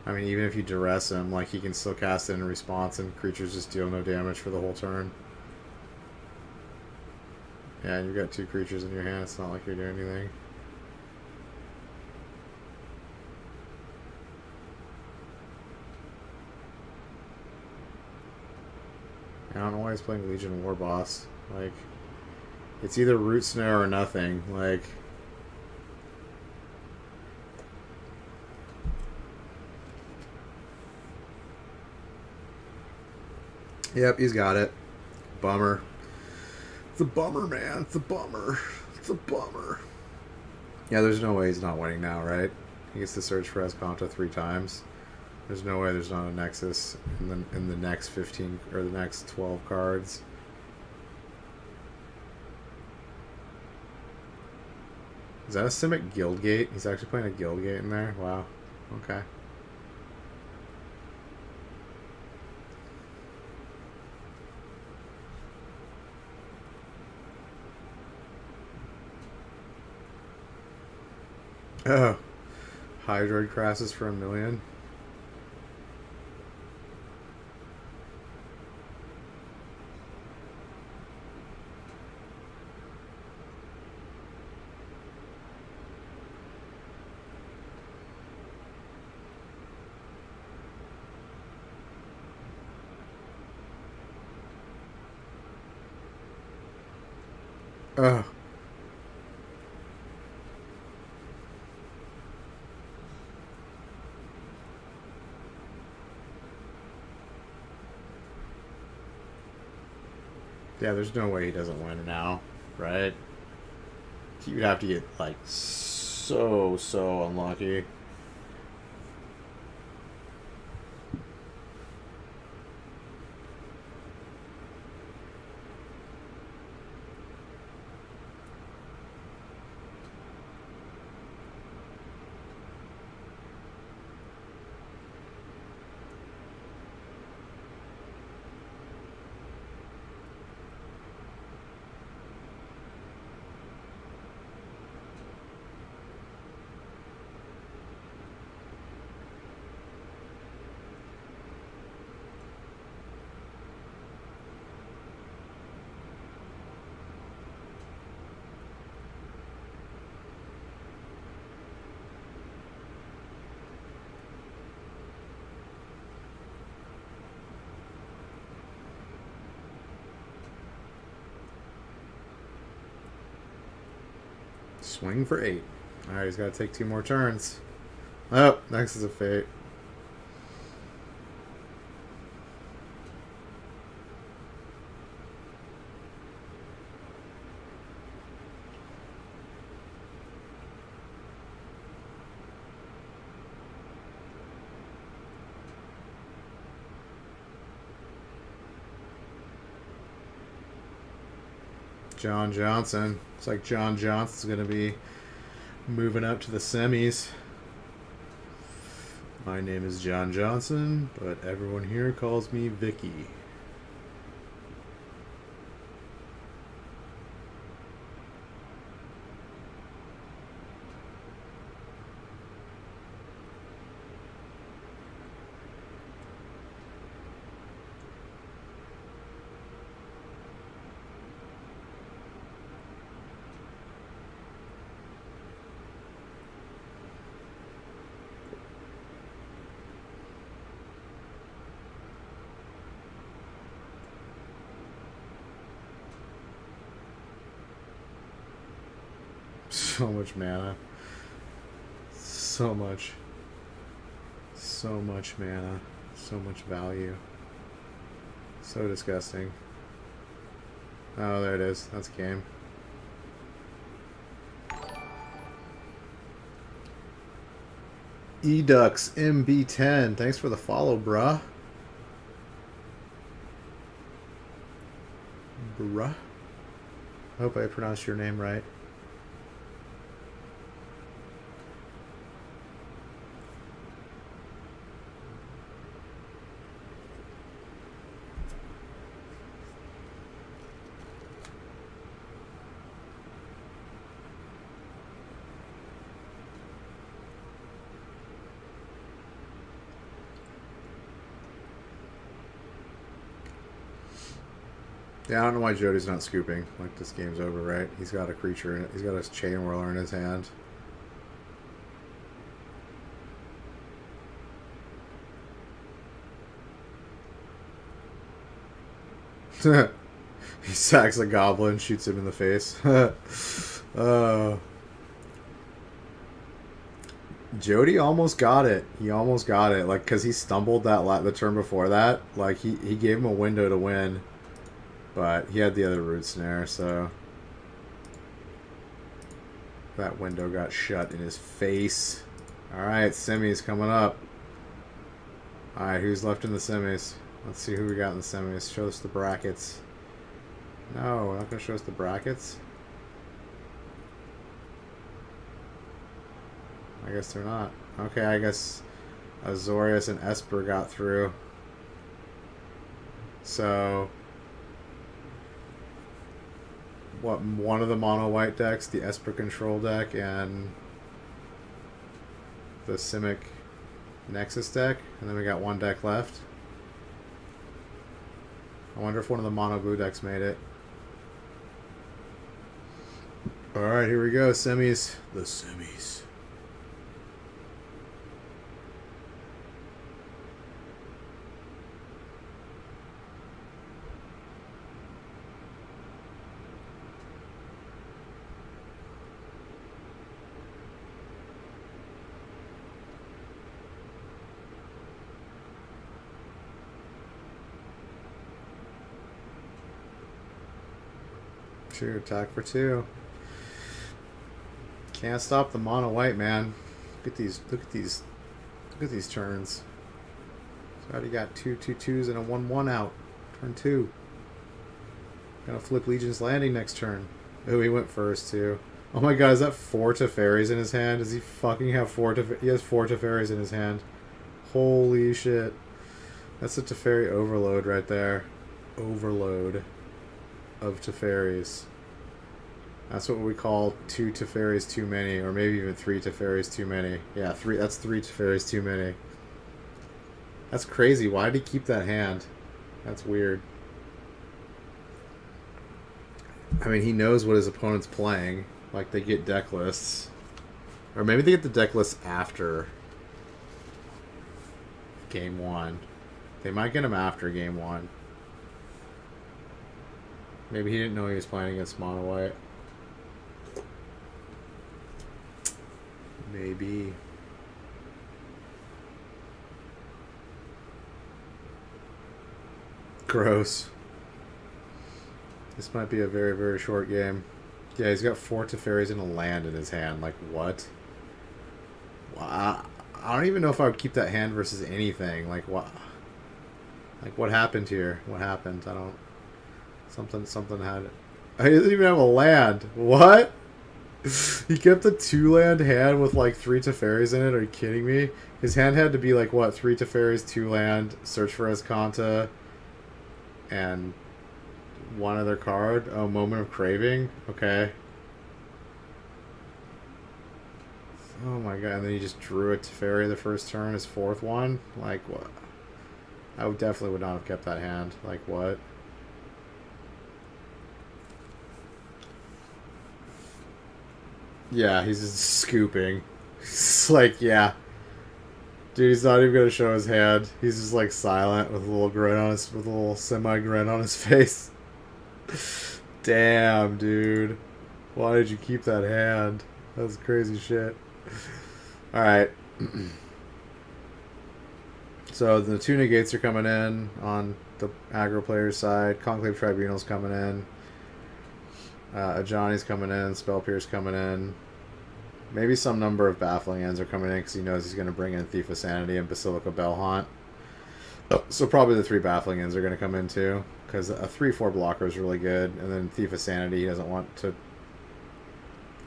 I mean, even if you duress him, like, he can still cast it in response, and creatures just deal no damage for the whole turn. Yeah, and you've got 2 creatures in your hand. It's not like you're doing anything. I don't know why he's playing Legion War Boss. Like, it's either Root Snare or nothing. Like, yep, he's got it. Bummer. It's a bummer, man. It's a bummer. It's a bummer. Yeah, there's no way he's not winning now, right? He gets to search for Esconta 3 times. There's no way there's not a Nexus in the next 15 or the next 12 cards. Is that a Simic Guildgate? He's actually playing a Guildgate in there? Wow. Okay. Oh. Hydroid Crassus for 1 million. Oh. Yeah, there's no way he doesn't win now, right? You'd have to get, like, so unlucky. Swing for 8. Alright, he's got to take 2 more turns. Oh, next is a Fate. John Johnson. Looks like John Johnson's going to be moving up to the semis. My name is John Johnson, but everyone here calls me Vicky. So much mana. So much. So much mana. So much value. So disgusting. Oh, there it is. That's game. Edux MB10. Thanks for the follow, bruh. Bruh. I hope I pronounced your name right. Yeah, I don't know why Jody's not scooping. Like, this game's over, right? He's got a creature in it. He's got a chain whirler in his hand. He sacks a goblin, shoots him in the face. Jody almost got it. He almost got it. Like, because he stumbled the turn before that. Like, he gave him a window to win. But he had the other root snare, so that window got shut in his face. Alright, semis coming up. Alright, who's left in the semis? Let's see who we got in the semis. Show us the brackets. No, we're not going to show us the brackets. I guess they're not. Okay, I guess Azorius and Esper got through. So what, one of the mono white decks, the Esper control deck, and the Simic Nexus deck, and then we got one deck left. I wonder if one of the mono blue decks made it. Alright, here we go. Semis. The semis. Sure, attack for 2. Can't stop the mono white, man. Look at these. Look at these. Look at these turns. So already got 2 2/2s and a 1/1 out. Turn 2. Gonna flip Legion's Landing next turn. Oh, he went first too. Oh my god, is that 4 Teferis in his hand? Does he fucking have 4 Teferis? He has 4 Teferis in his hand. Holy shit. That's a Teferi overload right there. Overload of Teferis. That's what we call 2 Teferis too many, or maybe even 3 Teferis too many. Yeah, 3. That's 3 Teferis too many. That's crazy. Why did he keep that hand? That's weird. I mean, he knows what his opponent's playing. Like, they get deck lists. Or maybe they get the deck lists after game 1. They might get them after game 1. Maybe he didn't know he was playing against mono white. Maybe. Gross. This might be a very, very short game. Yeah, he's got 4 Teferis and a land in his hand. Like, what? Wow. I don't even know if I would keep that hand versus anything. Like, what? Like, what happened here? What happened? I don't... Something had... He doesn't even have a land. What? He kept a 2-land hand with, like, 3 Teferis in it? Are you kidding me? His hand had to be, like, what? 3 Teferis, 2-land, search for Escanta, and... one other card. Oh, Moment of Craving. Okay. Oh my god, and then he just drew a Teferi the first turn, his 4th one? Like, what? I would not have kept that hand. Like, what? Yeah, he's just scooping. It's like, yeah. Dude, he's not even gonna show his hand. He's just like silent with a little grin on his, with a little semi-grin on his face. Damn, dude. Why did you keep that hand? That's crazy shit. Alright. So the two negates are coming in on the aggro player's side. Conclave Tribunal's coming in. Ajani's coming in. Spell Pierce coming in. Maybe some number of Baffling Ends are coming in because he knows he's going to bring in Thief of Sanity and Basilica Bellhaunt. So probably the 3 Baffling Ends are going to come in too, because a 3/4 blocker is really good, and then Thief of Sanity, he doesn't want to,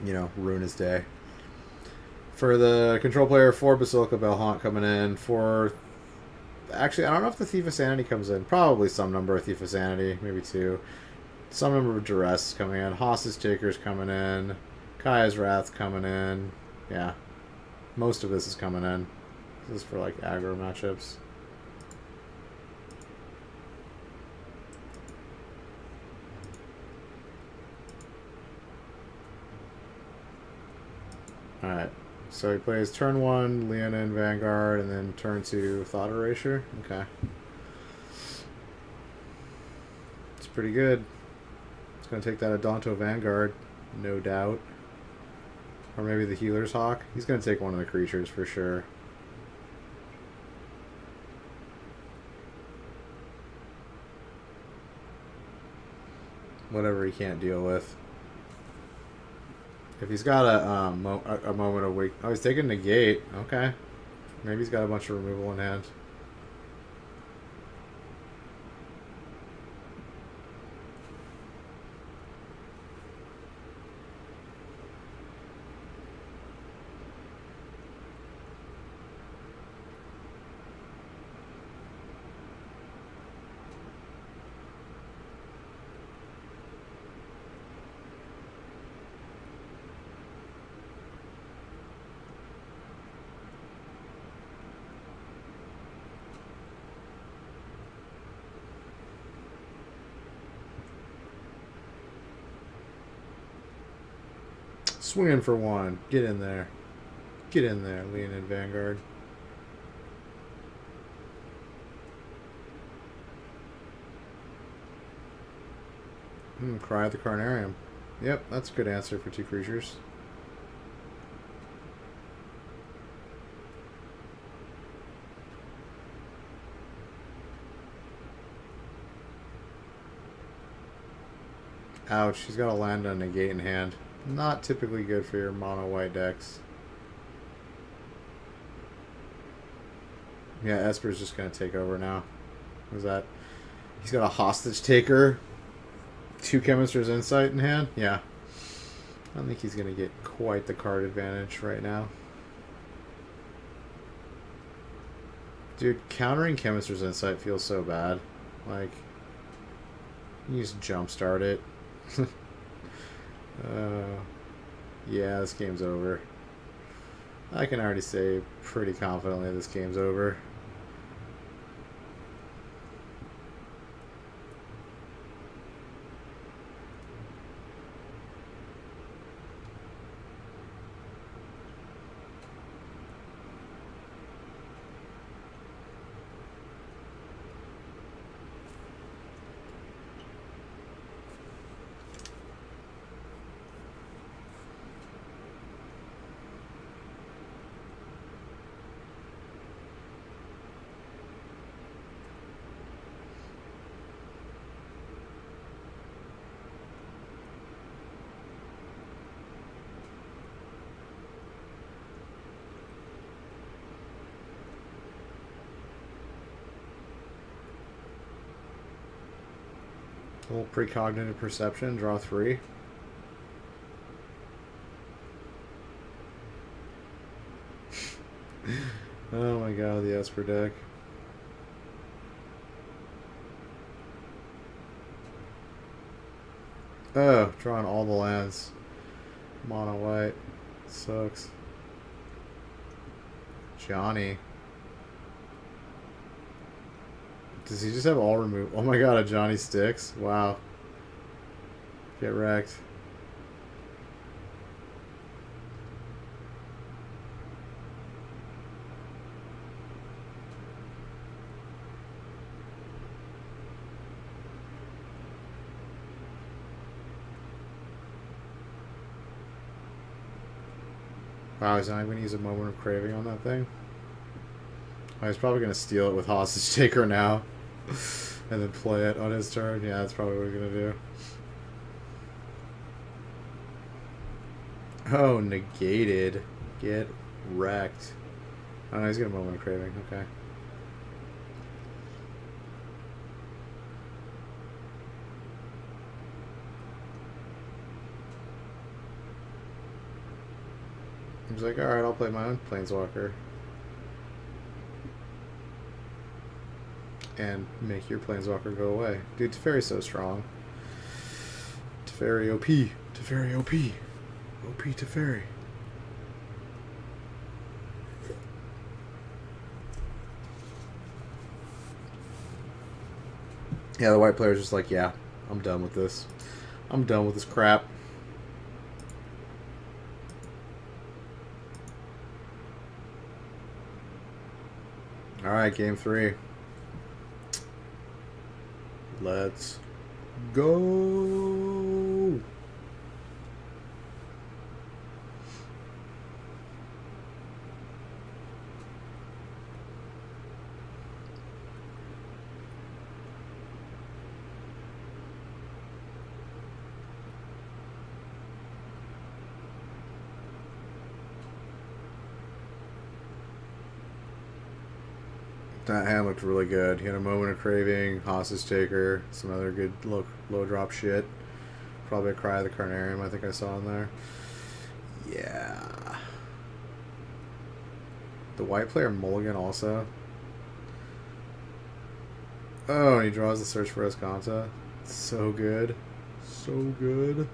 you know, ruin his day. For the control player, 4 Basilica Bellhaunt coming in. Actually, I don't know if the Thief of Sanity comes in. Probably some number of Thief of Sanity, maybe 2. Some number of Duress is coming in. Hostage Taker's coming in. Kaya's Wrath's coming in. Yeah. Most of this is coming in. This is for like aggro matchups. Alright. So he plays turn 1, Leona and Vanguard, and then turn 2, Thought Erasure. Okay. It's pretty good. It's going to take that Adonto Vanguard, no doubt. Or maybe the Healer's Hawk. He's going to take one of the creatures for sure. Whatever he can't deal with. If he's got a moment of weak... Oh, he's taking negate. Okay. Maybe he's got a bunch of removal in hand. Swinging for 1. Get in there. Get in there, Leonid Vanguard. Cry at the Carnarium. Yep, that's a good answer for 2 creatures. Ouch, he's got a land on negate in hand. Not typically good for your mono white decks. Yeah, Esper's just going to take over now. What is that? He's got a Hostage Taker. 2 Chemist's Insight in hand? Yeah. I don't think he's going to get quite the card advantage right now. Dude, countering Chemist's Insight feels so bad. Like, you just jumpstart it. Yeah, this game's over. I can already say pretty confidently this game's over. A little precognitive perception, draw 3. Oh my god, the Esper deck. Oh, drawing all the lands. Mono white. Sucks. Johnny. Does he just have all remove? Oh my god, a Johnny Sticks? Wow. Get wrecked. Wow, he's not even going to use a moment of craving on that thing. Oh, he's probably going to steal it with hostage taker now. And then play it on his turn. Yeah, that's probably what he's going to do. Oh, negated. Get wrecked. Oh, no, he's going to moment of craving. Okay. He's like, alright, I'll play my own Planeswalker. And make your Planeswalker go away. Dude, Teferi's so strong. Teferi OP. Teferi OP. OP Teferi. Yeah, the white player's just like, yeah, I'm done with this. I'm done with this crap. Alright, game 3. Let's go. That hand looked really good. He had a moment of craving, hostage taker, some other good low drop shit. Probably a Cry of the Carnarium, I think I saw in there. Yeah. The white player mulligan also. Oh, and he draws the Search for Escanta. So good. So good.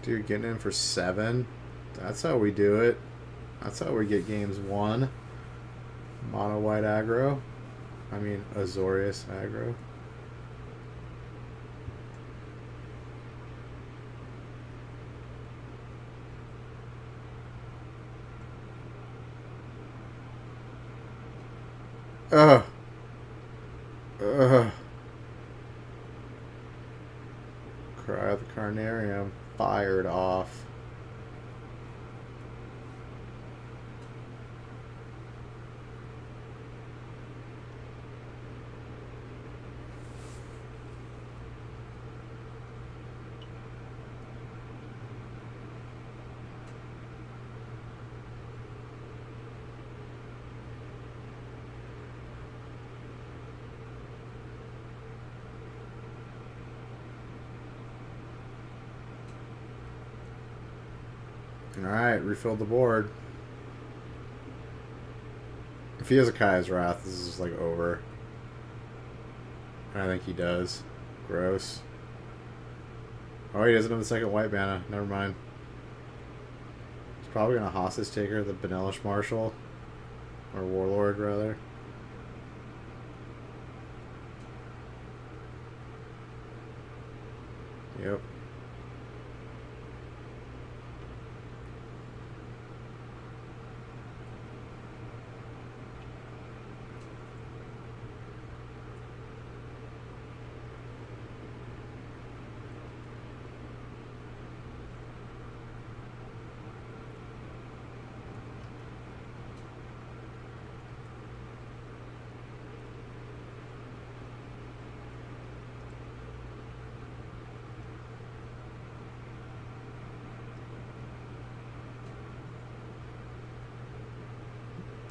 Dude, getting in for 7. That's how we do it. That's how we get games won. Mono white aggro. I mean, Azorius aggro. Ugh. Ugh. Cry of the Carnarium. Fired off. Alright, refilled the board. If he has a Kaya's Wrath, this is like over. I think he does. Gross. Oh, he doesn't have the second white mana. Never mind. He's probably going to hostage taker the Benelish Marshal. Or Warlord, rather. Yep.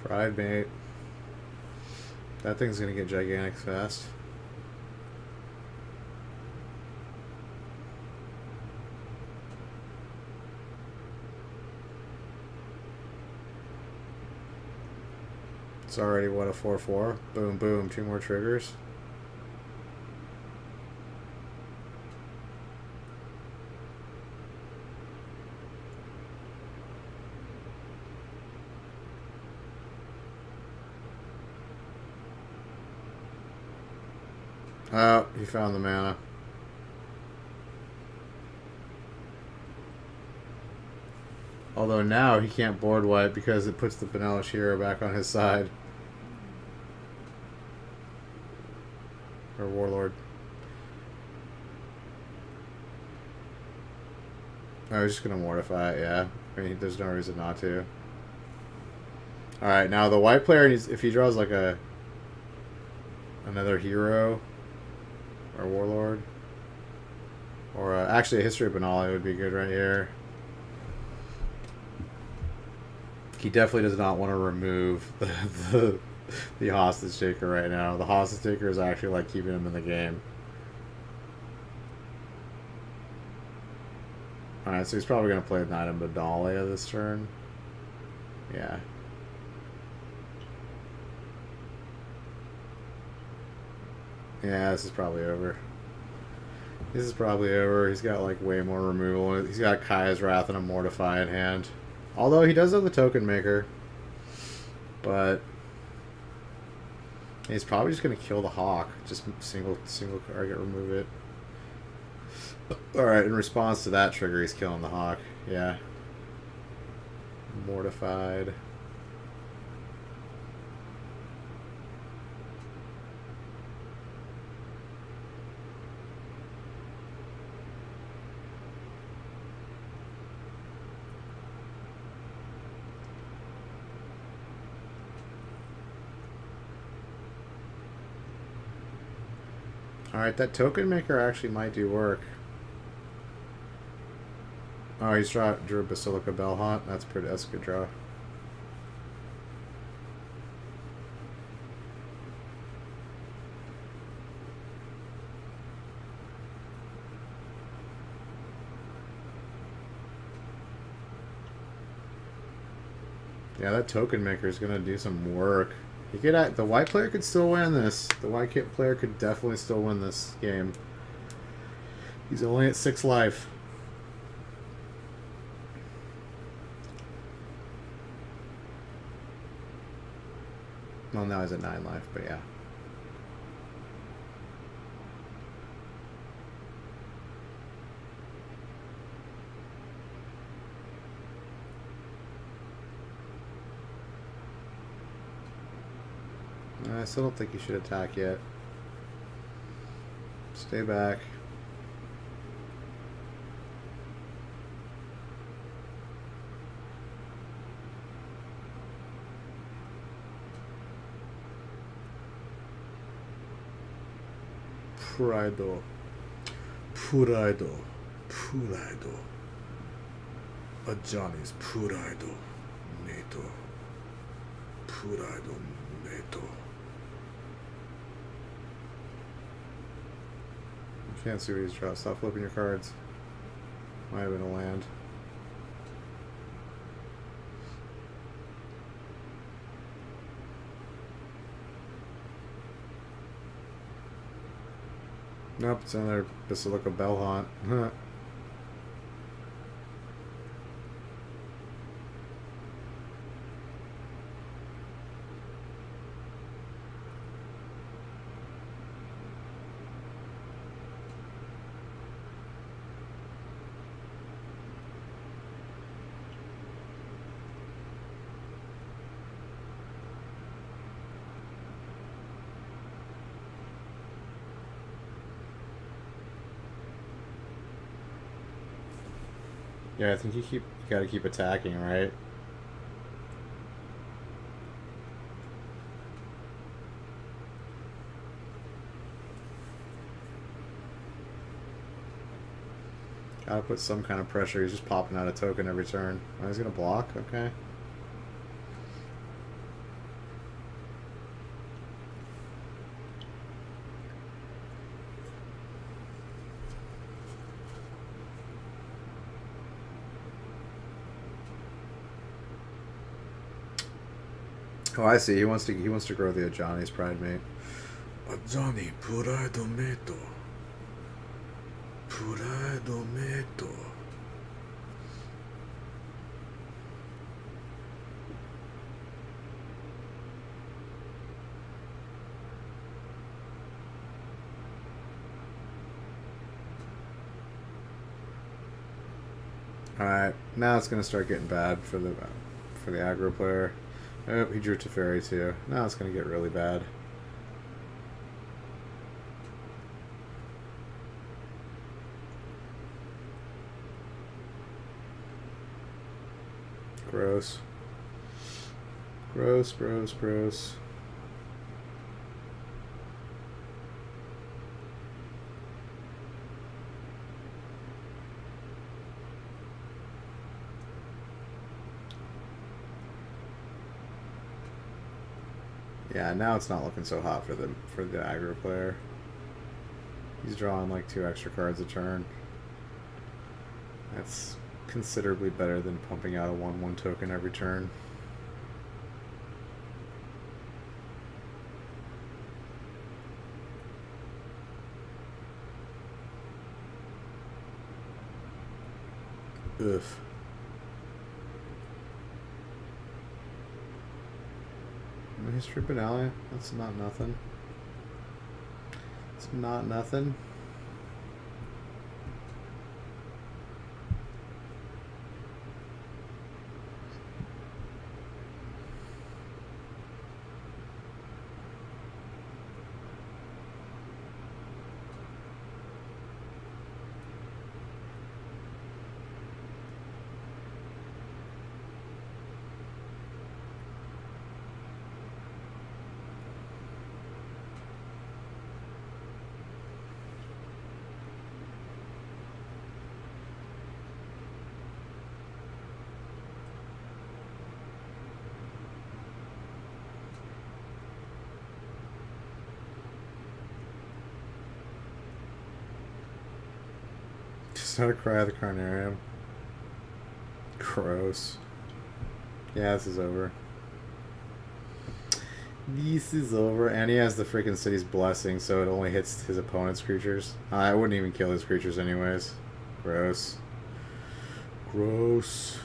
Pride mate. That thing's gonna get gigantic fast. It's already what, a 4/4? Boom, boom, 2 more triggers. Oh, he found the mana. Although now he can't board wipe because it puts the Benalish hero back on his side. Or Warlord. I was just going to mortify it, yeah. I mean, there's no reason not to. Alright, now the white player needs, if he draws like another hero or Warlord, or actually a History of Benali would be good right here. He definitely does not want to remove the hostage taker right now. The hostage taker is actually like keeping him in the game. Alright, so he's probably going to play Knight of Bedalia this turn. Yeah. Yeah, this is probably over. This is probably over. He's got like way more removal. He's got Kaya's Wrath and a Mortify in hand. Although he does have the Token Maker. But he's probably just going to kill the Hawk. Just single target, remove it. Alright, in response to that trigger, he's killing the Hawk. Yeah. Mortified. Alright, that Token Maker actually might do work. Oh, he's drew a Basilica Bellhaunt. That's a good draw. Yeah, that Token Maker is gonna do some work. He could. The white player could still win this. The white kit player could definitely still win this game. He's only at 6 life. Well, now he's at 9 life, but yeah. I still don't think you should attack yet. Stay back. Praido. Puraido. Puraido. A Johnny's Puraido. Nato. Puraido. Nato. Can't see what he's drawn. Stop flipping your cards. Might have been a land. Nope, it's another Basilica Bellhaunt. Yeah, I think you gotta keep attacking, right? Gotta put some kind of pressure. He's just popping out a token every turn. Oh, he's gonna block? Okay. Oh, I see. He wants to grow the Ajani's Pride Mate. Ajani Puraido Meto. Puraido Meto. Alright, now it's gonna start getting bad for the aggro player. Oh, he drew Teferi too. Now it's gonna get really bad. Gross. Gross, gross, gross. Yeah, now it's not looking so hot for the aggro player. He's drawing like 2 extra cards a turn. That's considerably better than pumping out a 1/1 token every turn. Ugh. History Benalia? That's not nothing. It's not nothing. Just not a Cry of the Carnarium. Gross. Yeah, this is over. This is over. And he has the freaking City's Blessing, so it only hits his opponent's creatures. I wouldn't even kill his creatures anyways. Gross. Gross.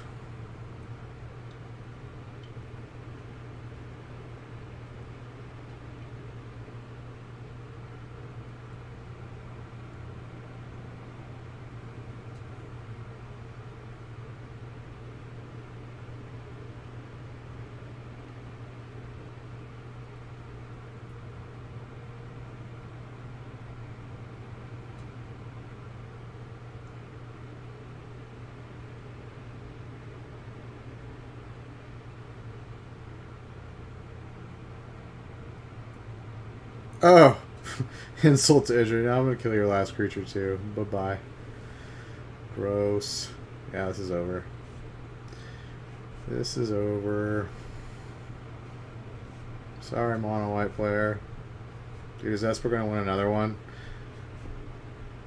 Oh! Insult to injury. Now I'm gonna kill your last creature too. Bye-bye. Gross. Yeah, this is over. This is over. Sorry, mono white player. Dude, is Esper gonna win another one?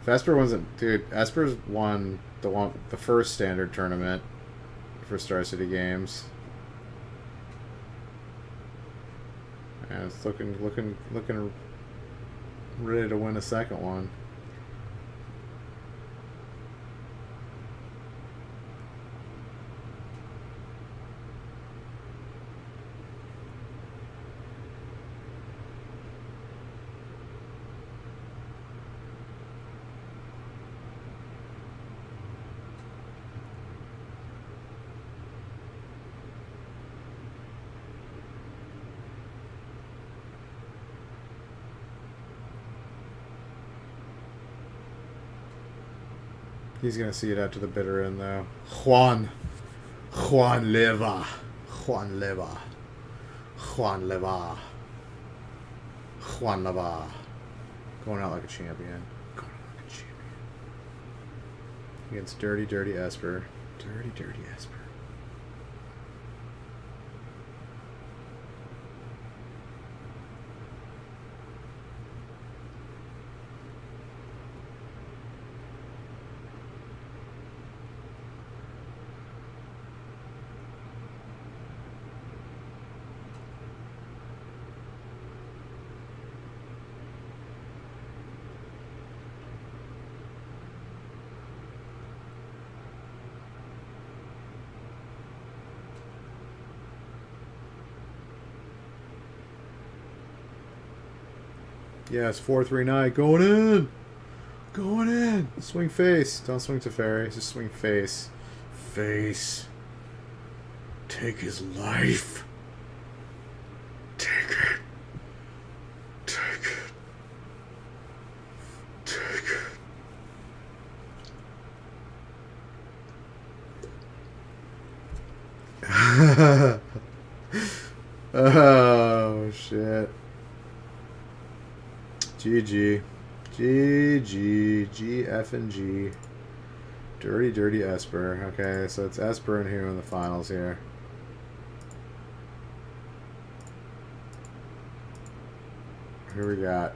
If Esper wasn't, dude, Esper's won the first standard tournament for Star City Games. And it's looking ready to win a second one. He's going to see it out to the bitter end, though. Juan Leva. Juan Leva. Juan Leva. Juan Leva. Going out like a champion. Going out like a champion. Against Dirty, Dirty Esper. Dirty, Dirty Esper. Yes, 4-3-9. Going in. Going in. Swing face. Don't swing to fairy. Just swing face. face. Take his life. Take it. Take it. Take it. Oh, shit. GG. GG. GF and G. Dirty, dirty Esper. Okay, so it's Esper and who in the finals here? Who we got?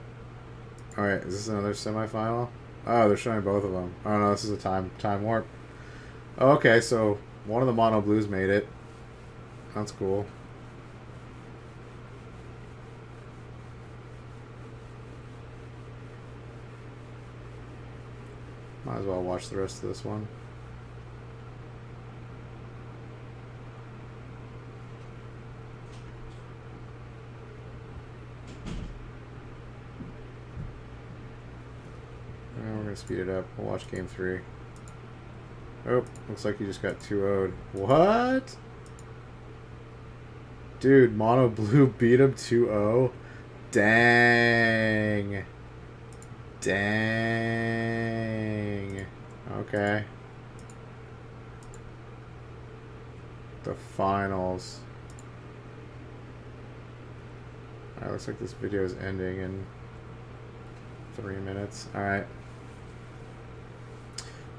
Alright, is this another semifinal? Oh, they're showing both of them. Oh no, this is a time warp. Oh, okay, so one of the Mono Blues made it. That's cool. Might as well watch the rest of this one. We're going to speed it up. We'll watch game 3. Oh, looks like you just got 2-0'd. What? Dude, Mono Blue beat him 2-0? Dang. Dang. Okay. The finals. Alright, looks like this video is ending in 3 minutes. Alright.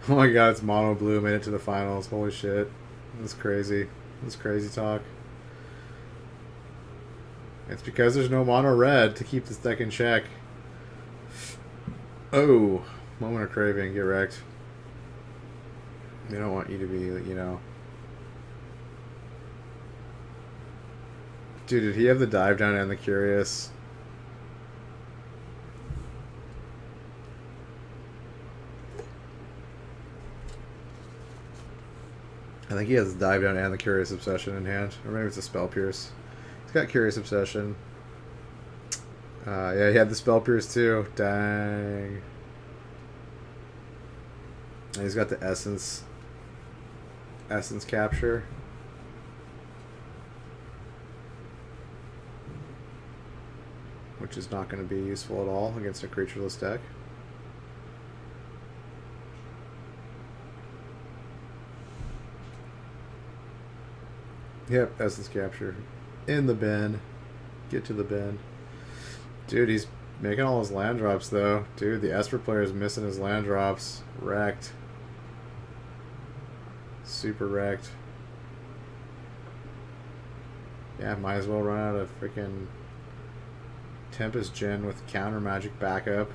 Oh my god, it's Mono Blue made it to the finals. Holy shit. That's crazy. That's crazy talk. It's because there's no Mono Red to keep this deck in check. Oh, moment of craving, get wrecked. They don't want you to be, you know. Dude, did he have the dive down and the curious? I think he has the dive down and the curious obsession in hand. Or maybe it's a spell pierce. He's got curious obsession. Yeah, he had the spell pierce too. Dang. And he's got the essence capture. Which is not going to be useful at all against a creatureless deck. Yep, essence capture. In the bin. Get to the bin. Dude, he's making all his land drops, though. Dude, the Esper player is missing his land drops. Wrecked. Super wrecked. Yeah, might as well run out of freaking Tempest Gen with counter magic backup.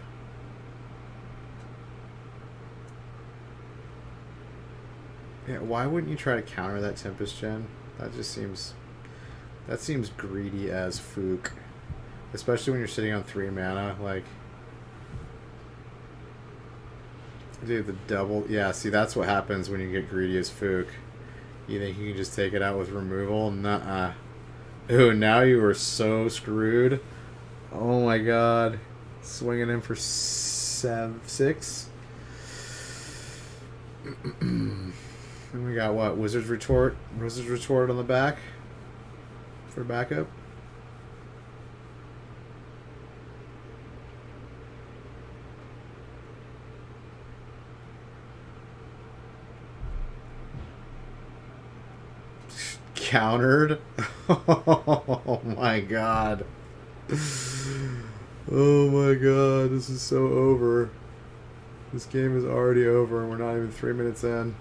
Yeah, why wouldn't you try to counter that Tempest Gen? That just seems... That seems greedy as fook. Especially when you're sitting on 3 mana, like... Dude, the double... Yeah, see, that's what happens when you get greedy as fook. You think you can just take it out with removal? Nuh-uh. Ooh, now you are so screwed. Oh my god. Swinging in for 6? And we got what? Wizard's Retort? Wizard's Retort on the back? For backup? Countered? Oh my god. Oh my god, this is so over. This game is already over and we're not even 3 minutes in.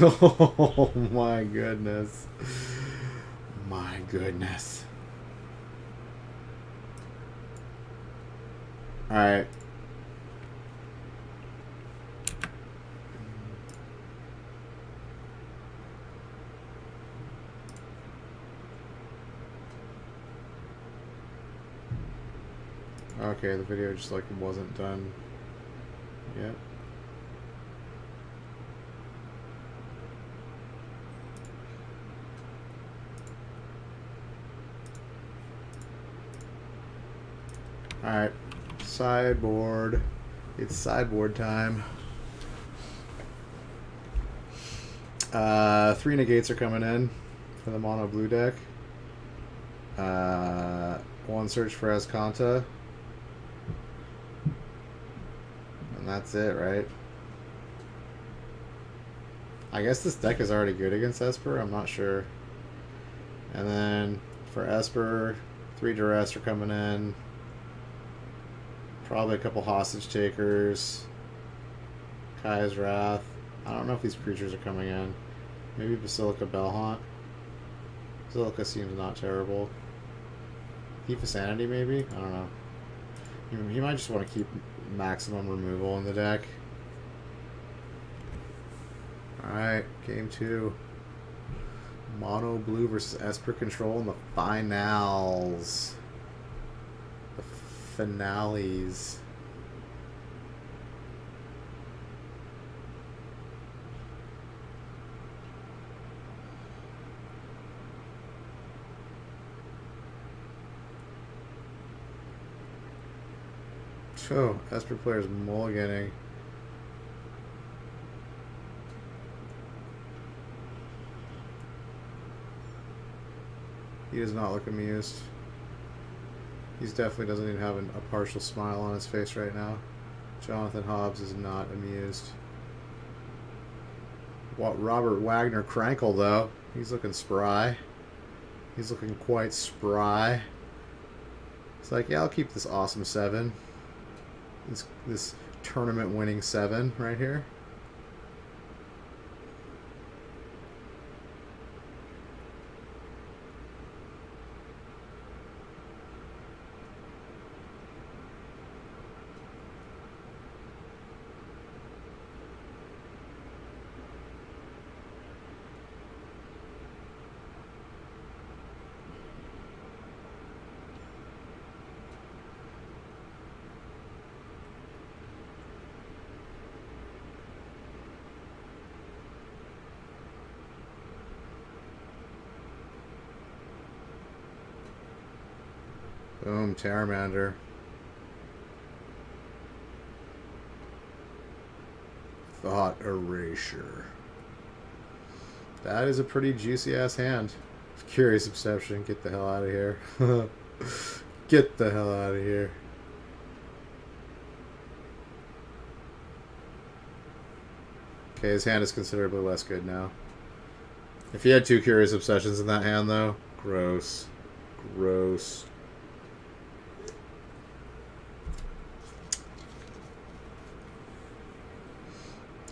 Oh my goodness. My goodness. Alright. Okay, the video just like wasn't done yet. Alright, Sideboard. It's sideboard time. 3 negates are coming in for the mono blue deck. 1 search for Escanta. And that's it, right? I guess this deck is already good against Esper. I'm not sure. And then for Esper, 3 duress are coming in. Probably a couple hostage takers. Kai's Wrath. I don't know if these creatures are coming in. Maybe Basilica Bellhaunt. Basilica seems not terrible. Thief of Sanity, maybe? I don't know. He might just want to keep maximum removal in the deck. Alright, game 2. Mono blue versus Esper Control in the finals. The finales. Oh, Esper player's mulliganing. He does not look amused. He definitely doesn't even have a partial smile on his face right now. Jonathan Hobbs is not amused. What, Robert Wagner Krankle, though. He's looking spry. He's looking quite spry. It's like, yeah, I'll keep this awesome 7. This tournament-winning 7 right here. Boom, Terramander. Thought Erasure. That is a pretty juicy ass hand. Curious Obsession, get the hell out of here. Get the hell out of here. Okay, his hand is considerably less good now. If he had 2 Curious Obsessions in that hand, though, gross. Gross.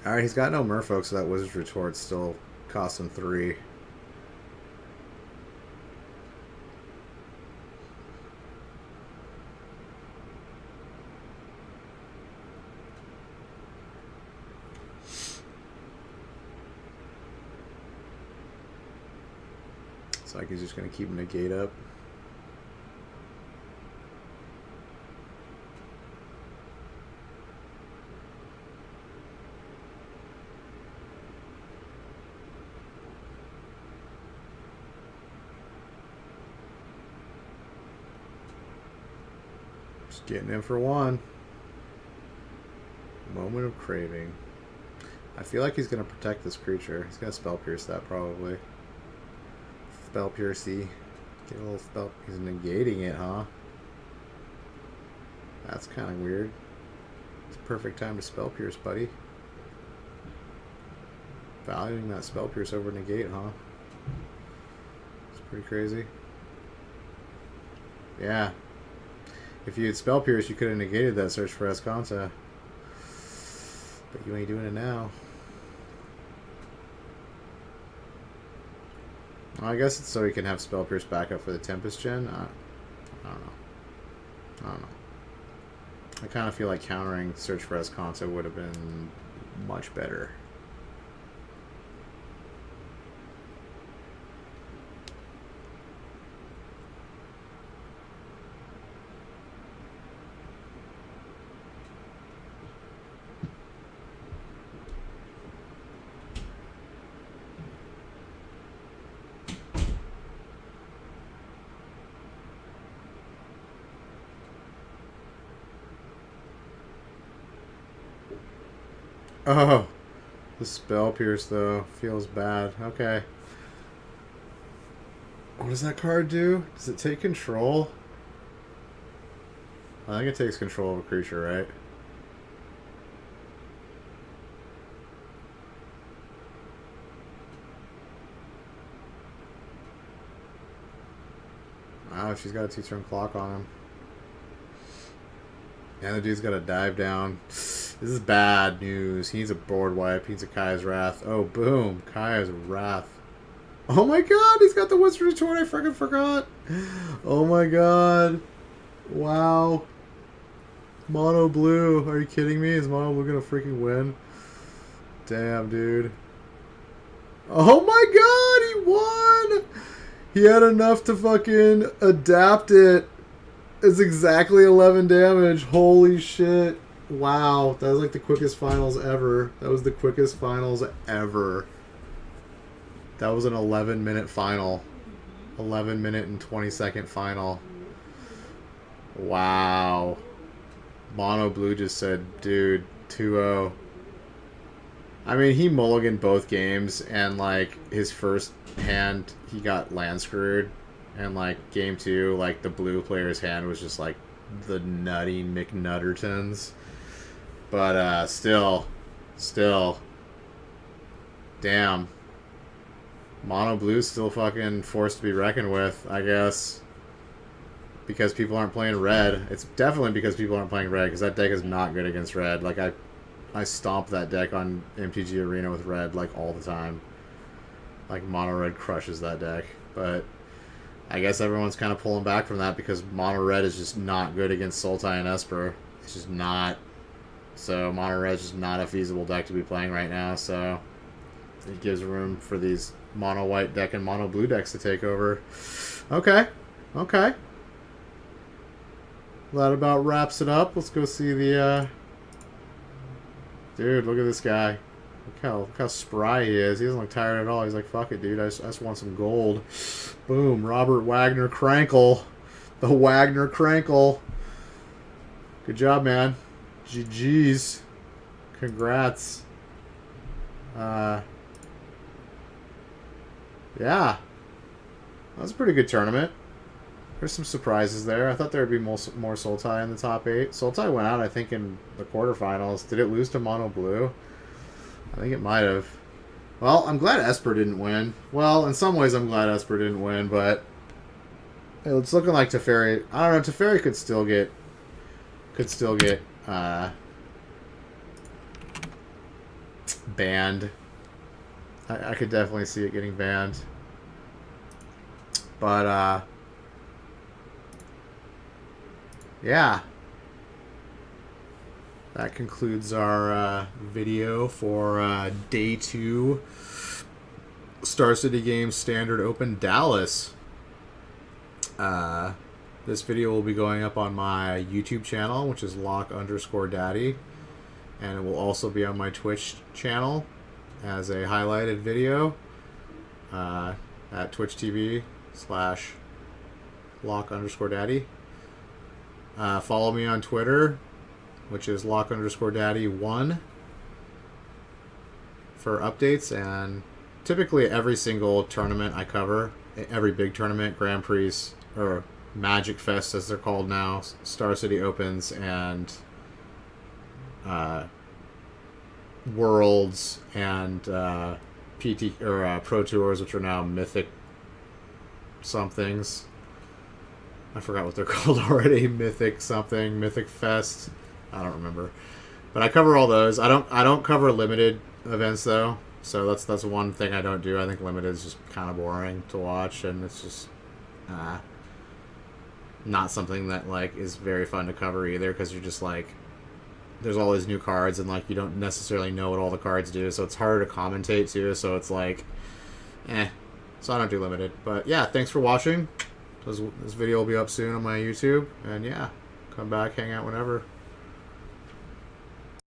Alright, he's got no Merfolk, so that Wizard's Retort still costs him 3. It's like he's just going to keep negate up. Just getting in for 1. Moment of Craving. I feel like he's going to protect this creature. He's going to Spell Pierce that probably. Spell Piercy. Get a little spell. He's negating it, huh? That's kind of weird. It's a perfect time to Spell Pierce, buddy. Valuing that Spell Pierce over negate, huh? It's pretty crazy. Yeah. If you had Spell Pierce, you could have negated that search for Escanta. But you ain't doing it now. Well, I guess it's so he can have Spell Pierce backup for the Tempest Gen. I don't know. I don't know. I kind of feel like countering Search for Escanta would have been much better. Oh, the spell pierce though feels bad. Okay. What does that card do? Does it take control? I think it takes control of a creature, right? Wow, she's got a 2-turn clock on him. And the dude's got to dive down. This is bad news. He needs a board wipe. He needs a Kaya's Wrath. Oh, boom. Kaya's Wrath. Oh my god, he's got the Wizard's Retort. I freaking forgot. Oh my god. Wow. Mono blue. Are you kidding me? Is mono blue gonna freaking win? Damn, dude. Oh my god, he won! He had enough to fucking adapt it. It's exactly 11 damage. Holy shit. Wow. That was like the quickest finals ever. That was the quickest finals ever. That was an 11-minute final. 11-minute and 20-second final. Wow. Mono Blue just said, dude, 2-0. I mean, he mulliganed both games, and, like, his first hand, he got land screwed. And, like, game 2, like, the blue player's hand was just, like, the nutty McNuttertons. But, still. Damn. Mono Blue's still fucking forced to be reckoned with, I guess. Because people aren't playing red. It's definitely because people aren't playing red, because that deck is not good against red. Like, I stomp that deck on MTG Arena with red, like, all the time. Like, mono red crushes that deck. But I guess everyone's kind of pulling back from that because mono red is just not good against Sultai and Esper. It's just not. So mono red is just not a feasible deck to be playing right now, so it gives room for these mono white deck and mono blue decks to take over. Okay. That about wraps it up. Let's go see the dude, look at this guy. Look how spry he is. He doesn't look tired at all. He's like, fuck it, dude. I just want some gold. Boom. Robert Wagner Krankle. The Wagner Krankle. Good job, man. GG's. Congrats. Yeah. That was a pretty good tournament. There's some surprises there. I thought there would be more Sultai in the top 8. Sultai went out, I think, in the quarterfinals. Did it lose to Mono Blue? I think it might have. Well, I'm glad Esper didn't win. Well, in some ways I'm glad Esper didn't win, but it's looking like Teferi... I don't know, Teferi could still get... banned. I could definitely see it getting banned. But, yeah. That concludes our video for Day 2 Star City Games Standard Open Dallas. This video will be going up on my YouTube channel, which is lock_daddy. And it will also be on my Twitch channel as a highlighted video at twitch.tv/lock_daddy. Follow me on Twitter, which is lock_daddy1 for updates, and typically every single tournament I cover, every big tournament, Grand Prix, or Magic Fest as they're called now, Star City Opens, and Worlds, and PT or Pro Tours, which are now Mythic somethings. I forgot what they're called already. Mythic something, Mythic Fest. I don't remember, but I cover all those. I don't cover limited events though, so that's one thing I don't do. I think limited is just kind of boring to watch, and it's just not something that like is very fun to cover either, because you're just like, there's all these new cards and like you don't necessarily know what all the cards do, so it's harder to commentate too. So it's like, so I don't do limited. But yeah, thanks for watching. This video will be up soon on my YouTube, and yeah, come back, hang out whenever.